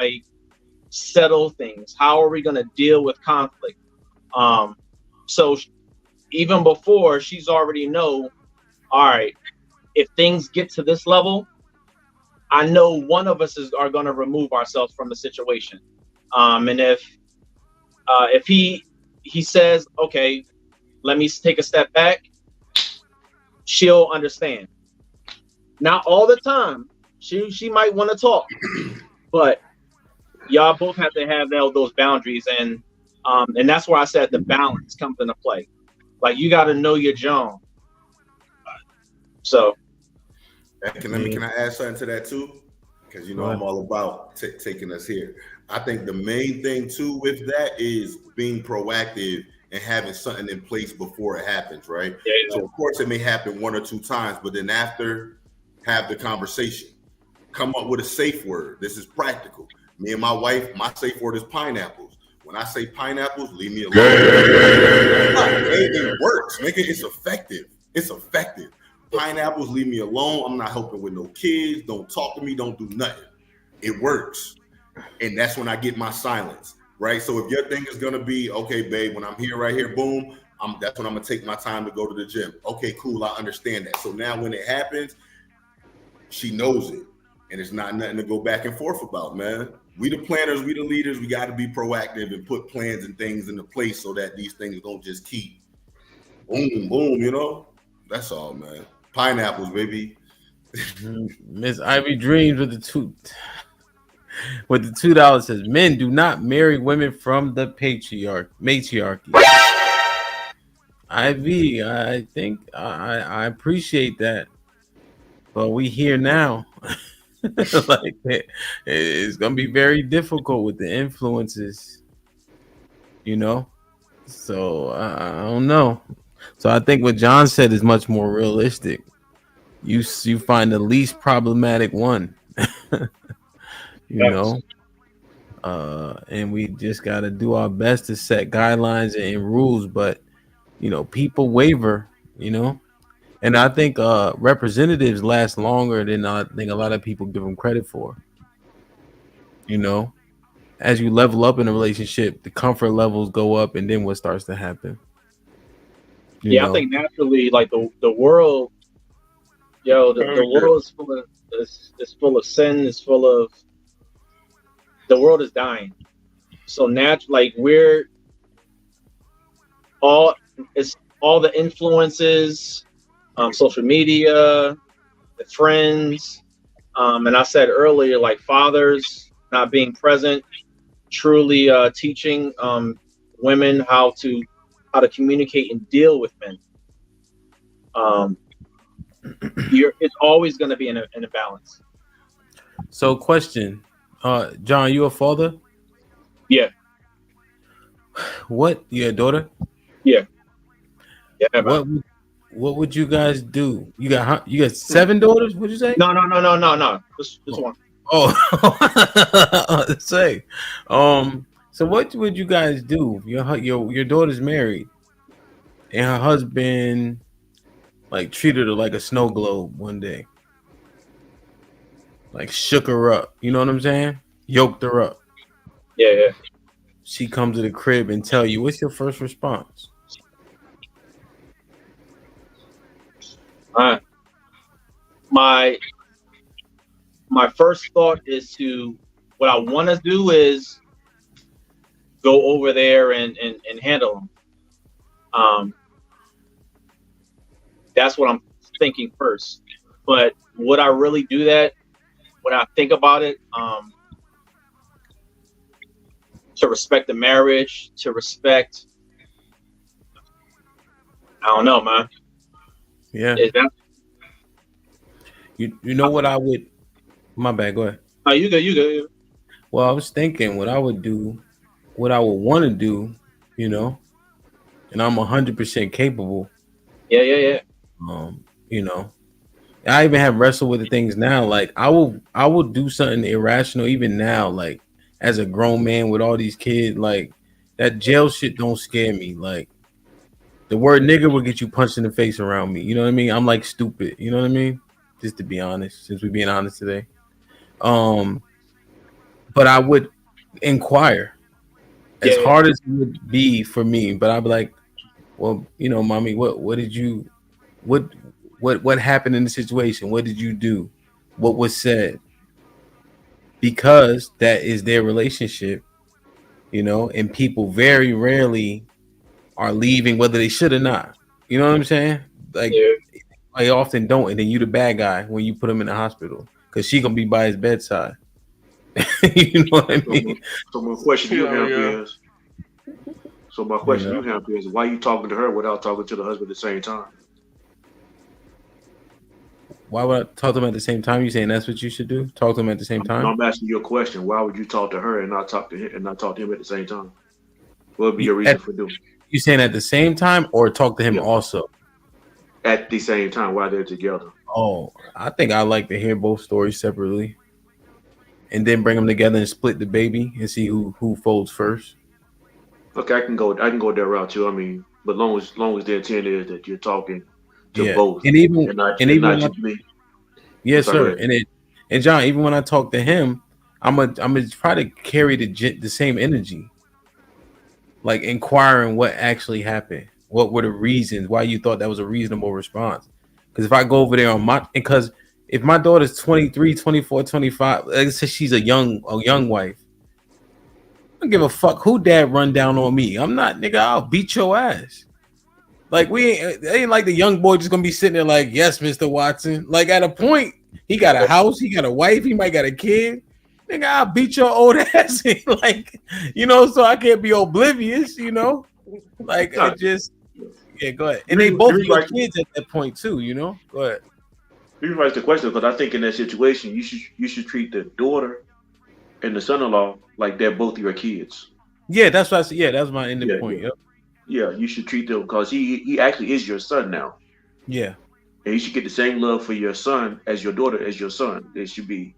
settle things? How are we gonna deal with conflict? So even before, she's already know, all right, if things get to this level, I know one of us are going to remove ourselves from the situation. And if he says, okay, let me take a step back, she'll understand. Not all the time. She might want to talk, but y'all both have to have those boundaries, and that's where I said the balance comes into play. Like, you got to know your John. So, can I add something to that too? Because I'm all about taking us here. I think the main thing too with that is being proactive and having something in place before it happens, right? Yeah. So of course it may happen one or two times, but then after, have the conversation. Come up with a safe word. This is practical. Me and my wife, my safe word is pineapples. When I say pineapples, leave me alone. It works, nigga. It's effective. Pineapples, leave me alone. I'm not helping with no kids. Don't talk to me. Don't do nothing. It works. And that's when I get my silence, right? So if your thing is going to be, okay, babe, when I'm here, right here, boom, that's when I'm going to take my time to go to the gym. Okay, cool. I understand that. So now when it happens, she knows it. And it's not nothing to go back and forth about, man. We the planners, we the leaders, we got to be proactive and put plans and things into place so that these things don't just keep boom, boom, That's all, man. Pineapples, baby. Miss Ivy Dreams with the $2 says, men do not marry women from the matriarchy. Ivy, I think I appreciate that. But we here now. Like it's gonna be very difficult with the influences, you know. So I don't know. So I think what John said is much more realistic. You find the least problematic one, you know. And we just got to do our best to set guidelines and rules, but you know, people waver, you know. And I think representatives last longer than I think a lot of people give them credit for. You know, as you level up in a relationship, the comfort levels go up, and then what starts to happen? You I know? think naturally, like the world, the world is full of is full of sin. It's full of the world is dying. So like we're all the influences, social media, the friends, and I said earlier, like fathers not being present, truly teaching women how to communicate and deal with men. It's always going to be in a balance. So, question, John, you a father? Yeah. What? You a daughter? Yeah. Yeah. What would you guys do? You got 7 daughters? What'd you say? No. Just one. Oh, say. So what would you guys do? Your daughter's married, and her husband like treated her like a snow globe one day, like shook her up. You know what I'm saying? Yoked her up. Yeah. She comes to the crib and tell you, what's your first response? My first thought is what I want to do is go over there and handle them. That's what I'm thinking first. But would I really do that when I think about it? To respect the marriage, to respect, I don't know, man. Yeah. You know what I would? My bad. Go ahead. Oh, you go. Well, I was thinking what I would do, what I would want to do, you know, and I'm 100% capable. Yeah. You know, I even have wrestled with the things now. Like I will do something irrational even now. Like as a grown man with all these kids, like that jail shit don't scare me. Like the word nigga will get you punched in the face around me. You know what I mean? I'm like stupid. You know what I mean? Just to be honest, since we're being honest today. But I would inquire as hard as it would be for me. But I'd be like, well, you know, mommy, what did you, what happened in the situation? What did you do? What was said? Because that is their relationship, you know, and people very rarely are leaving whether they should or not. You know what I'm saying? Like I often don't, and then you the bad guy when you put him in the hospital because she gonna be by his bedside. You know what I mean? So my question you have is why you talking to her without talking to the husband at the same time? Why would I talk to him at the same time? You saying that's what you should do? Talk to him at the same time? No, I'm asking you a question. Why would you talk to her and not talk to him at the same time? What would be your reason for doing? You saying at the same time or talk to him also? At the same time while they're together. Oh, I think I like to hear both stories separately, and then bring them together and split the baby and see who folds first. Okay, I can go that route too. I mean, but long as the intent is that you're talking to both, and even not just me. Yes, sir. And John, even when I talk to him, I'm gonna try to carry the same energy, like inquiring what actually happened. What were the reasons why you thought that was a reasonable response? Because if I go over there because if my daughter's 23, 24, 25, let's say she's a young wife, I don't give a fuck who dad run down on me. I'm not, nigga, I'll beat your ass. Like it ain't like the young boy just gonna be sitting there like, yes, Mr. Watson. Like at a point, he got a house, he got a wife, he might got a kid. Nigga, I'll beat your old ass. Like, you know, so I can't be oblivious, you know? Like it just go ahead. And they both got kids at that point too, you know? Go ahead. You raise the question because I think in that situation you should treat the daughter and the son-in-law like they're both your kids. Yeah, that's what I said. Yeah, that's my ending Yeah, point. yeah. Yep. Yeah, you should treat them because he actually is your son now. Yeah. And you should get the same love for your son as your daughter as your son. It should be,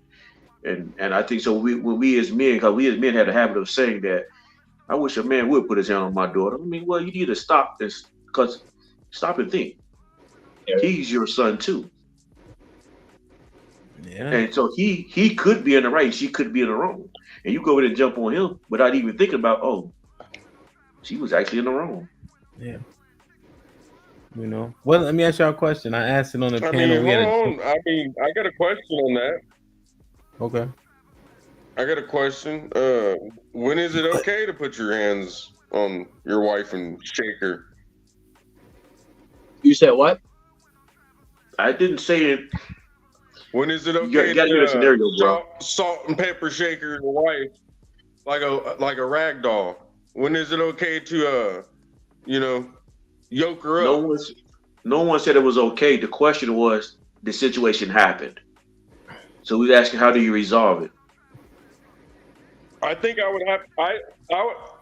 and I think so. We as men, because we as men have a habit of saying that. I wish a man would put his hand on my daughter. I mean, well, you need to stop this because stop and think. He's your son too, Yeah. and so he could be in the right, she could be in the wrong, and you go in and jump on him without even thinking about, oh, she was actually in the wrong. Yeah. You know. Well, let me ask y'all a question. I asked it on the I panel. mean, We had hold on. I mean, I got a question on that. Okay. I got a question. When is it okay to put your hands on your wife and shake her? You said what? I didn't say it. When is it okay You gotta get a scenario, bro. salt and pepper shaker your wife like a rag doll? When is it okay to yoke her up? No one said it was okay. The question was the situation happened. So we asking how do you resolve it? I think I would have.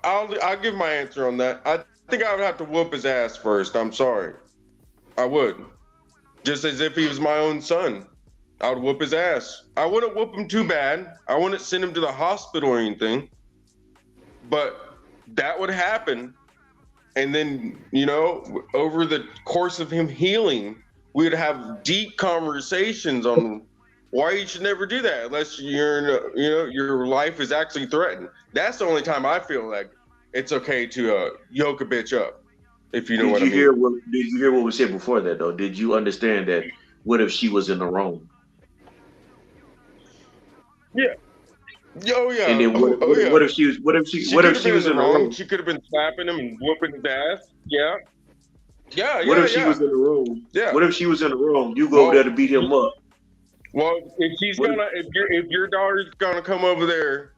I'll give my answer on that. I think I would have to whoop his ass first. I'm sorry. I would. Just as if he was my own son. I would whoop his ass. I wouldn't whoop him too bad. I wouldn't send him to the hospital or anything. But that would happen. And then, over the course of him healing, we'd have deep conversations on why you should never do that unless your life is actually threatened. That's the only time I feel like it's okay to yoke a bitch up. If you know what I mean. Did you hear what we said before that though? Did you understand that? What if she was in the wrong? Yeah. Oh yeah. And then what if she was in the wrong? She could have been slapping him and whooping his ass. Yeah. Yeah. What if she was in the wrong? Yeah. What if she was in the wrong? You go over there to beat him up. Well, if your daughter's gonna come over there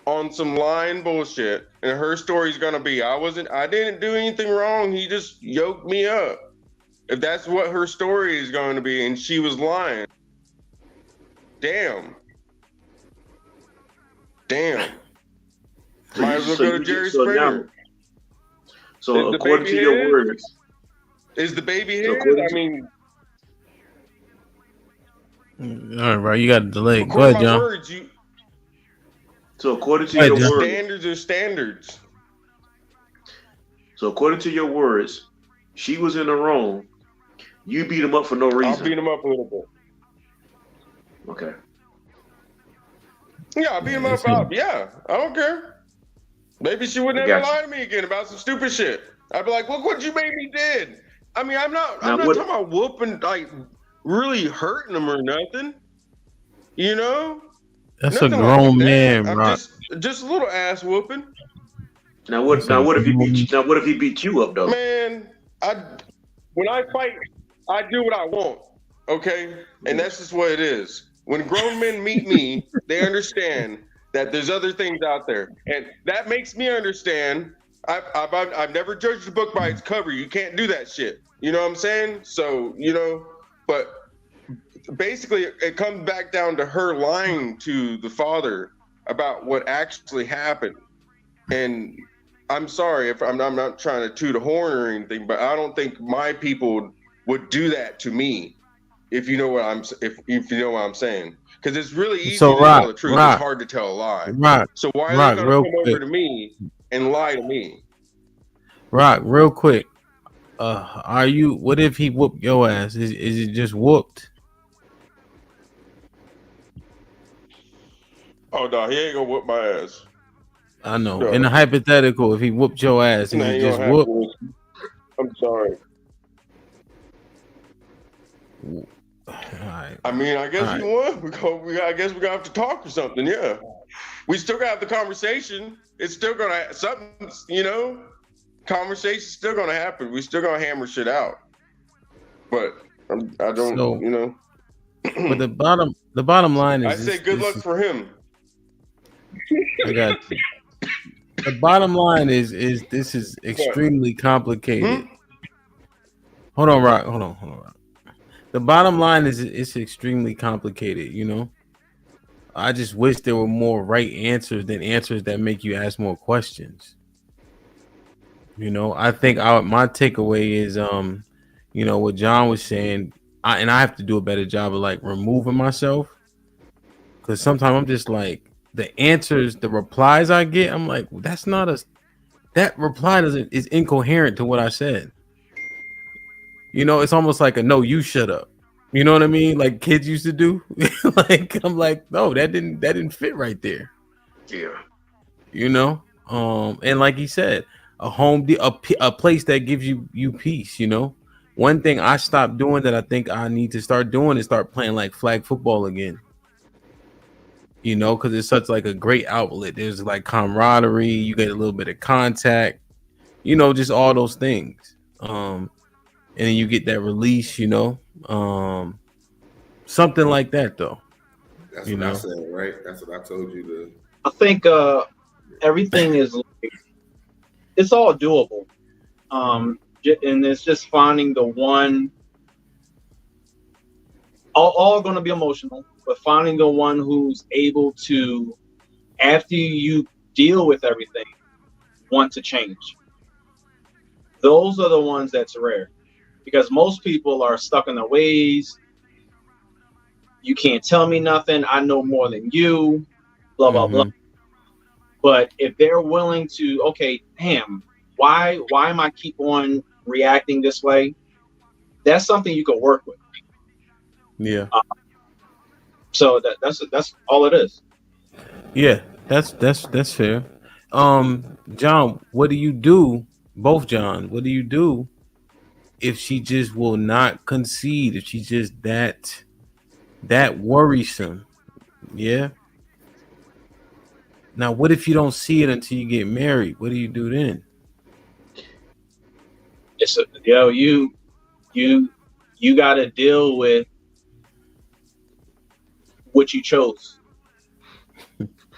on some lying bullshit, and her story's gonna be, I didn't do anything wrong. He just yoked me up. If that's what her story is going to be, and she was lying, damn. Might as well go to Jerry Springer. So according to your words, is the baby his? I mean. All right, bro. You got a delay. Go ahead, John. So according to your words, standards are standards. So according to your words, she was in the wrong. You beat him up for no reason. I'll beat him up a little bit. Okay. Yeah, I'll beat him up. Yeah, I don't care. Maybe she would never lie to me again about some stupid shit. I'd be like, look what you made me did. I mean, I'm not talking about whooping, like really hurting him or nothing. That's nothing a grown man, bro. Just a little ass whooping. Now what if he beat you up though? Man, when I fight, I do what I want. Okay? And that's just what it is. When grown men meet me, they understand that there's other things out there. And that makes me understand. I've never judged a book by its cover. You can't do that shit. You know what I'm saying? So, but basically it comes back down to her lying to the father about what actually happened. And I'm sorry if I'm not trying to toot a horn or anything, but I don't think my people would do that to me. If you know what I'm saying, because it's really easy to tell the truth. It's hard to tell a lie. So why are they going to come over to me and lie to me? Rock, real quick. What if he whooped your ass? Is it just whooped? Oh no, he ain't gonna whoop my ass. I know. No. In the hypothetical, if he whooped your ass, is it just whooped? I'm sorry. Right. I mean, I guess you won. I guess we're gonna have to talk or something. Yeah, we still gotta have the conversation. It's still gonna conversation's still gonna happen. We still gonna hammer shit out. But I don't. But the bottom line is, I say good luck for him. I got you. The bottom line is this is extremely complicated. Hold on, Rock. The bottom line is it's extremely complicated, you know. I just wish there were more right answers than answers that make you ask more questions. You know, I think my takeaway is you know, what John was saying, I have to do a better job of like removing myself, because sometimes I'm just like the answers, the replies I get, I'm like, that's not a that reply doesn't is incoherent to what I said. You know, it's almost like a no, you shut up. You know what I mean? Like kids used to do. Like I'm like, no, that didn't fit right there. Yeah. You know, and like he said, a place that gives you peace. You know, one thing I stopped doing that I think I need to start doing is start playing like flag football again. You know, because it's such like a great outlet. There's like camaraderie. You get a little bit of contact. You know, just all those things. And then you get that release. You know, something like that though. That's You what I know, said, right? That's what I told you to. I think everything is like, it's all doable. And it's just finding the one. All going to be emotional, but finding the one who's able to, after you deal with everything, want to change. Those are the ones that's rare, because most people are stuck in their ways. You can't tell me nothing. I know more than you. Blah blah blah. But if they're willing to, okay, damn, why am I keep on reacting this way? That's something you can work with. Yeah. So that's all it is. Yeah, that's fair. John, what do you do? Both John, what do you do if she just will not concede? If she's just that worrisome? Yeah. Now, what if you don't see it until you get married? What do you do then? It's you got to deal with what you chose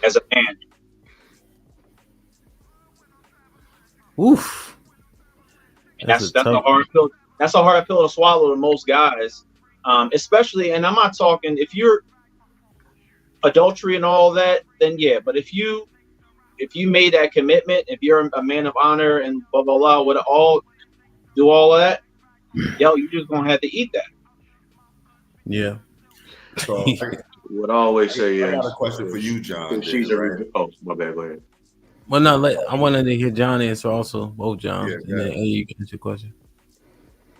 as a man. Oof. And that's a hard pill. That's a hard pill to swallow to most guys, especially. And I'm not talking if you're adultery and all that, then yeah. But if you made that commitment, if you're a man of honor and blah blah blah, would all do all that, yo, you just gonna have to eat that. Yeah. So what I always say is, I got a question for you, John. If she's oh, my bad. Go ahead. Well, no, I wanted to hear John answer also, both John, Yeah, and then Eddie, you can answer your question.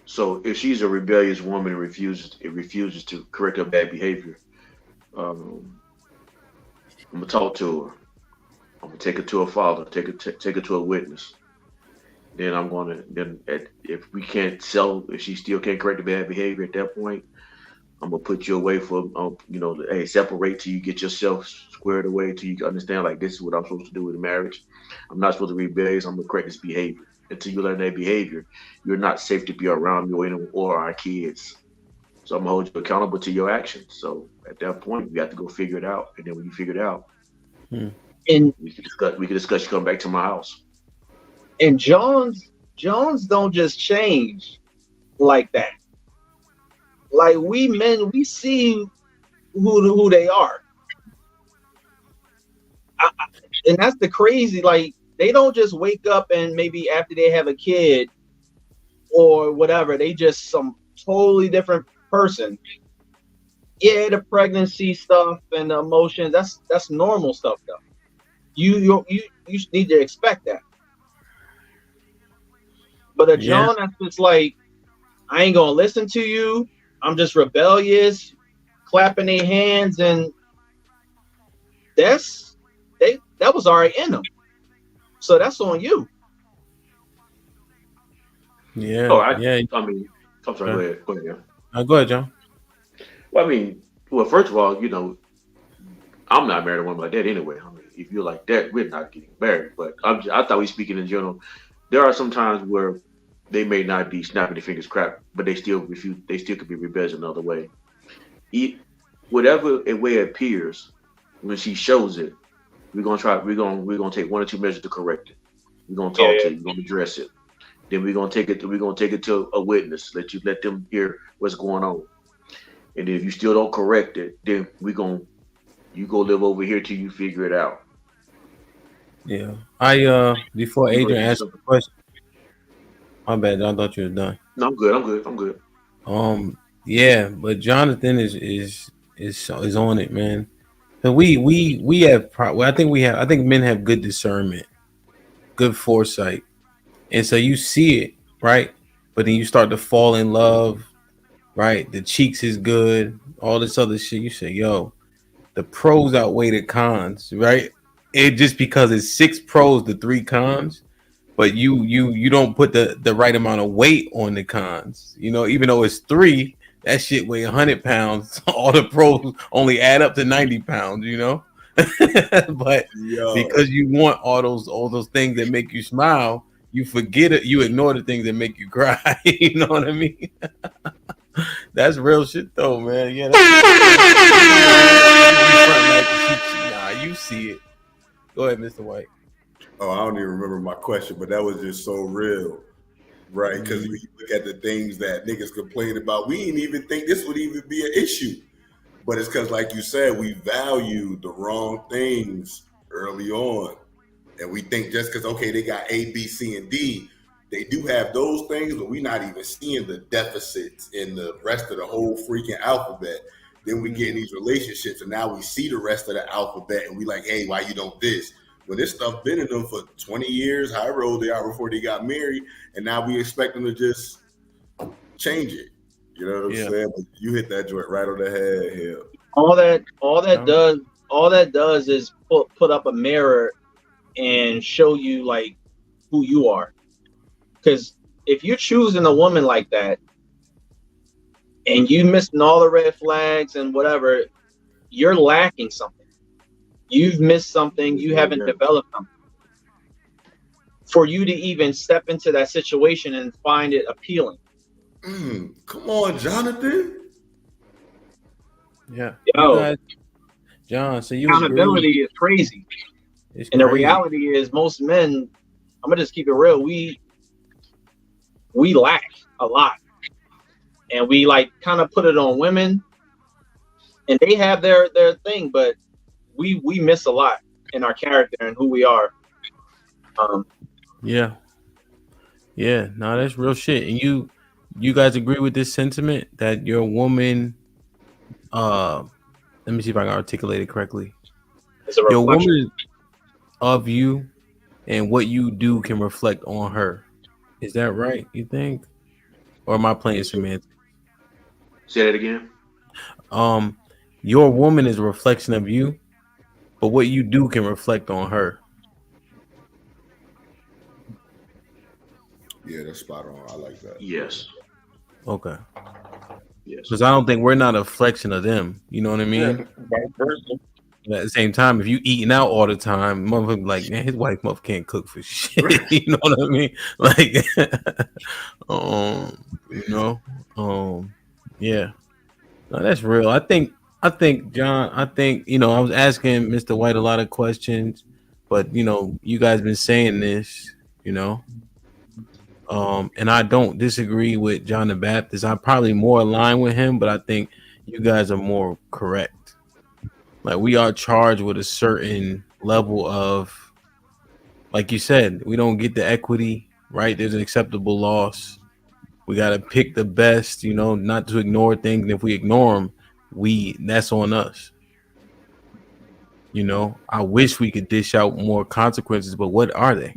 So if she's a rebellious woman and refuses to correct her bad behavior, I'm gonna talk to her. I'm gonna take her to her father, take her to a witness. Then if we can't if she still can't correct the bad behavior at that point, I'm gonna put you away for hey, separate till you get yourself squared away, till you understand like this is what I'm supposed to do with marriage. I'm not supposed to be rebellious. I'm gonna correct this behavior. Until you learn that behavior, you're not safe to be around me or our kids. So I'm gonna hold you accountable to your actions. So at that point, we have to go figure it out. And then when you figure it out, And we can discuss you come back to my house. And Jones don't just change like that. Like we men, we see who they are, and that's the crazy. Like they don't just wake up and maybe after they have a kid or whatever, they just some totally different person. Yeah, the pregnancy stuff and the emotions, that's normal stuff though. You need to expect that. But a John that's just like, I ain't gonna listen to you. I'm just rebellious, clapping their hands, and that was already in them. So that's on you. Yeah. I mean, I'm sorry. Go ahead. Go ahead, John. Well, I mean, first of all, I'm not married to a woman like that anyway. I mean, if you're like that, we're not getting married. But I thought we speaking in general. There are some times where they may not be snapping their fingers crap, but they still refuse. They still could be rebellious another way. Whatever a way it appears, when she shows it, we're gonna try. We're gonna take 1 or 2 measures to correct it. We're gonna talk to you. We're gonna address it. Then we're gonna take it. We're gonna take it to a witness. Let them hear what's going on. And if you still don't correct it, then you go live over here till you figure it out. Yeah. Before Adrian asked the question, my bad. I thought you were done. No, I'm good. I'm good. Yeah, but Jonathan is on it, man. So we have. I think we have. I think men have good discernment, good foresight, and so you see it, right? But then you start to fall in love, right? The cheeks is good, all this other shit. You say, yo, the pros outweigh the cons, right? It just because it's 6 pros to 3 cons, but you don't put the right amount of weight on the cons. You know, even though it's 3, that shit weigh 100 pounds. All the pros only add up to 90 pounds. You know, but because you want all those things that make you smile, you forget it. You ignore the things that make you cry. You know what I mean? That's real shit, though, man. Yeah. Nah, you see it. Go ahead, Mr. White. Oh, I don't even remember my question, but that was just so real, right? Because when you look at the things that niggas complain about, we didn't even think this would even be an issue. But it's because, like you said, we value the wrong things early on. And we think just because, okay, they got A, B, C, and D, they do have those things, but we're not even seeing the deficits in the rest of the whole freaking alphabet. Then we get in these relationships, and now we see the rest of the alphabet, and we like, hey, why you don't this? Well, this stuff been in them for 20 years, however old they are before they got married, and now we expect them to just change it. You know what I'm saying? But you hit that joint right on the head here. All that does is put up a mirror and show you like who you are. Because if you're choosing a woman like that and you missing all the red flags and whatever, you're lacking something. You've missed something. You haven't developed something. For you to even step into that situation and find it appealing. Come on, Jonathan. Yeah. Yo, John, so you accountability is crazy. And the reality is most men, I'm gonna just keep it real, we lack a lot. And we like kind of put it on women and they have their thing, but we miss a lot in our character and who we are. Yeah, no, that's real shit. And you guys agree with this sentiment that your woman, let me see if I can articulate it correctly. Your woman of you and what you do can reflect on her. Is that right, you think? Or am I playing semantics? Say that again. Your woman is a reflection of you, but what you do can reflect on her. Yeah, that's spot on. I like that. Yes. Okay. Yes. Because I don't think we're not a reflection of them. You know what I mean? But at the same time, if you eating out all the time, motherfucker like, man, his wife can't cook for shit. You know what I mean? Like, yeah. No, that's real. I think, John, I was asking Mr. White a lot of questions, but you guys been saying this, and I don't disagree with John the Baptist. I'm probably more aligned with him, but I think you guys are more correct. Like, we are charged with a certain level of, like you said, we don't get the equity, right? There's an acceptable loss. We got to pick the best, not to ignore things. And if we ignore them, that's on us. I wish we could dish out more consequences, but what are they?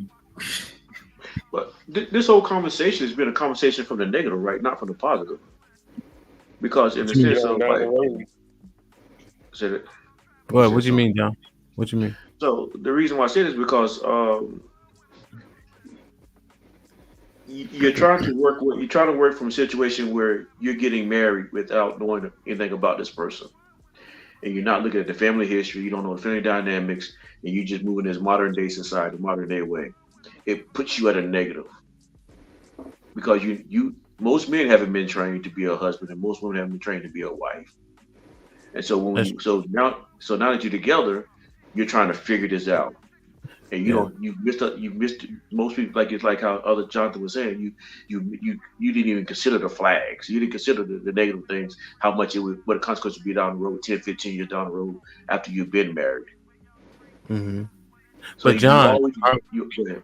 But this whole conversation has been a conversation from the negative, right? Not from the positive. Because in the sense of like, said it. What do you mean, John? What you mean? So the reason why I say this is because you're trying to work from a situation where you're getting married without knowing anything about this person, and you're not looking at the family history. You don't know the family dynamics, and you just moving this modern day society, modern day way. It puts you at a negative because most men haven't been trained to be a husband, and most women haven't been trained to be a wife. And so now that you're together, you're trying to figure this out. and you missed most people, like it's like how other Jonathan was saying, you didn't even consider the flags, you didn't consider the negative things, how much what the consequence would be down the road, 10, 15 years down the road after you've been married. Mm-hmm. So But John, go ahead.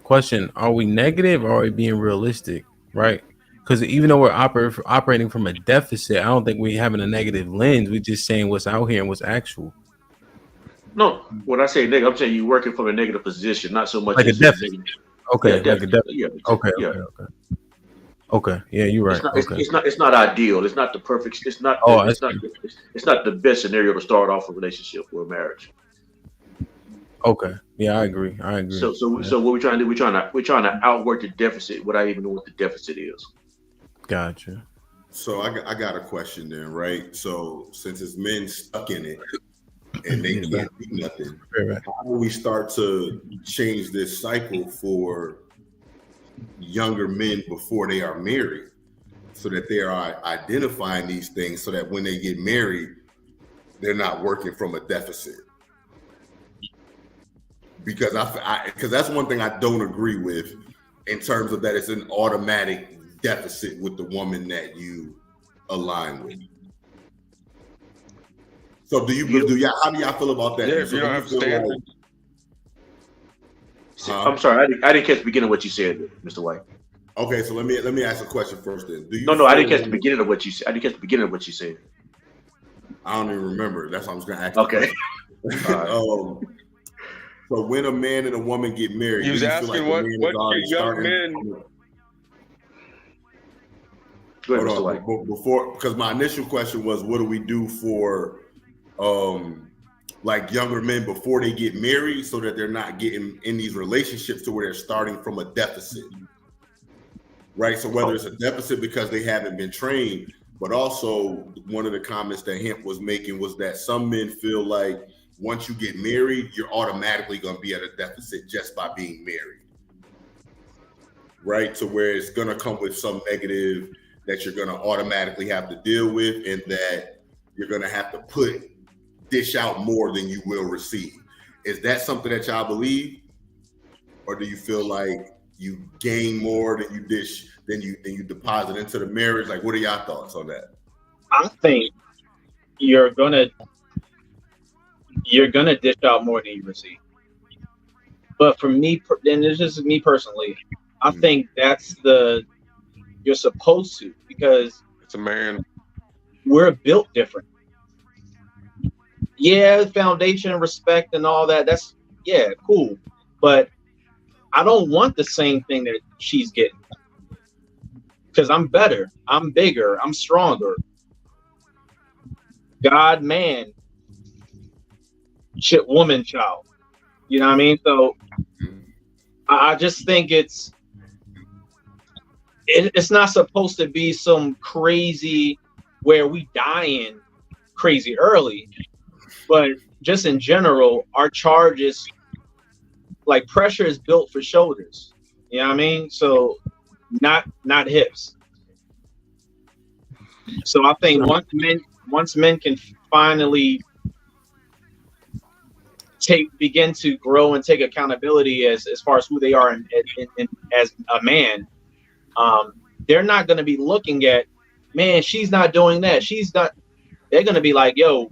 Question: are we negative or are we being realistic? Right? Because even though we're operating from a deficit, I don't think we're having a negative lens. We're just saying what's out here and what's actual. No, when I say negative, I'm saying you're working from a negative position, not so much Like a as deficit. Okay, yeah, like a deficit. yeah, Okay, yeah. Okay. Yeah, you're right. It's not ideal. It's not the perfect. It's not. It's not the best scenario to start off a relationship or a marriage. Okay. Yeah, I agree. So what we're trying to do, we're trying to outwork the deficit without even knowing what the deficit is. Gotcha. So I got a question then, right? So since it's men stuck in it and they can't do nothing, how do we start to change this cycle for younger men before they are married, so that they are identifying these things, so that when they get married, they're not working from a deficit? Because because that's one thing I don't agree with, in terms of that it's an automatic deficit with the woman that you align with. So how do y'all feel about that? Yeah, if you don't have standards. I'm sorry, I didn't catch the beginning of what you said, Mr. White. Okay, so let me ask a question first then. I didn't catch the beginning of what you said. I didn't catch the beginning of what you said. I don't even remember. That's what I was going to ask. Okay. So when a man and a woman get married, he was asking what young men. Go ahead, Mr. White. Before, because my initial question was, what do we do for like younger men before they get married, so that they're not getting in these relationships to where they're starting from a deficit, right? So whether it's a deficit because they haven't been trained, but also one of the comments that Hemp was making was that some men feel like once you get married, you're automatically going to be at a deficit just by being married, right? So where it's going to come with some negative that you're going to automatically have to deal with, and that you're going to have to dish out more than you will receive. Is that something that y'all believe? Or do you feel like you gain more than you dish, than you deposit into the marriage? Like, what are y'all thoughts on that? I think you're gonna dish out more than you receive. But for me, and it's just me personally, I think you're supposed to, because it's a man. We're built different. Yeah, foundation, respect, and all that. That's cool. But I don't want the same thing that she's getting, because I'm better, I'm bigger, I'm stronger. God, man, shit, woman, child. You know what I mean? So I just think it's not supposed to be some crazy where we dying crazy early, but just in general, our charges, like, pressure is built for shoulders. You know what I mean? So not hips. So I think once men can finally begin to grow and take accountability as far as who they are as a man, they're not going to be looking at, man, she's not doing that. They're going to be like, yo,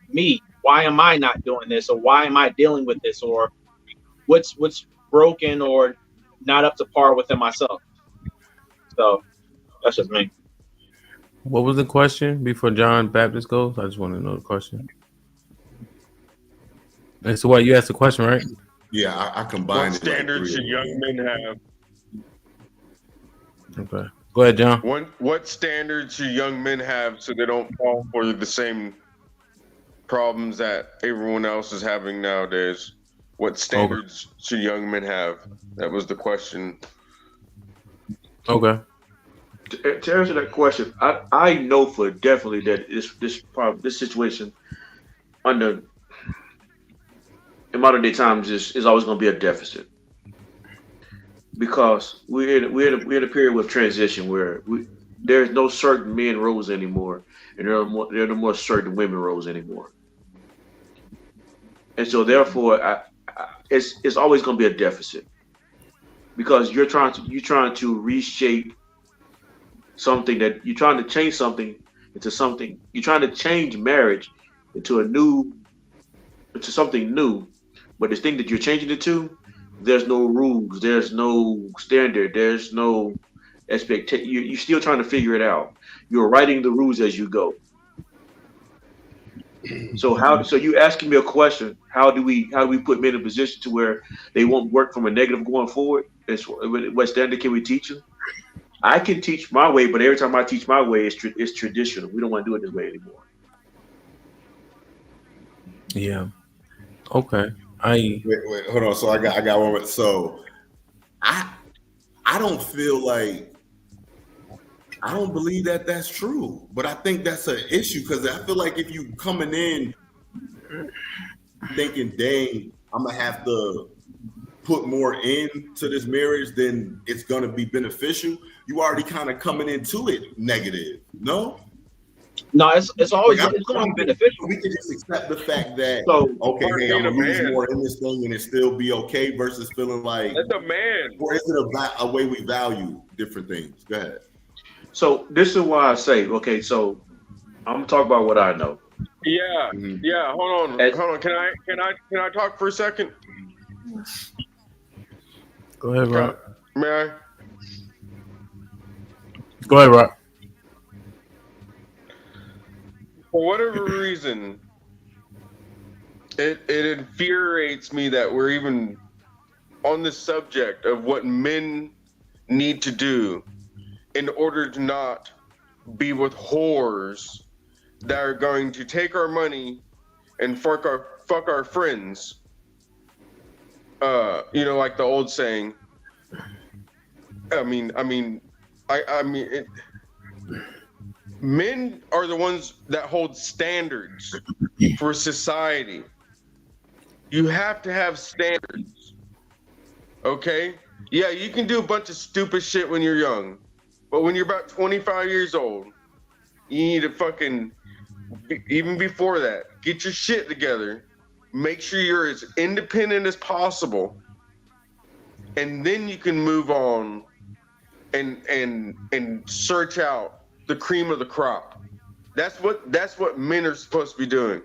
me, why am I not doing this? Or why am I dealing with this? Or what's broken or not up to par within myself? So that's just me. What was the question before John Baptist goes? I just want to know the question. And so what, you asked the question, right? Yeah, I combined what standards should young men have? Okay. Go ahead, John. What standards should young men have so they don't fall for the same problems that everyone else is having nowadays? What standards should young men have? That was the question. Okay. To answer that question, I know for definitely that this situation in modern day times is always going to be a deficit, because we're in a period of transition where there's no certain men roles anymore, and there are no more certain women roles anymore, and so therefore it's always going to be a deficit because you're trying to reshape something that you're trying to change something into something. You're trying to change marriage into something new, but this thing that you're changing it to, there's no rules, there's no standard, there's no expectation. You're still trying to figure it out. You're writing the rules as you go. So you asking me a question? How do we put men in a position to where they won't work from a negative going forward? What standard can we teach them? I can teach my way, but every time I teach my way, it's traditional. We don't want to do it this way anymore. Yeah. Okay. Wait, hold on. So I got one. So I don't feel like I don't believe that that's true, but I think that's an issue because I feel like if you coming in thinking, dang, I'm gonna have to put more into this marriage than it's gonna be beneficial, you already kind of coming into it negative. No, it's always it's going to be beneficial. We can just accept the fact that Part hey, being I'm a gonna lose man. more in this thing and it still be okay versus feeling like That's a man. or is it a way we value different things? Go ahead. So this is why I say, okay, so I'm gonna talk about what I know. Yeah, yeah. Hold on. Can I talk for a second? Go ahead, Rob. May I? Go ahead, Rob. For whatever reason, it infuriates me that we're even on the subject of what men need to do in order to not be with whores that are going to take our money and fuck our friends. Like the old saying. Men are the ones that hold standards for society. You have to have standards. Okay? Yeah, you can do a bunch of stupid shit when you're young. But when you're about 25 years old, you need to fucking, even before that, get your shit together. Make sure you're as independent as possible. And then you can move on and search out the cream of the crop. That's what men are supposed to be doing.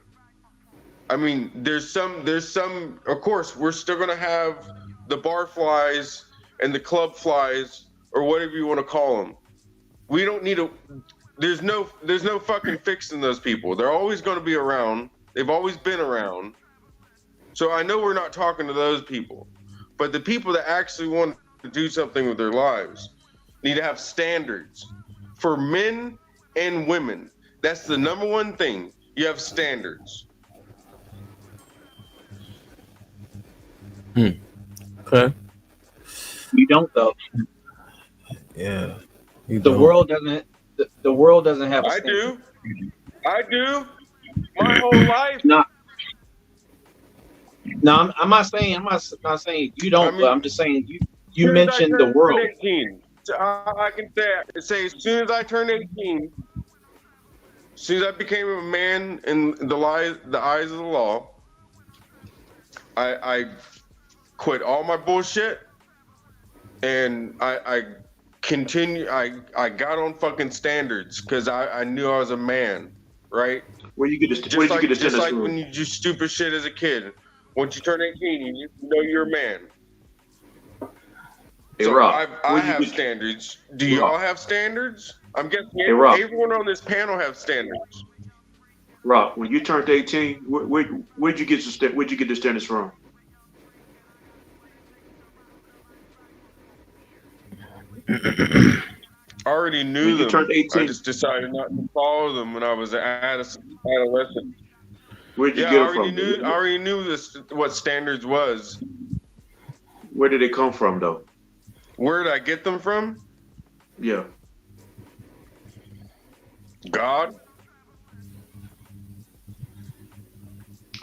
I mean, there's some, of course, we're still gonna have the bar flies and the club flies or whatever you want to call them. We don't need there's no fucking fixing those people. They're always going to be around. They've always been around. So I know we're not talking to those people, but the people that actually want to do something with their lives need to have standards for men and women. That's the number one thing. You have standards. Okay. You don't though. Yeah. The world doesn't. The world doesn't have. I do. My whole life. No, I'm not saying. I'm not saying you don't. But I'm just saying you mentioned the world. 18, I can say as soon as I turned 18, as soon as I became a man in the eyes of the law, I quit all my bullshit, and I continue. I got on fucking standards because I knew I was a man, right? Where you get this? Just like when you do stupid shit as a kid. Once you turn 18, you know you're a man. Hey, so Rob, I have standards. Do you all have standards? I'm guessing everyone on this panel have standards. Rob, when you turned 18, where'd you get the standards from? I already knew them. Turned 18. I just decided not to follow them when I was an adolescent. Where'd you get them from? I already knew what standards was. Where did it come from, though? Where did I get them from? Yeah. God.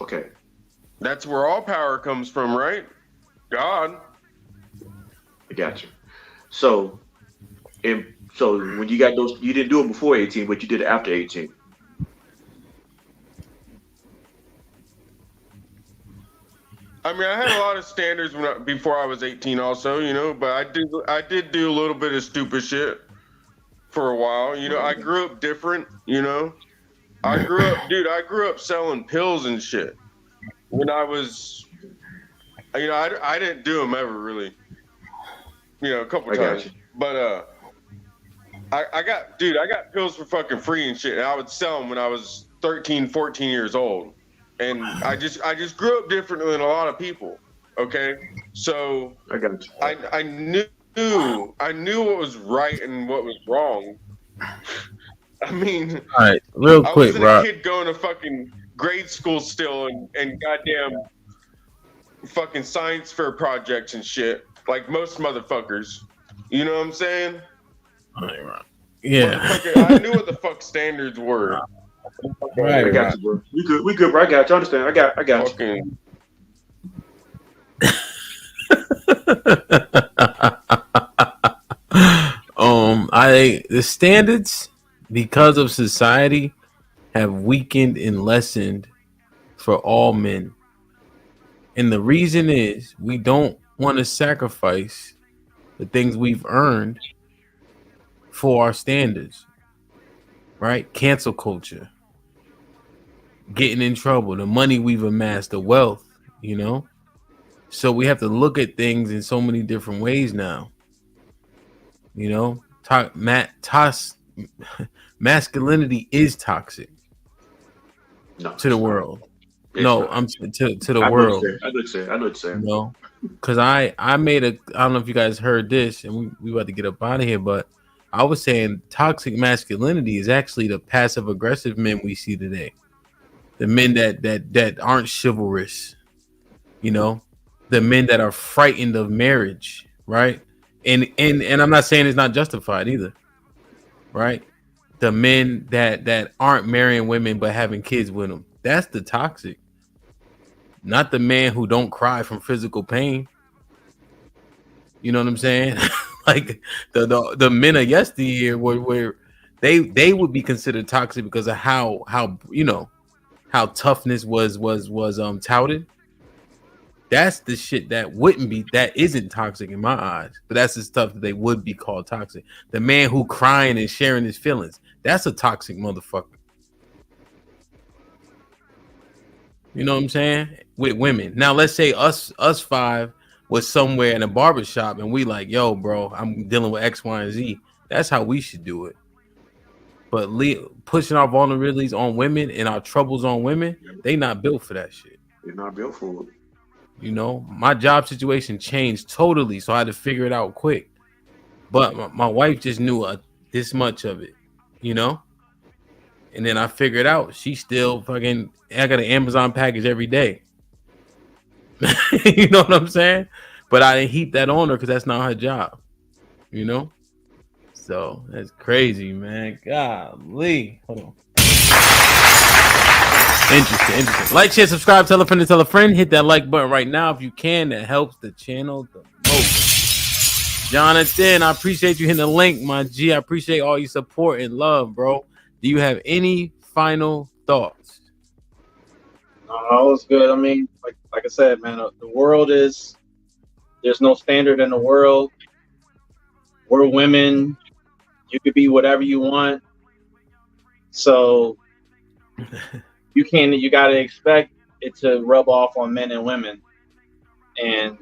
Okay. That's where all power comes from, right? God. I got you. So when you got those, you didn't do it before 18, but you did it after 18. I mean, I had a lot of standards before I was 18 also, you know, but I did do a little bit of stupid shit for a while. You know, I grew up different, you know. I grew up selling pills and shit when I was, you know, I didn't do them ever really, you know, a couple times. But I got pills for fucking free and shit. And I would sell them when I was 13, 14 years old. And I just grew up differently than a lot of people. Okay. So I knew what was right and what was wrong. I mean, all right, real quick, I wasn't Rock. a kid going to fucking grade school still and goddamn fucking science fair projects and shit like most motherfuckers. You know what I'm saying? All right, Rock. Yeah. I knew what the fuck standards were. Right, I got you, bro. We good, bro. I got you. I understand. I got fucking... The standards, because of society, have weakened and lessened for all men. And the reason is we don't want to sacrifice the things we've earned for our standards. Right? Cancel culture. Getting in trouble, the money we've amassed, the wealth, you know? So we have to look at things in so many different ways now. You know, masculinity is toxic to the world. I'm to the world. I know what you're saying. You know, because I don't know if you guys heard this, and we about to get up out of here, but I was saying toxic masculinity is actually the passive aggressive men we see today. The men that aren't chivalrous, you know, the men that are frightened of marriage, right? And I'm not saying it's not justified either, right? The men that aren't marrying women but having kids with them. That's the toxic. Not the man who don't cry from physical pain. You know what I'm saying? Like the men of yesteryear were they would be considered toxic because of how you know how toughness was touted. That's the shit that isn't toxic in my eyes, but that's the stuff that they would be called toxic. The man who crying and sharing his feelings, that's a toxic motherfucker. You know what I'm saying? With women. Now let's say us five was somewhere in a barbershop and we like, yo, bro, I'm dealing with X, Y, and Z. That's how we should do it. But pushing our vulnerabilities on women and our troubles on women, they not built for that shit. They're not built for it. You know, my job situation changed totally, so I had to figure it out quick. But my wife just knew this much of it, you know? And then I figured out she still I got an Amazon package every day. You know what I'm saying? But I didn't heap that on her because that's not her job, you know? So that's crazy, man. Golly. Hold on. Interesting. Like, share, subscribe, tell a friend to tell a friend. Hit that like button right now if you can. That helps the channel the most. Jonathan, I appreciate you hitting the link, my G. I appreciate all your support and love, bro. Do you have any final thoughts? No, it's good. I mean, like I said, man, the world there's no standard in the world. We're women. You could be whatever you want. So you got to expect it to rub off on men and women and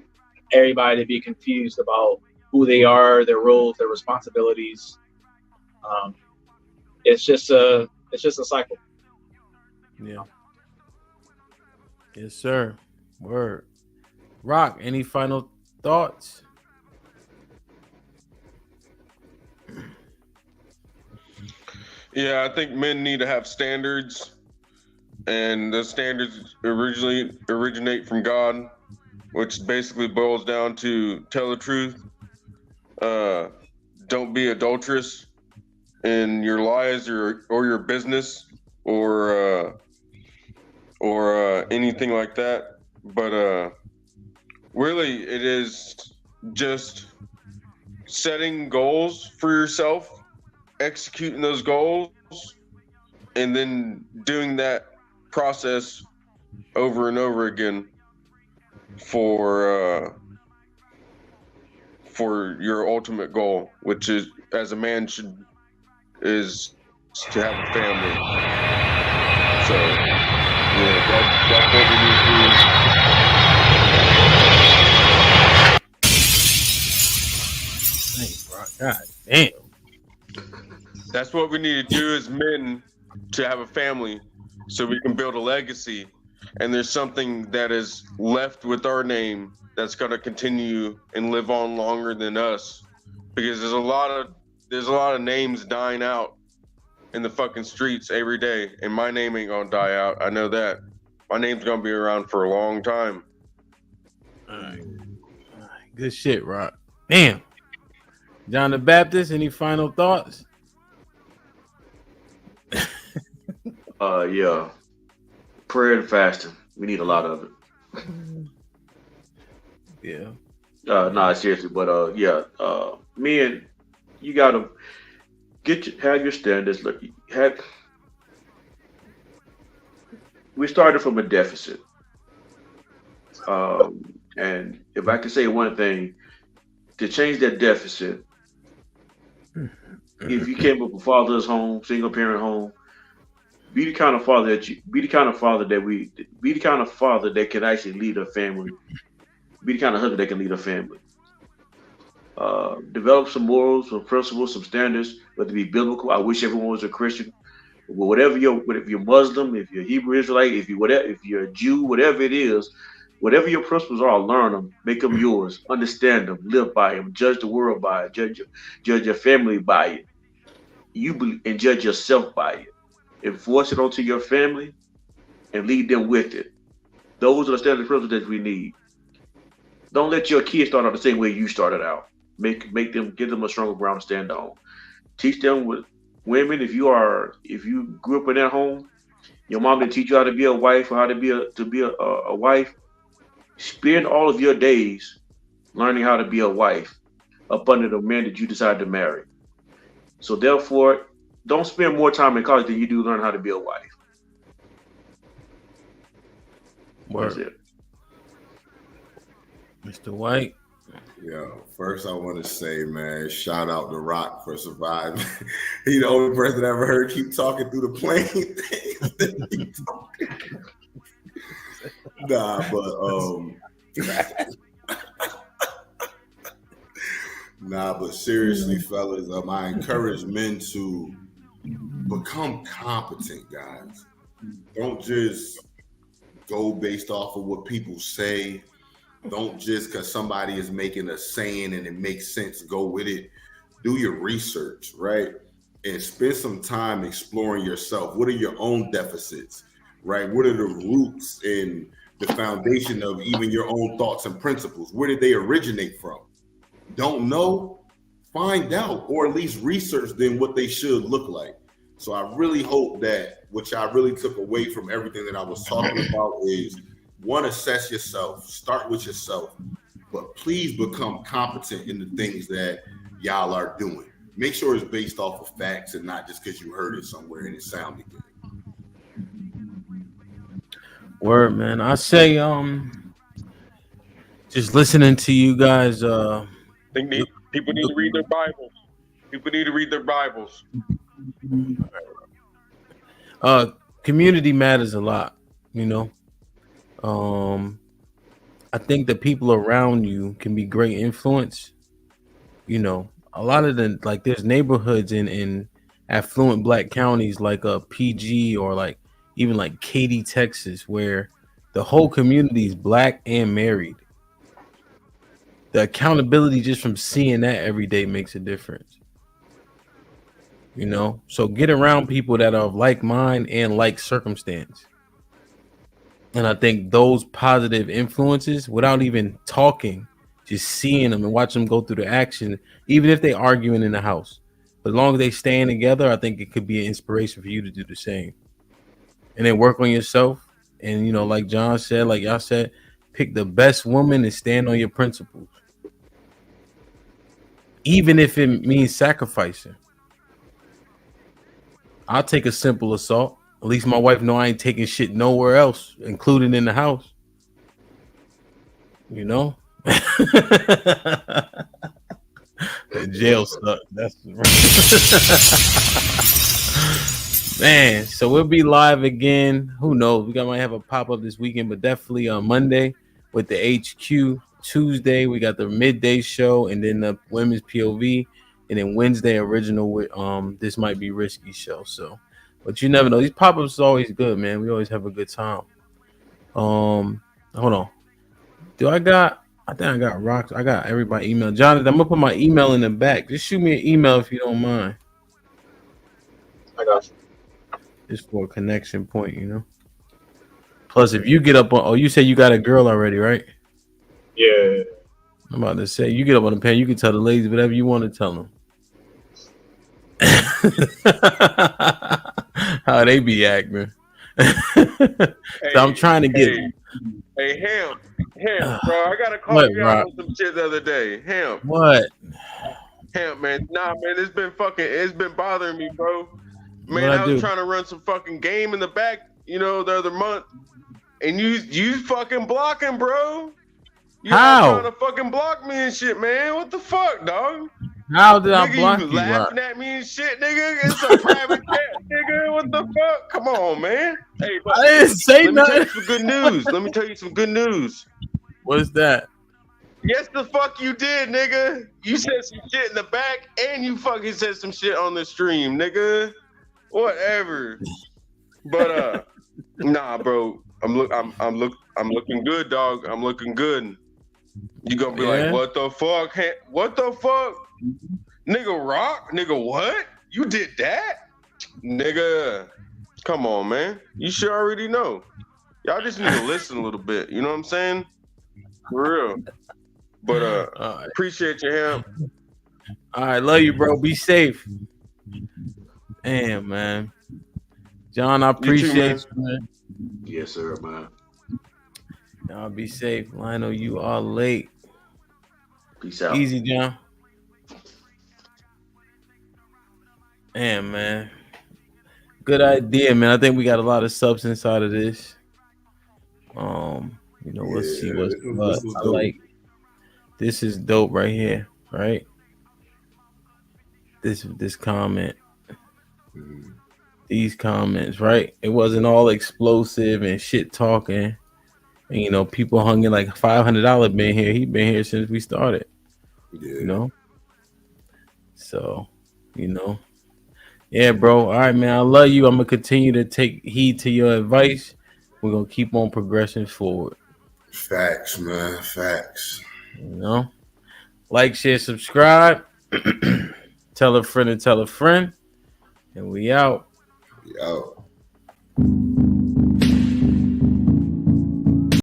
everybody to be confused about who they are, their roles, their responsibilities. It's just a cycle. Yeah. Yes, sir. Word. Rock, any final thoughts? Yeah, I think men need to have standards, and the standards originate from God, which basically boils down to tell the truth. Don't be adulterous in your lies or your business or anything like that. But really, it is just setting goals for yourself, executing those goals, and then doing that process over and over again for your ultimate goal, which is as a man is to have a family. So that's what we need to do. God damn. That's what we need to do as men, to have a family so we can build a legacy. And there's something that is left with our name that's going to continue and live on longer than us, because there's a lot of names dying out in the fucking streets every day, and my name ain't gonna die out. I know that. My name's gonna be around for a long time. All right. Good shit, Rock. Damn. John the Baptist, any final thoughts? Yeah. Prayer and fasting. We need a lot of it. Yeah. Nah, seriously, but men, you gotta have your standards. Look, we started from a deficit. And if I could say one thing, to change that deficit, if you came up a father's home, single parent home, be the kind of father that can actually lead a family. Be the kind of husband that can lead a family. Develop some morals, some principles, some standards, whether it be biblical. I wish everyone was a Christian. Whatever if you're Muslim, if you're Hebrew Israelite, if you're a Jew, whatever it is, whatever your principles are, learn them, make them yours, understand them, live by them, judge the world by it, judge your family by it. And judge yourself by it. Enforce it onto your family and lead them with it. Those are the standard principles that we need. Don't let your kids start out the same way you started out. Give them a stronger ground to stand on. Teach them with women. If you grew up in that home, your mom didn't teach you how to be a wife or how to be a wife. Spend all of your days learning how to be a wife up under the man that you decide to marry. So therefore, don't spend more time in college than you do learn how to be a wife. That's it. Mr. White. Yo, first I want to say, man, shout out to Rock for surviving. He's the only person I ever heard keep talking through the plane. But seriously, fellas, I encourage men to become competent, guys. Don't just go based off of what people say. Don't just because somebody is making a saying and it makes sense, go with it. Do your research, right? And spend some time exploring yourself. What are your own deficits, right? What are the roots and the foundation of even your own thoughts and principles? Where did they originate from? Don't know? Find out, or at least research them what they should look like. So I really hope that what I really took away from everything that I was talking about is, one, assess yourself, start with yourself, but please become competent in the things that y'all are doing. Make sure it's based off of facts and not just because you heard it somewhere and it sounded good. Word, man. I say, just listening to you guys. People need to read their Bibles. People need to read their Bibles. Community matters a lot, you know. I think the people around you can be great influence. You know, a lot of there's neighborhoods in affluent black counties like PG or like even like Katy, Texas, where the whole community is black and married. The accountability just from seeing that every day makes a difference. You know, so get around people that are of like mind and like circumstance. And I think those positive influences, without even talking, just seeing them and watching them go through the action, even if they arguing in the house, but as long as they staying together, I think it could be an inspiration for you to do the same. And then work on yourself. And, you know, like John said, like y'all said, pick the best woman and stand on your principles. Even if it means sacrificing. I'll take a simple assault. At least my wife know I ain't taking shit nowhere else, including in the house. You know, jail stuck. That's man. So we'll be live again. Who knows? We might have a pop up this weekend, but definitely on Monday with the HQ. Tuesday we got the midday show, and then the women's POV, and then Wednesday original with This Might Be Risky show. So, but you never know. These pop ups is always good, man. We always have a good time. Hold on. I think I got rocks. I got everybody email. Jonathan, I'm gonna put my email in the back. Just shoot me an email if you don't mind. I got you. Just for a connection point, you know. Plus, if you get up on, you say you got a girl already, right? Yeah. I'm about to say, you get up on the pan, you can tell the ladies whatever you want to tell them. How they be acting. So I'm trying to get. Hey, Ham, bro, I gotta call What, you out on some shit the other day. Ham. What? Ham, man. Nah, man, it's been bothering me, bro. Man, What'd I I was do? trying to run some fucking game in the back, the other month, and you fucking blocking, bro. You How? trying to fucking block me and shit, man. What the fuck, dog? How did I Nigga, block you you, Rock? laughing at me and shit, nigga? It's a private chat, nigga. What the fuck? Come on, man. Hey, but I didn't say let me tell you nothing. some good news. Let me tell you some good news. What is that? Yes, the fuck you did, nigga. You said some shit in the back, and you fucking said some shit on the stream, nigga. Whatever. But nah, bro. I'm looking good, dog. I'm looking good. You gonna be like, what the fuck? What the fuck? Nigga Rock? Nigga what? You did that? Nigga. Come on, man. You should already know. Y'all just need to listen a little bit. You know what I'm saying? For real. But appreciate your help. All right, love you, bro. Be safe. Damn, man. John, I appreciate you, man. Yes, sir, man. Y'all be safe. Lionel, you are late. Peace out. Easy, John. Damn, man. Good idea, man. I think we got a lot of substance out of this. We'll see what's what. I like this is dope right here, right? This comment. These comments, right? It wasn't all explosive and shit talking. And people hung in like $500 been here. He been here since we started. Yeah. So, yeah, bro. All right, man. I love you. I'm gonna continue to take heed to your advice. We're gonna keep on progressing forward. Facts, man. Facts. Like, share, subscribe. Tell a friend and tell a friend. And we out. We out.